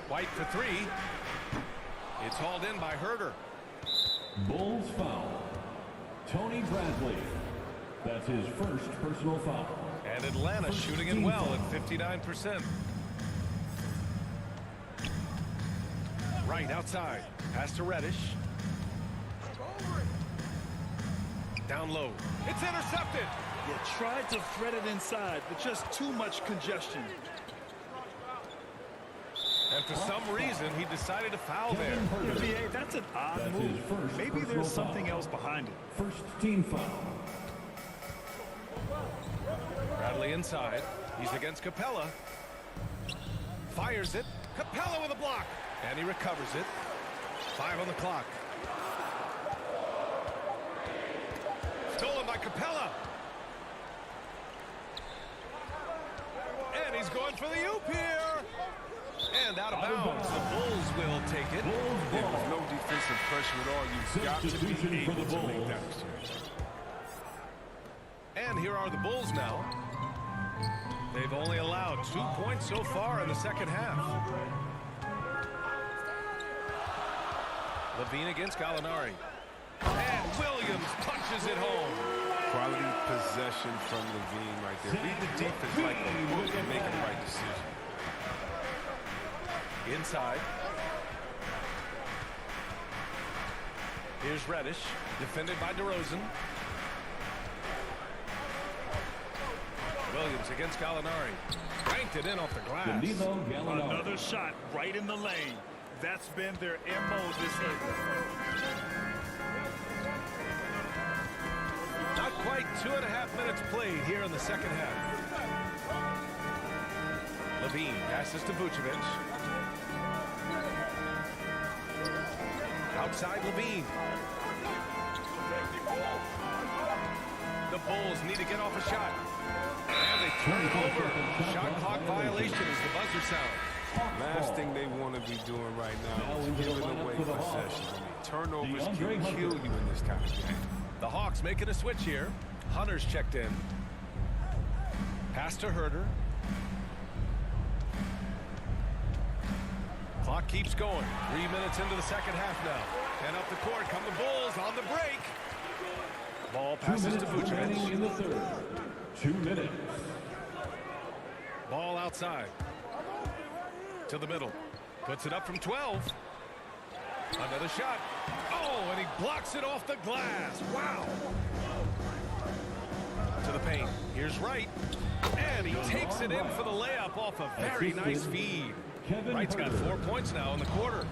White for 3. It's hauled in by Herter. Bulls foul. Tony Bradley. That's his first personal foul. And Atlanta shooting it well at 59%. Right outside. Pass to Reddish. Down low. It's intercepted. You tried to thread it inside, but just too much congestion. And for some reason, he decided to foul there. Yeah, that's an odd move. Maybe there's something else behind it. First team foul. Bradley inside. He's against Capella. Fires it. Capella with a block. And he recovers it. 5 on the clock. Stolen by Capella. And he's going for the oop here. And out of bounds. The Bulls will take it. There was no defensive pressure at all. You've got to be able to make that exchange. And here are the Bulls now. They've only allowed 2 points so far in the second half. Levine against Gallinari. And Williams punches it home. Quality possession from Levine right there. Read the defense like a book and make the right decision. Inside. Here's Reddish, defended by DeRozan. Williams against Gallinari. Cranked it in off the glass. Another shot right in the lane. That's been their MO this season. Not quite 2.5 minutes played here in the second half. Levine passes to Vucevic. Outside Levine. The Bulls need to get off a shot. And they turn it over. Shot clock violation as the buzzer sounds. Last thing they want to be doing right now is giving away possessions. I mean, turnovers can kill you in this kind of game. The Hawks making a switch here. Hunter's checked in. Pass to Herter. Clock keeps going. 3 minutes into the second half now. And up the court come the Bulls on the break. Ball passes to Vucevic. In the third. 2 minutes. Ball outside. To the middle. Puts it up from 12. Another shot. Oh, and he blocks it off the glass. Wow. To the paint. Here's Wright. And he takes it in for the layup off a very nice feed. Wright's got 4 points now in the quarter.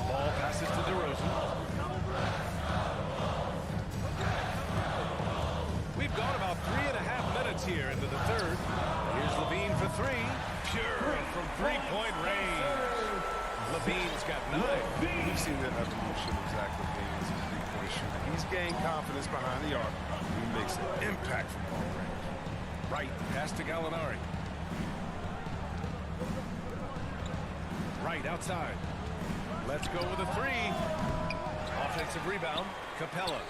Ball passes to DeRozan. We've gone about 3.5 minutes here into the third. Here's Levine for three. Pure from three-point range. Levine's got 9. We've seen that evolution of Zach Levine as a three-point shooter. He's gained confidence behind the arc. He makes an impact from long range. Wright, pass to Gallinari. Wright outside. Let's go with a three. Offensive rebound. Capella.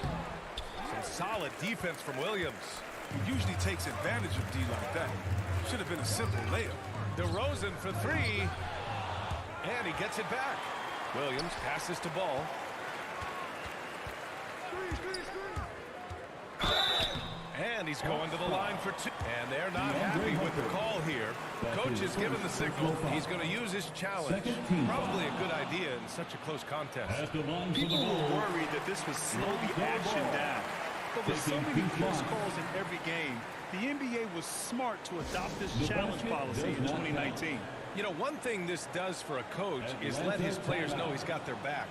Some solid defense from Williams. He usually takes advantage of D like that. Should have been a simple layup. DeRozan for three. And he gets it back. Williams passes to Ball. And he's going to the line for two. And they're not happy with the call here. Coach has given the signal. He's going to use his challenge. Probably a good idea in such a close contest. People were worried that this would slow the action down. But with so many close calls in every game, the NBA was smart to adopt this challenge policy in 2019. You know, one thing this does for a coach is let his players know he's got their back.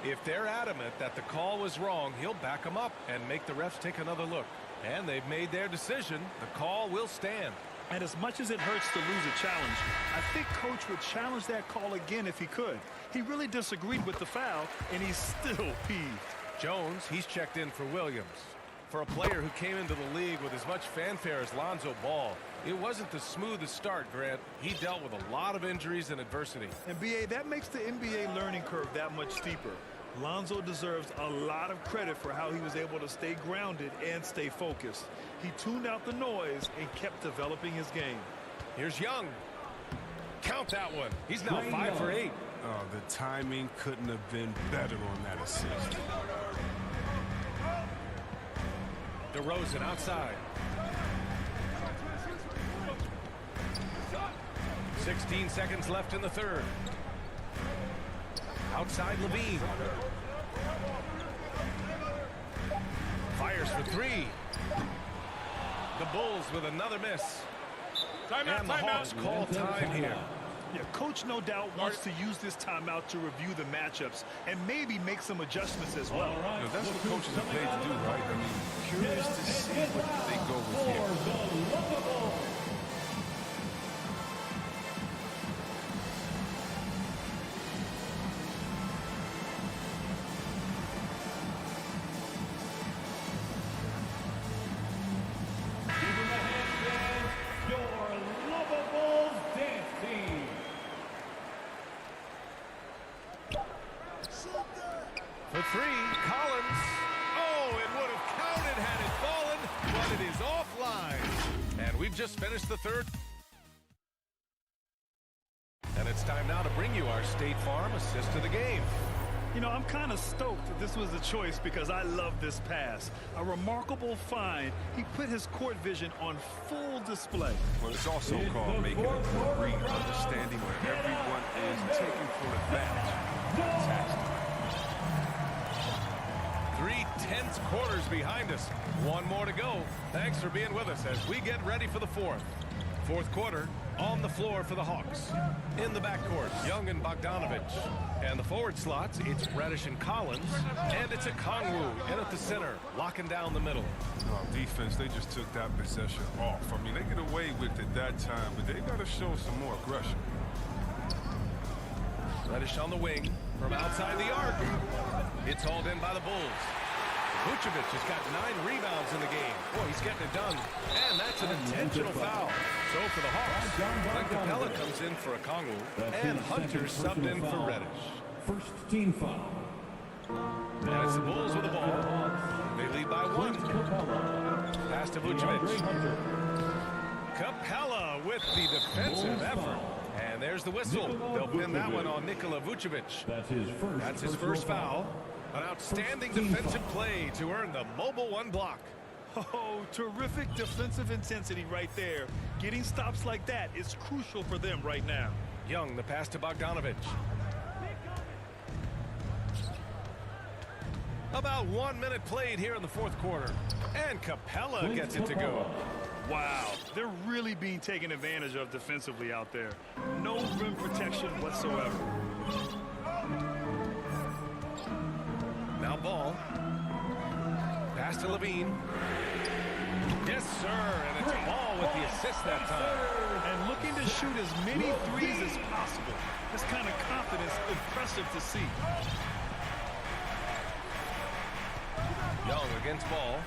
If they're adamant that the call was wrong, he'll back them up and make the refs take another look. And they've made their decision. The call will stand. And as much as it hurts to lose a challenge, I think Coach would challenge that call again if he could. He really disagreed with the foul, and he's still peeved. Jones, he's checked in for Williams. For a player who came into the league with as much fanfare as Lonzo Ball, it wasn't the smoothest start, Grant. He dealt with a lot of injuries and adversity. And, B.A., that makes the NBA learning curve that much steeper. Lonzo deserves a lot of credit for how he was able to stay grounded and stay focused. He tuned out the noise and kept developing his game. Here's Young. Count that one. He's now 5 for 8. Oh, the timing couldn't have been better on that assist. DeRozan outside. 16 seconds left in the third. Outside Levine. Fires for three. The Bulls with another miss. And the Hawks call time here. Yeah, Coach no doubt wants to use this timeout to review the matchups and maybe make some adjustments as well. You know, that's what coaches are paid to do, right? I mean, curious to see what they go with here. For three, Collins. Oh, it would have counted had it fallen, but it is offline. And we've just finished the third. And it's time now to bring bring you our State Farm assist of the game. You know, I'm kind of stoked that this was a choice because I love this pass. A remarkable find. He put his court vision on full display. Well, it's also called making a good read, understanding where everyone is and taking full advantage. Fantastic. 3/10 quarters behind us. One more to go. Thanks for being with us as we get ready for the fourth. Fourth quarter, on the floor for the Hawks. In the backcourt, Young and Bogdanovich. And the forward slots, it's Reddish and Collins. And it's a Kongwu in at the center, locking down the middle. Defense, they just took that possession off. I mean, they get away with it that time, but they got to show some more aggression. Reddish on the wing from outside the arc. It's hauled in by the Bulls. Vucevic has got 9 rebounds in the game. Boy, he's getting it done. And that's an intentional foul. So for the Hawks, Glenn Capella comes in for a Kongwu, and Hunter subbed in for Reddish. First team foul. And it's the Bulls with the ball. They lead by 1. Pass to Vucevic. Capella with the defensive effort. And there's the whistle. They'll pin that one on Nikola Vucevic. That's his first foul. An outstanding defensive play to earn the mobile 1 block. Oh, terrific defensive intensity right there. Getting stops like that is crucial for them right now. Young, the pass to Bogdanovich. About 1 minute played here in the fourth quarter. And Capella gets it to go. Wow, they're really being taken advantage of defensively out there. No rim protection whatsoever. Now Ball. Pass to Levine. Yes, sir. And it's Ball with the assist that time. And looking to shoot as many threes as possible. This kind of confidence, impressive to see. Young against Ball.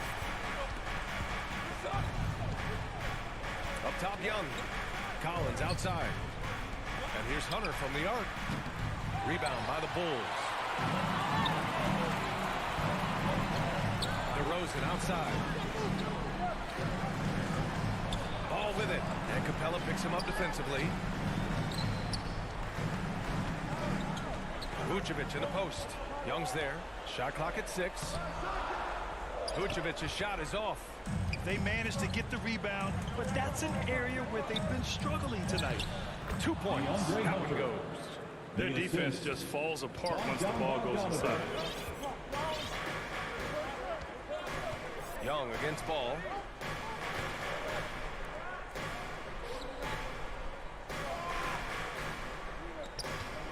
Up top, Young. Collins outside. And here's Hunter from the arc. Rebound by the Bulls. DeRozan outside. Ball with it. And Capella picks him up defensively. Vucevic in the post. Young's there. Shot clock at 6. Vucevic's shot is off. They managed to get the rebound, but that's an area where they've been struggling tonight. 2 points. That one goes. Their defense just falls apart once the ball goes inside. Young against Ball.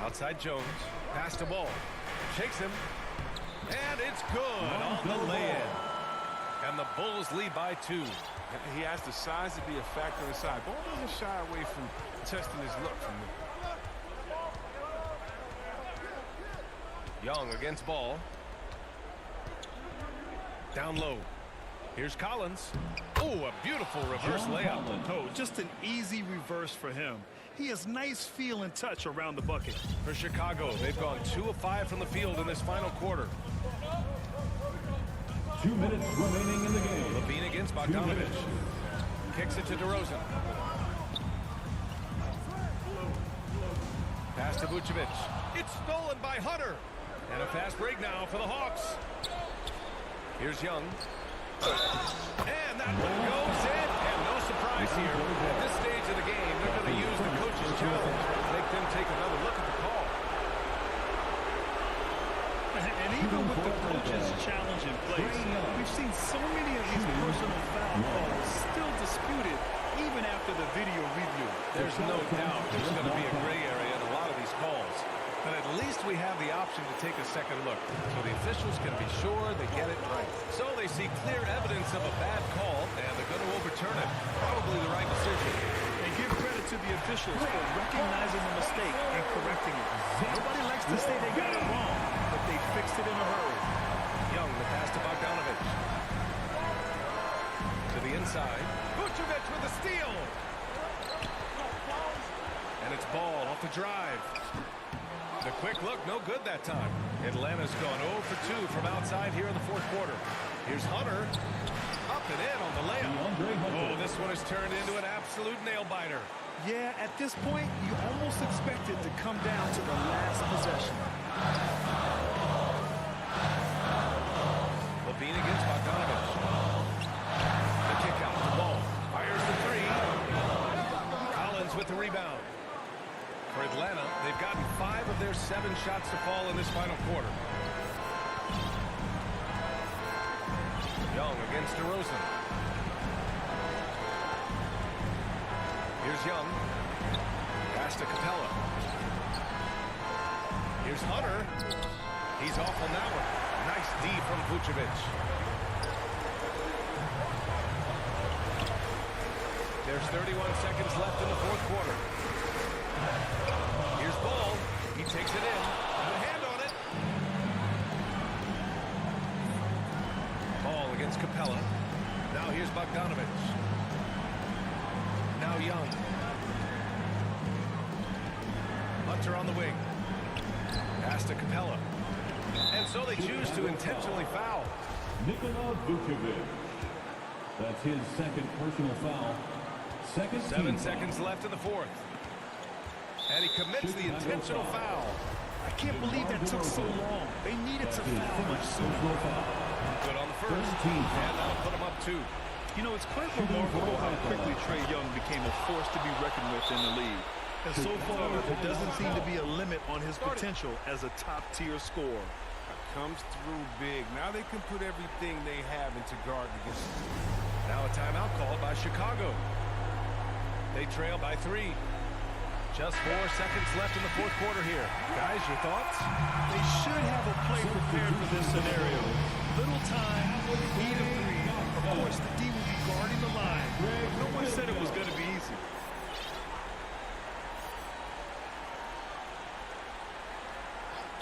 Outside Jones. Pass to Ball. Shakes him. And it's good on the lay-in. And the Bulls lead by 2. He has the size to be a factor inside. Ball doesn't shy away from testing his luck from there. Young against Ball. Down low. Here's Collins. Oh, a beautiful reverse layup. Oh, just an easy reverse for him. He has nice feel and touch around the bucket. For Chicago, they've gone 2 of 5 from the field in this final quarter. 2 minutes remaining in the game. Levine against Bogdanovich. Kicks it to DeRozan. Pass to Vucevic. It's stolen by Hunter. And a fast break now for the Hawks. Here's Young. And that one goes in. And no surprise here. At this stage of the game, they're going to use the coach's challenge to make them take another look at the call. And even with the coach's challenge in place, we've seen so many of these personal foul calls still disputed even after the video review. There's no doubt there's going to be a gray area in a lot of these calls. But at least we have the option to take a second look, so the officials can be sure they get it right. So they see clear evidence of a bad call, and they're going to overturn it. Probably the right decision. And give credit to the officials for recognizing the mistake and correcting it. Nobody likes to say they got it wrong, but they fixed it in a hurry. Young, the pass to Bogdanovich. To the inside. Vucevic with the steal. And it's Ball off the drive. The quick look, no good that time. Atlanta's gone 0 for 2 from outside here in the fourth quarter. Here's Hunter. Up and in on the layup. Oh, this one has turned into an absolute nail-biter. Yeah, at this point, you almost expect it to come down to the last possession. Levine against Bogdanovich. The kick out, the ball. Fires the three. Collins with the rebound. For Atlanta, they've gotten 5 of their 7 shots to fall in this final quarter. Young against DeRozan. Here's Young. Pass to Capella. Here's Hunter. He's off on that one. Nice D from Vucevic. There's 31 seconds left in the fourth quarter. Here's Ball. He takes it in. Got a hand on it. Ball against Capella. Now here's Bogdanovich. Now Young. Hunter on the wing. Pass to Capella. And so they choose to intentionally foul. Nikola Vucevic. That's his second personal foul. 7 seconds left in the fourth. And he commits the intentional foul. I can't believe that took so long. They needed to foul much sooner. Good on the first. And that'll put him up 2. You know, it's quite remarkable how quickly Trae Young became a force to be reckoned with in the league. And so far, there doesn't seem to be a limit on his potential as a top-tier scorer. Comes through big. Now they can put everything they have into guard against him. Now a timeout called by Chicago. They trail by 3. Just 4 seconds left in the fourth quarter here. Guys, your thoughts? They should have a play prepared for this scenario. Little time, need a 3. Of course, the D will be guarding the line. No one said it was going to be easy.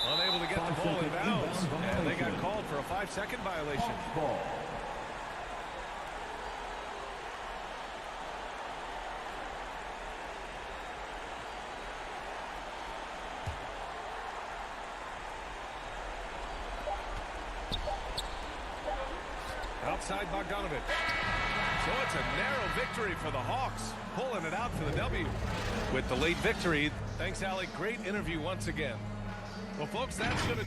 Unable to get the ball in bounds. And they got called for a 5-second violation. Outside Bogdanovich. So it's a narrow victory for the Hawks, pulling it out for the W. With the late victory, thanks, Alec. Great interview once again. Well, folks, that's going to...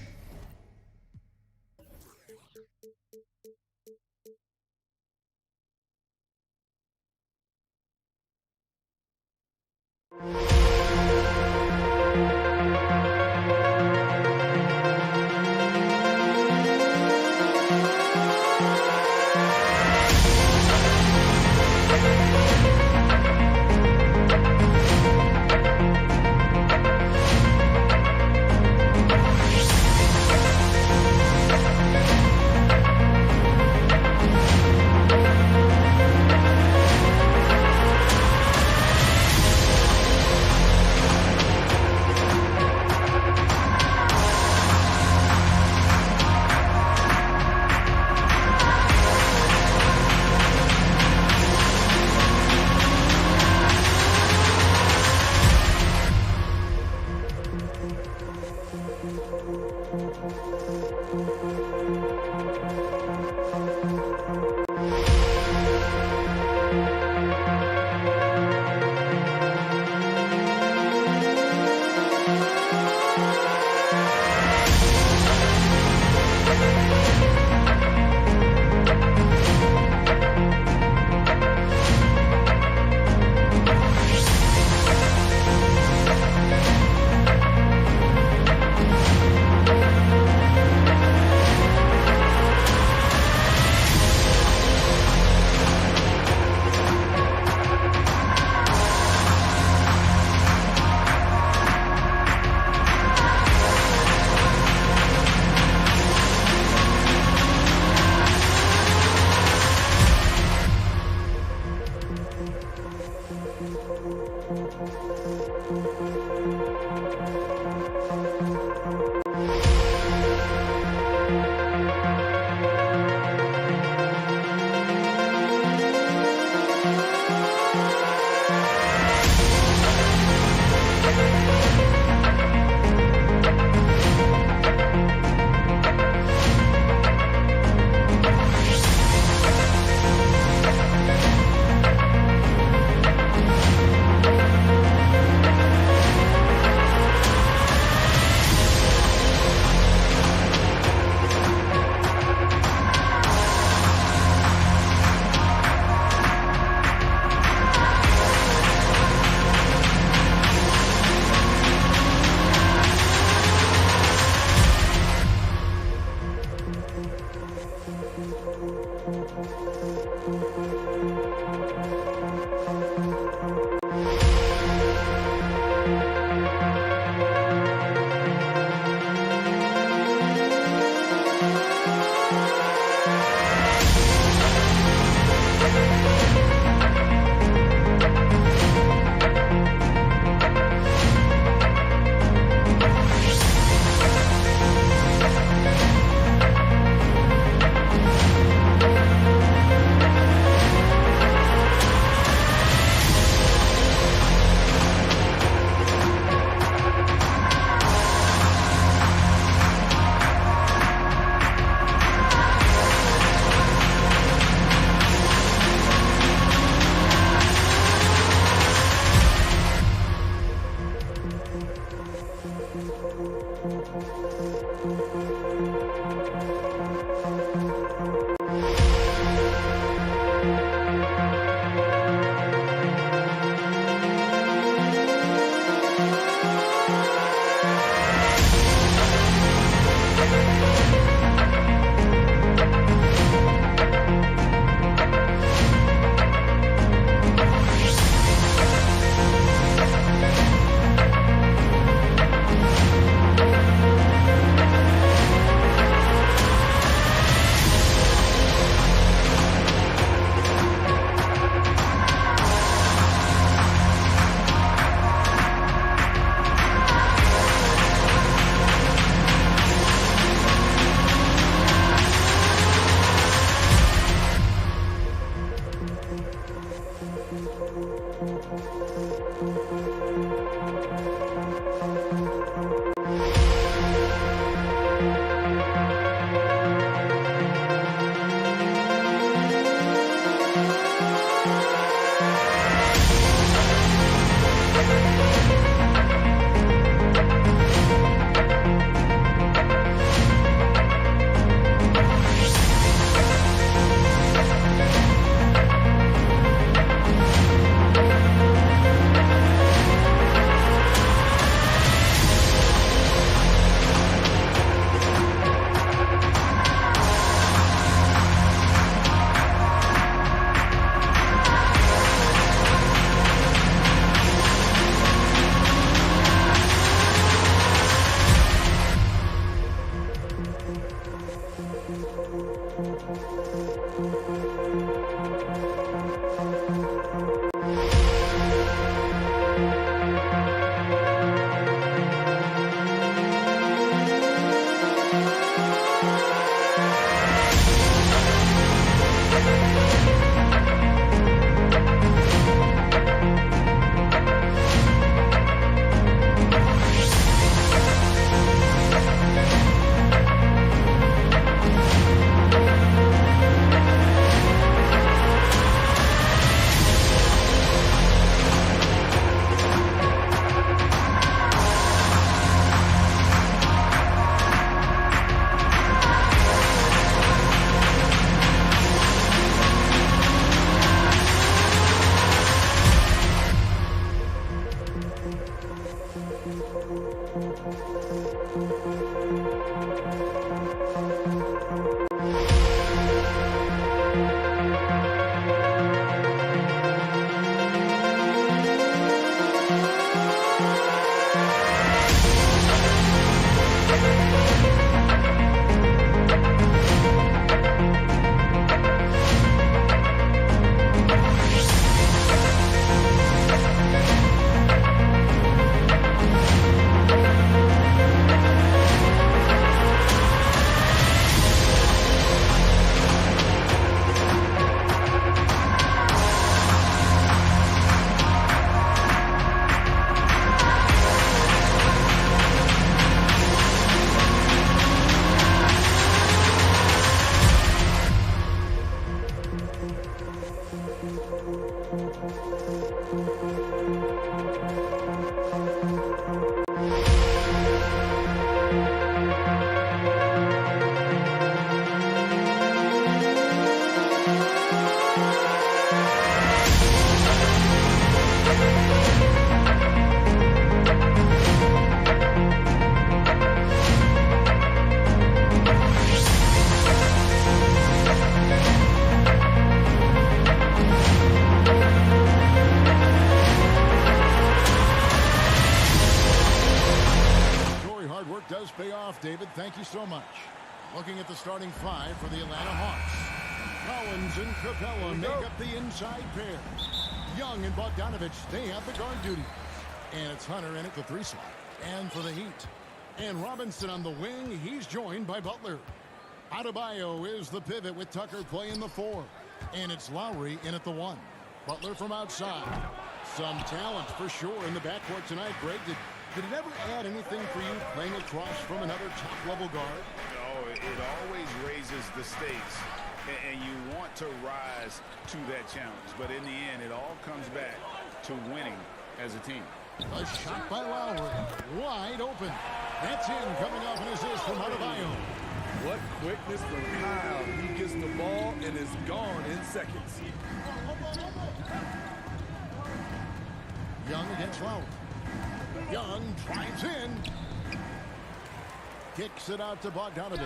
David. Thank you so much. Looking at the starting five for the Atlanta Hawks. Collins and Capella make up the inside pair. Young and Bogdanovich, they have the guard duty. And it's Hunter in at the 3 slot. And for the Heat. And Robinson on the wing. He's joined by Butler. Adebayo is the pivot with Tucker playing the 4. And it's Lowry in at the 1. Butler from outside. Some talent for sure in the backcourt tonight, Greg. Did it ever add anything for you playing across from another top-level guard? No, it always raises the stakes, and you want to rise to that challenge. But in the end, it all comes back to winning as a team. A shot by Lowry. Wide open. That's in, coming off an assist from Adebayo. What quickness from Kyle. He gets the ball and is gone in seconds. Young against Lowry. Young drives in. Kicks it out to Bogdanovich.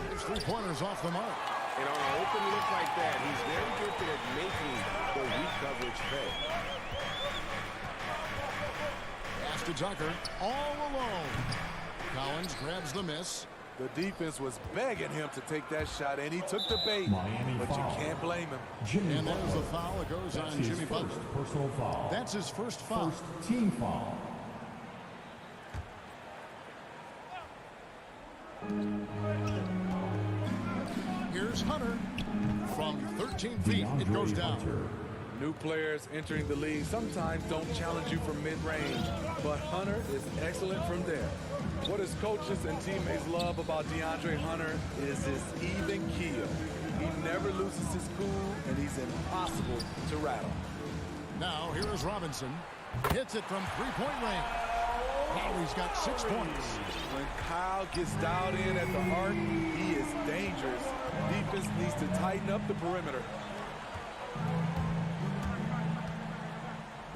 His 3-pointers off the mark. And on an open look like that, he's very gifted at making the weak coverage pay. Pass to Tucker. All alone. Collins grabs the miss. The defense was begging him to take that shot, and he took the bait. Miami but foul. you can't blame him. And that is a foul that goes That's on his Jimmy first Butler. personal foul. That's his first foul. First team foul. Here's Hunter. From 13 feet, it goes down. New players entering the league sometimes don't challenge you from mid-range, but Hunter is excellent from there. What his coaches and teammates love about DeAndre Hunter is his even keel. He never loses his cool, and he's impossible to rattle. Now, here is Robinson. Hits it from 3-point range. Lowry's got 6 points. When Kyle gets dialed in at the arc, he is dangerous. Defense needs to tighten up the perimeter.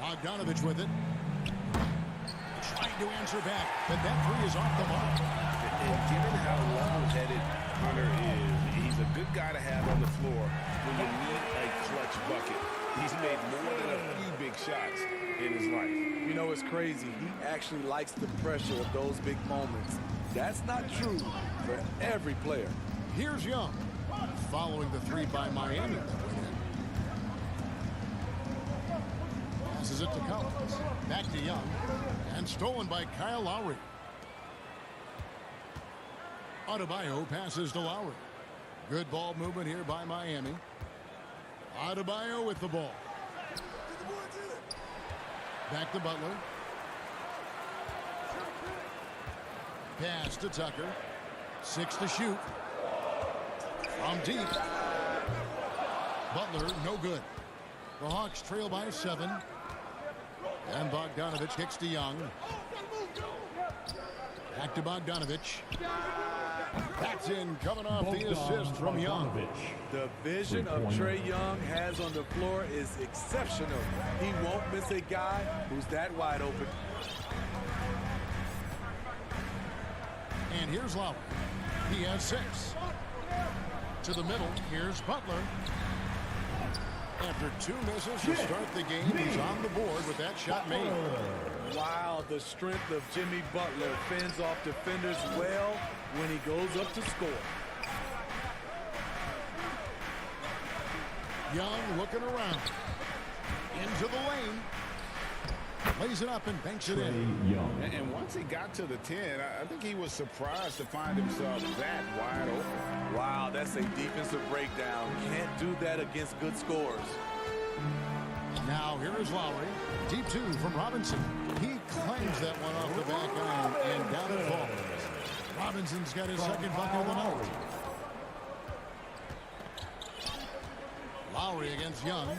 Bogdanovich with it. Trying to answer back, but that 3 is off the mark. And given how level-headed Hunter is, he's a good guy to have on the floor when you need a clutch bucket. He's made more than a few big shots in his life. You know, it's crazy. He actually likes the pressure of those big moments. That's not true for every player. Here's Young. Following the 3 by Miami. Passes it to Collins. Back to Young. And stolen by Kyle Lowry. Adebayo passes to Lowry. Good ball movement here by Miami. Adebayo with the ball. Back to Butler. Pass to Tucker. 6 to shoot. From deep. Butler, no good. The Hawks trail by 7. And Bogdanovich kicks to Young. Back to Bogdanovich. That's in, coming off the assist from Young. The vision of Trae Young has on the floor is exceptional. He won't miss a guy who's that wide open. And here's Lowry. He has 6. To the middle, here's Butler. After 2 misses to start the game, he's on the board with that shot made. Wow, the strength of Jimmy Butler fends off defenders well when he goes up to score. Young looking around. Into the lane. Lays it up and banks it in. And once he got to the 10, I think he was surprised to find himself that wide open. Wow, that's a defensive breakdown. Can't do that against good scores. Now here is Lowry. Deep 2 from Robinson. He claims that one off the back iron and down it falls. Robinson's got his second bucket of the night. Lowry against Young.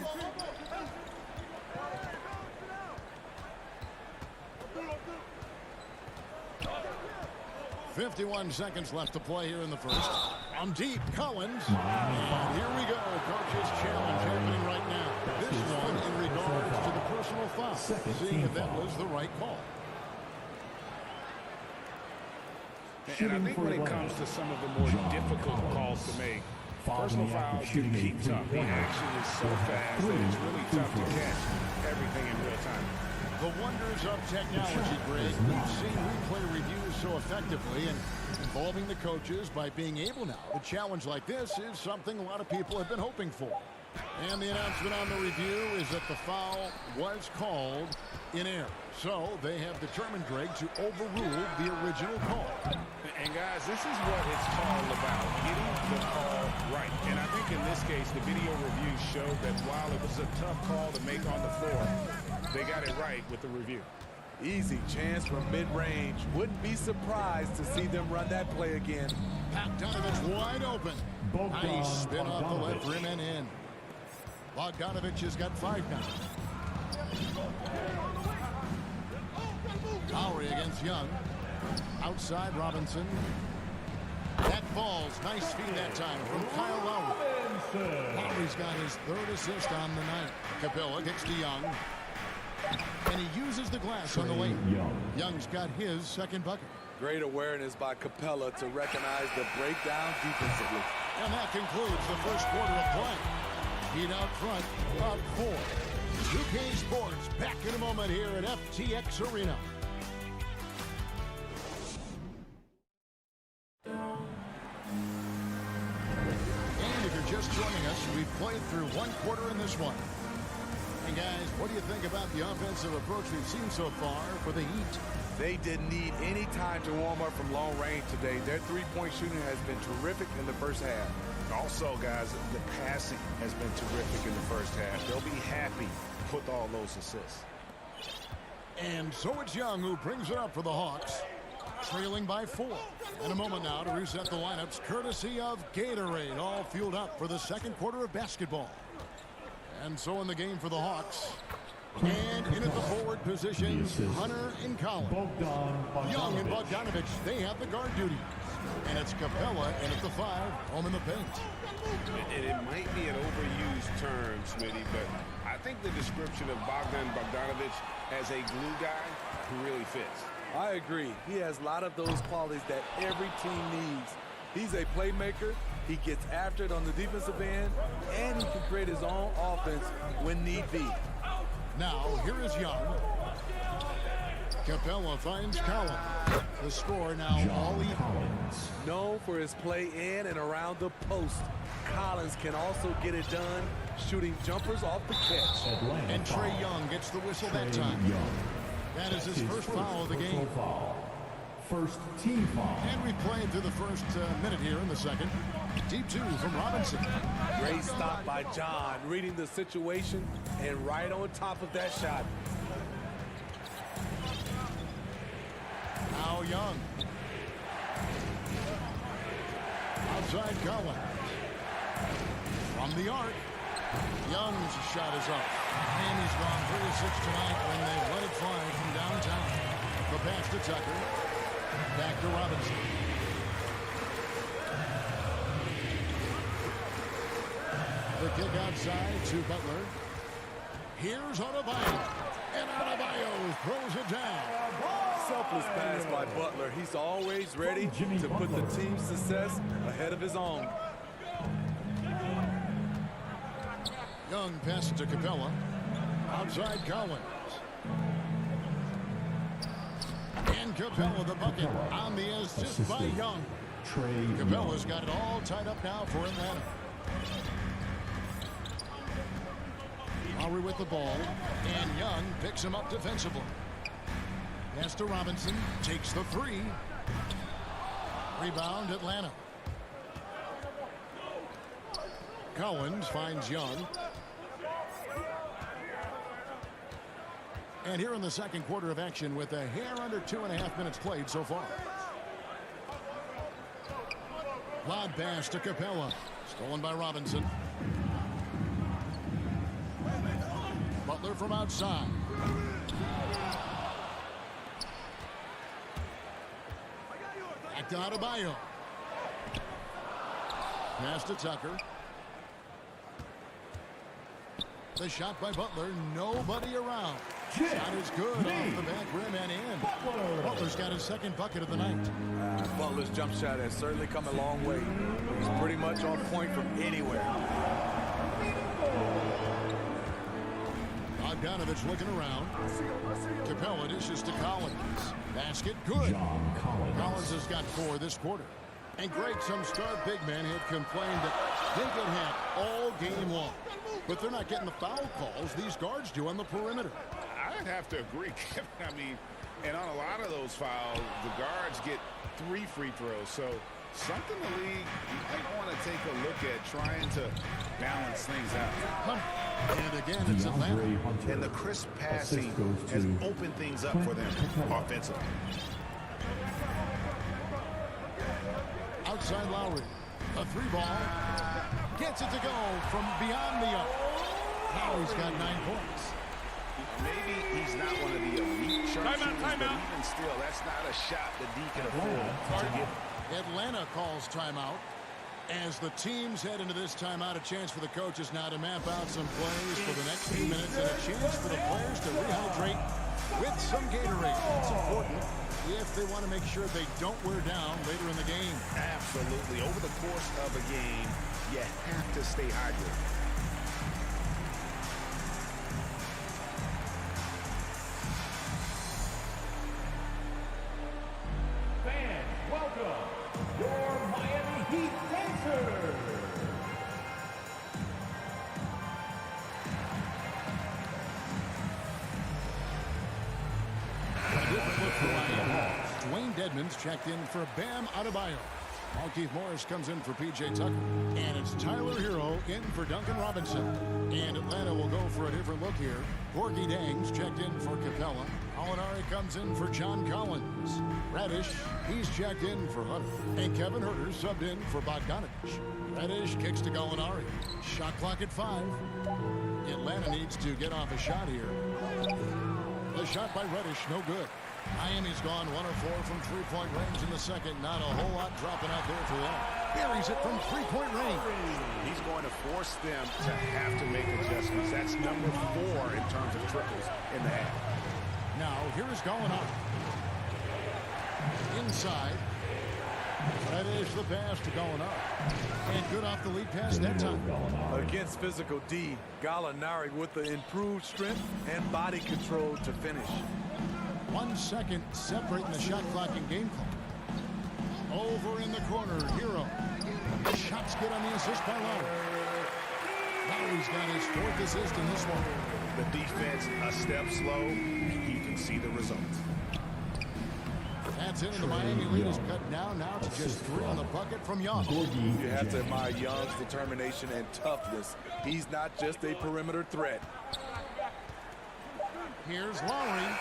51 seconds left to play here in the first. From deep, Collins. And here we go. Coach's challenge happening right now. This one in regards to the personal foul. Seeing if that was the right call. And I think when it comes to some of the more difficult calls to make, personal foul can keep tough. The action is so fast that it's really tough to catch everything in real time. The wonders of technology, Greg. We've seen replay reviews so effectively and involving the coaches by being able now. A challenge like this is something a lot of people have been hoping for. And the announcement on the review is that the foul was called in error. So they have determined, Greg, to overrule the original call. And guys, this is what it's all about, getting the call right. And I think in this case, the video review showed that while it was a tough call to make on the floor, they got it right with the review. Easy chance from mid-range. Wouldn't be surprised to see them run that play again. Bogdanovich wide open. Nice spin off the left rim and in. Bogdanovich has got 5 now. Lowry against Young. Outside Robinson. That falls. Nice feed that time from Kyle Lowry. Lowry's got his 3rd assist on the night. Capella gets to Young. And he uses the glass on the lane. Young's got his 2nd bucket. Great awareness by Capella to recognize the breakdown defensively. And that concludes the first quarter of play. Heat out front, up 4. 2K Sports back in a moment here at FTX Arena. And if you're just joining us, we've played through 1 quarter in this one. And guys, what do you think about the offensive approach we've seen so far for the Heat? They didn't need any time to warm up from long range today. Their three-point shooting has been terrific in the first half. Also, guys, the passing has been terrific in the first half. They'll be happy with all those assists. And so it's Young who brings it up for the Hawks, trailing by 4. And a moment now to reset the lineups, courtesy of Gatorade, all fueled up for the 2nd quarter of basketball. And so in the game for the Hawks. And in at the forward positions, Hunter and Collins. Young and Bogdanovich, they have the guard duty. And it's Capella in at the 5, home in the paint. And it might be an overused term, Smitty, but I think the description of Bogdanovich as a glue guy who really fits. I agree. He has a lot of those qualities that every team needs. He's a playmaker. He gets after it on the defensive end, and he can create his own offense when need be. Now, here is Young. Capella finds Collins. The score now all even. Known for his play in and around the post, Collins can also get it done shooting jumpers off the catch. And Trae Young gets the whistle that time. That is his first foul of the game. First team foul. And we played through the first minute here in the second. Deep 2 from Robinson. Great stop by John, reading the situation and right on top of that shot. Now Young. Outside Collins. From the arc. Young's shot is up. And he's gone 3 of 6 tonight when they let it fly from downtown. The pass to Tucker. Back to Robinson. The kick outside to Butler. Here's Adebayo. And Adebayo throws it down. Selfless pass by Butler. He's always ready to put the team's success ahead of his own. Young passes to Capella. Outside Collins. And Capella the bucket on the assist by Young. Capella's got it all tied up now for Atlanta. Lowry with the ball, and Young picks him up defensively. Pass to Robinson, takes the 3. Rebound Atlanta. Collins finds Young. And here in the second quarter of action with a hair under 2.5 minutes played so far. Lob pass to Capella. Stolen by Robinson. Butler from outside. Back to Adebayo. Pass to Tucker. The shot by Butler. Nobody around. Shot is good off the back rim and in. Butler's got his second bucket of the night. Butler's jump shot has certainly come a long way. He's pretty much on point from anywhere. Bogdanovich looking around. Capella dishes to Collins. Basket good. John Collins has got 4 this quarter. And Greg, some star big men have complained that they get hit all game long. But they're not getting the foul calls these guards do on the perimeter. I'd have to agree, Kevin. I mean, and on a lot of those fouls, the guards get 3 free throws. So something the league might want to take a look at, trying to balance things out. And again, it's Atlanta. And the crisp passing has opened things up for them offensively. Outside Lowry. A 3 ball. Gets it to go from beyond the arc. Lowry's got 9 points. Maybe he's not one of the elite sharpshooters, but even still, that's not a shot the D can afford to get. Atlanta calls timeout. As the teams head into this timeout, a chance for the coaches now to map out some plays for the next few minutes and a chance for the players to rehydrate with some Gatorade. It's important if they want to make sure they don't wear down later in the game. Absolutely. Over the course of a game, you have to stay hydrated. Fans, welcome your Miami Heat Dancers. A different look for Miami. Dwayne Dedmon's checked in for Bam Adebayo. Markieff Morris comes in for P.J. Tucker. And it's Tyler Hero in for Duncan Robinson. And Atlanta will go for a different look here. Gorgie Dang's checked in for Capella. Alinari comes in for John Collins. Reddish, he's checked in for Hunter. And Kevin Huerter subbed in for Bogdanovich. Reddish kicks to Gallinari. Shot clock at 5. Atlanta needs to get off a shot here. The shot by Reddish, no good. Miami's gone 1 of 4 from three-point range in the second. Not a whole lot dropping out there for them. Buries it from three-point range. He's going to force them to have to make adjustments. That's number 4 in terms of triples in the half. Now, here is Gallinari. Inside. Reddish the pass to Gallinari. And good off the lead pass that time. Against physical D, Gallinari with the improved strength and body control to finish. 1 second separating the shot clock and game clock. Over in the corner, Hero. Shots good on the assist by Lowry. Lowry's got his 4th assist in this one. The defense a step slow. You can see the results. That's it, and the Miami lead is cut down now to just 3 on the bucket from Young. You have to admire Young's determination and toughness. He's not just a perimeter threat. Here's Lowry.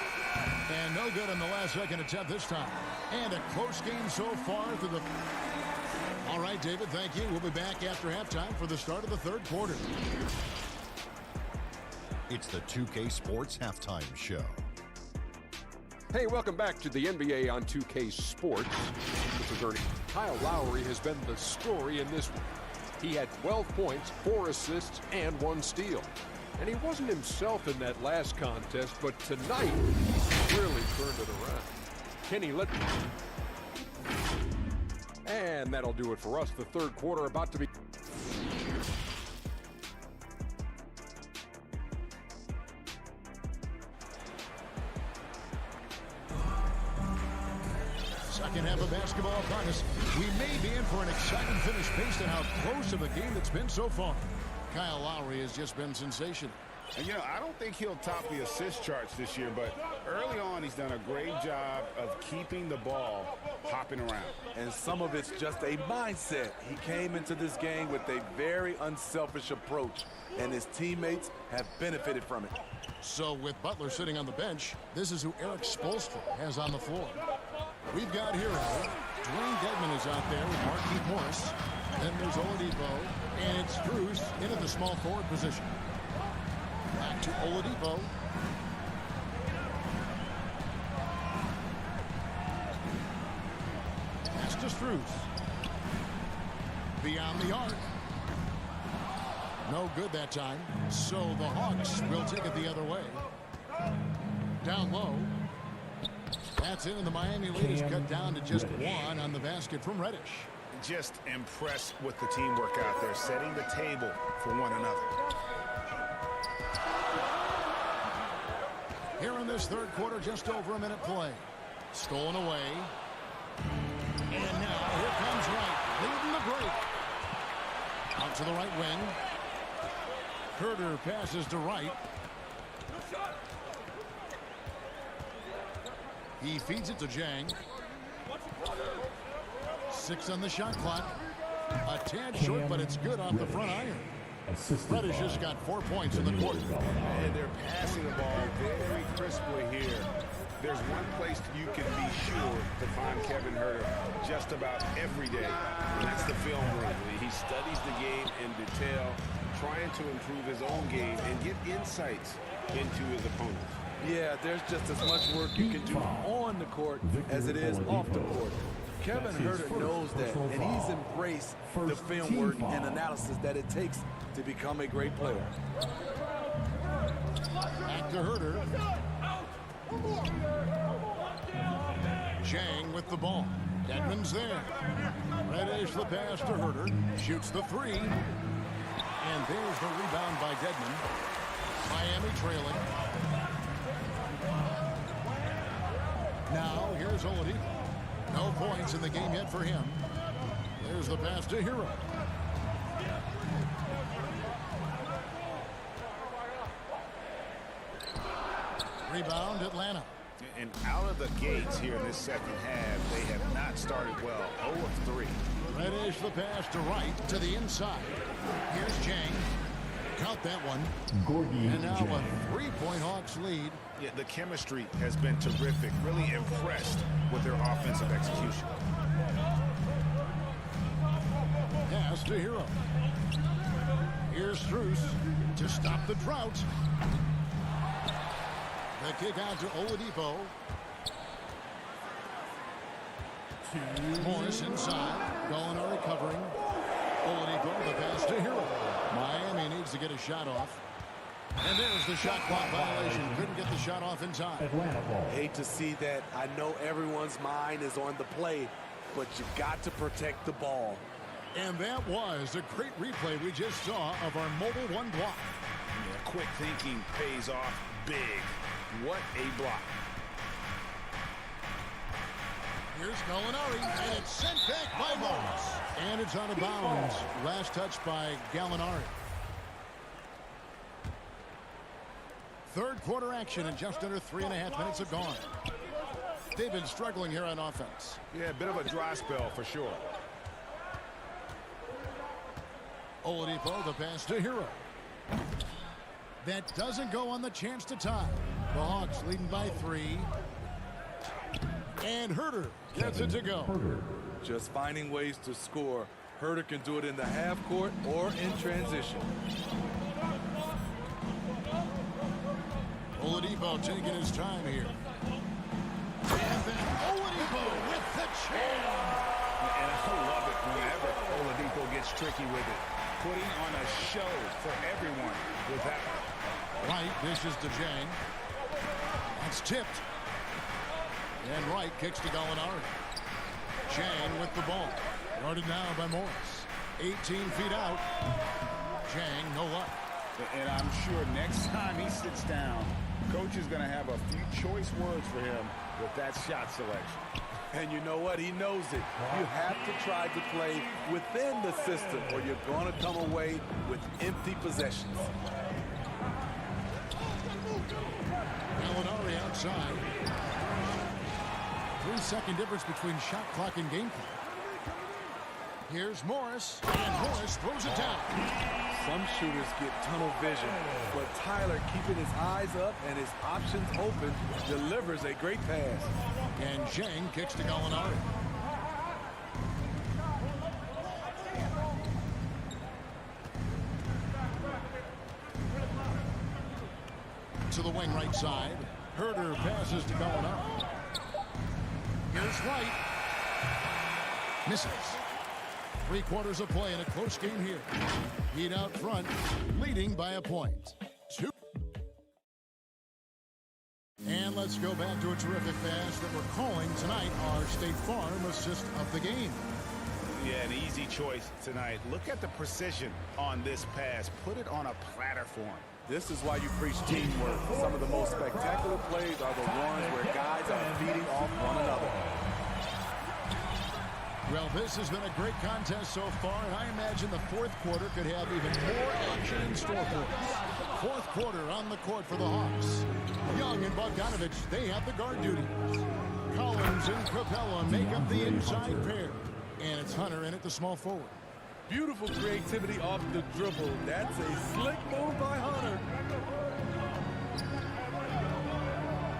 And no good on the last second attempt this time. And a close game so far through the... All right, David, thank you. We'll be back after halftime for the start of the 3rd quarter. It's the 2K Sports Halftime Show. Hey, welcome back to the NBA on 2K Sports. Mr. Gurney, Kyle Lowry has been the story in this one. He had 12 points, 4 assists, and 1 steal. And he wasn't himself in that last contest, but tonight, he's really turned it around. Kenny, and that'll do it for us. The 3rd quarter about to be... Second half of basketball upon us. We may be in for an exciting finish based on how close of a game it's been so far. Kyle Lowry has just been sensational. And, you know, I don't think he'll top the assist charts this year, but early on he's done a great job of keeping the ball hopping around. And some of it's just a mindset. He came into this game with a very unselfish approach, and his teammates have benefited from it. So with Butler sitting on the bench, this is who Eric Spoelstra has on the floor. We've got Hero. Dwayne Dedmon is out there with Markieff Morris. Then there's Oladipo, and it's Strus into the small forward position. Back to Oladipo. Pass to Strus. Beyond the arc. No good that time. So the Hawks will take it the other way. Down low. That's it, and the Miami lead is cut down to just 1 on the basket from Reddish. Just impressed with the teamwork out there, setting the table for one another. Here in this third quarter, just over a minute play. Stolen away. And now here comes Wright, leading the break. Out to the right wing. Herter passes to Wright. He feeds it to Jang. 6 on the shot clock. A tad short, but it's good off the front iron. Reddish has got 4 points in the quarter. And they're passing the ball very crisply here. There's one place you can be sure to find Kevin Herter just about every day, and that's the film room. He studies the game in detail, trying to improve his own game and get insights into his opponents. Yeah, there's just as much work you can do on the court as it is off the court. Kevin Herter knows that, and he's embraced the film work and analysis that it takes to become a great player. Back to Herter. Jang with the ball. Dedmon's there. Reddish the pass to Herter. Shoots the 3. And there's the rebound by Dedmon. Miami trailing. Now here's Oladipo. No points in the game yet for him. There's the pass to Hero. Rebound Atlanta. And out of the gates here in this second half, they have not started well. 0 of 3. Reddish the pass to Wright to the inside. Here's Jang. Count that one. And now a 3-point Hawks lead. Yeah, the chemistry has been terrific. Really impressed with their offensive execution. Pass to Hero. Here's Strus to stop the drought. The kick out to Oladipo. Morris inside. Gallinari covering. Oladipo, the pass to Hero. Miami needs to get a shot off. And there's the shot clock violation. Couldn't get the shot off in time. Hate to see that. I know everyone's mind is on the play, but you got to protect the ball. And that was a great replay we just saw of our mobile 1 block. Yeah, quick thinking pays off big. What a block. Here's Gallinari, and it's sent back by Morris. And it's out of bounds. Last touch by Gallinari. Third quarter action, and just under 3.5 minutes have gone. They've been struggling here on offense. Yeah, a bit of a dry spell for sure. Oladipo, the pass to Hero. That doesn't go on the chance to tie. The Hawks leading by 3. And Herter gets it to go. Just finding ways to score. Herter can do it in the half court or in transition. Oladipo taking his time here. And then Oladipo with the jam. And I love it whenever Oladipo gets tricky with it. Putting on a show for everyone with that. Wright dishes to Jang. That's tipped. And Wright kicks to Gallinari. Jang with the ball. Guarded now by Morris. 18 feet out. Jang, no luck. And I'm sure next time he sits down, coach is going to have a few choice words for him with that shot selection. And you know what? He knows it. You have to try to play within the system or you're going to come away with empty possessions. Gallinari outside. 3-second difference between shot clock and game clock. Here's Morris, and Morris throws it down. Some shooters get tunnel vision, but Tyler, keeping his eyes up and his options open, delivers a great pass. And Jang kicks to Gallinari. To the wing right side. Herter passes to Gallinari. Here's Wright. Misses. 3 quarters of play in a close game here. Heat out front, leading by a point. 2. And let's go back to a terrific pass that we're calling tonight our State Farm assist of the game. Yeah, an easy choice tonight. Look at the precision on this pass. Put it on a platter for him. This is why you preach teamwork. Some of the most spectacular plays are the ones where guys are feeding off one another. Well, this has been a great contest so far, and I imagine the fourth quarter could have even more action in store for us. Fourth quarter on the court for the Hawks. Young and Bogdanovich, they have the guard duties. Collins and Capella make up the inside pair. And it's Hunter in at the small forward. Beautiful creativity off the dribble. That's a slick move by Hunter.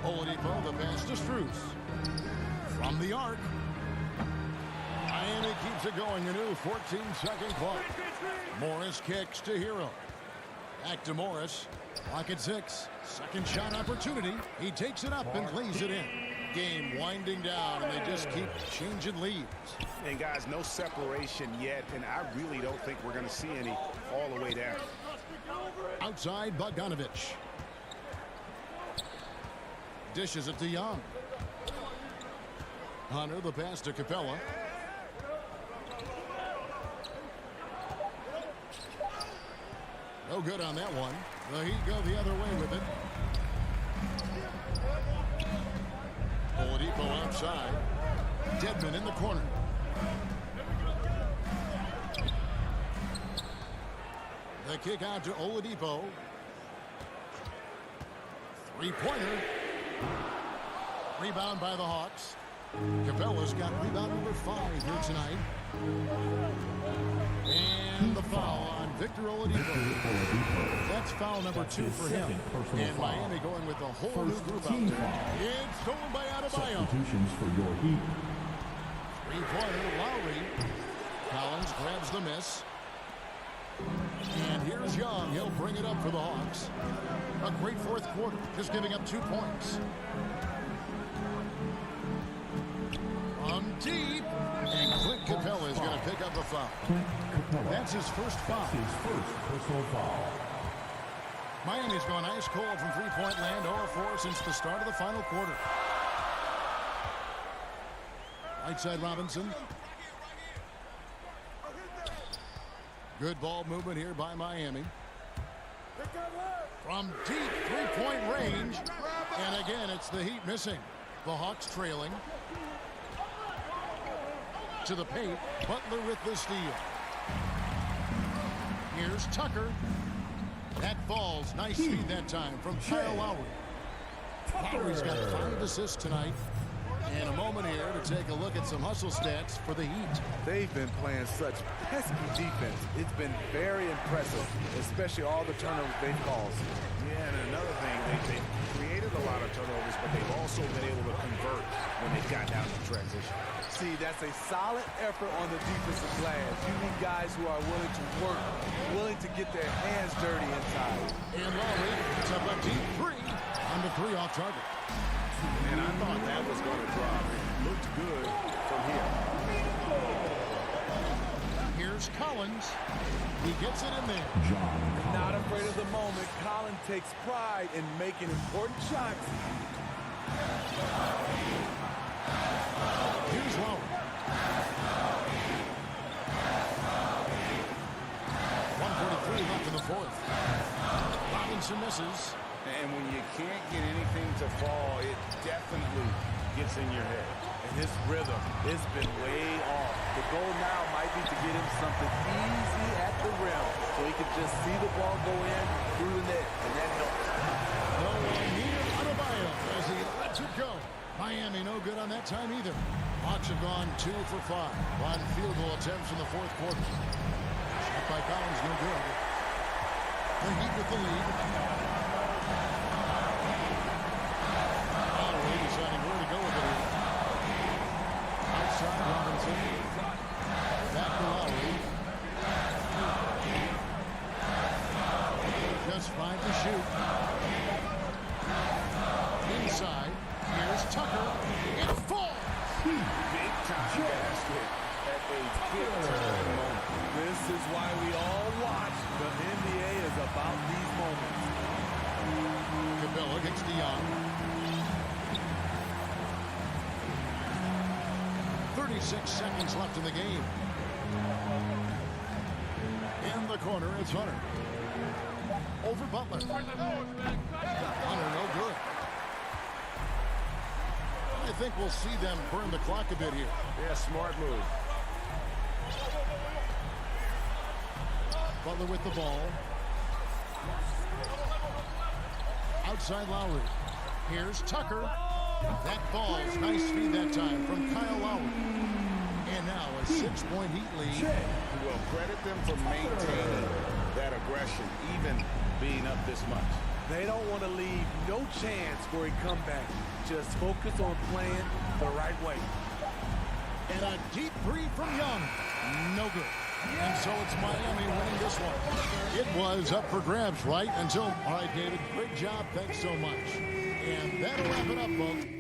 Oladipo, the pass to Strus. From the arc. Miami keeps it going. A new 14-second clock. Morris kicks to Hero. Back to Morris. Clock at 6. Second shot opportunity. He takes it up and lays it in. Game winding down, and they just keep changing leads. And guys, no separation yet, and I really don't think we're going to see any all the way down. Outside, Bogdanovich. Dishes it to Young. Hunter, the pass to Capella. No good on that one. The Heat go the other way with it. Oladipo outside. Dedmon in the corner. The kick out to Oladipo. Three-pointer. Rebound by the Hawks. Capella's got rebound number 5 here tonight. And the foul on Victor Oladipo. That's foul number 2 for him. And Miami going with the whole new group out there. It's stolen by Adebayo. Substitutions for your Heat. Three-pointer, Lowry. Collins grabs the miss. And here's Young. He'll bring it up for the Hawks. A great fourth quarter, just giving up 2 points. From deep. And Clint Capella is going to pick up a foul. That's his first foul. His first personal foul. Miami's gone ice cold from three-point land, 0-4 since the start of the final quarter. Right side Robinson. Good ball movement here by Miami. From deep three-point range. And again, it's the Heat missing. The Hawks trailing. To the paint. Butler with the steal. Here's Tucker. That falls. Nice feed that time from Kyle Lowry. Lowry's got 5 assists tonight. And a moment here to take a look at some hustle stats for the Heat. They've been playing such pesky defense. It's been very impressive, especially all the turnovers they've caused. Yeah, and another thing, they've created a lot of turnovers, but they've also been able to convert when they've gotten out in transition. See, that's a solid effort on the defensive glass. You need guys who are willing to work, willing to get their hands dirty inside. And Lowry puts up a deep 3. Under 3 off target. And I thought that was going to drop. It looked good from here. Here's Collins. He gets it in there. Not afraid of the moment. Collins takes pride in making important shots. Here's Lowry. 1:43 left in the fourth. Robinson misses. And when you can't get anything to fall, it definitely gets in your head. And his rhythm has been way off. The goal now might be to get him something easy at the rim so he can just see the ball go in through the net, and that helps. No one needed Adebayo as he lets it go. Miami no good on that time either. Hawks have gone 2 for 5 on field goal attempts in the fourth quarter. Shot by Collins, no good. The Heat with the lead. Lowry deciding where to go with it. Outside Robinson. Back to Lowry. Just 5 to shoot. Inside. Here's Tucker. It falls. Big time basket at a big time moment. This is why we all watch. The NBA is about these moments. Capella gets to Young. 36 seconds left in the game. corner, it's Hunter. Over Butler. Hunter, no good. I think we'll see them burn the clock a bit here. Yeah, smart move. Butler with the ball. Outside Lowry. Here's Tucker. That ball's nice speed that time from Kyle Lowry. And now a 6-point Heat lead. Well, credit them for maintaining that aggression, even being up this much. They don't want to leave no chance for a comeback. Just focus on playing the right way. And a deep three from Young. No good. And so it's Miami winning this one. It was up for grabs right until... All right, David, great job. Thanks so much. And that'll wrap it up, folks.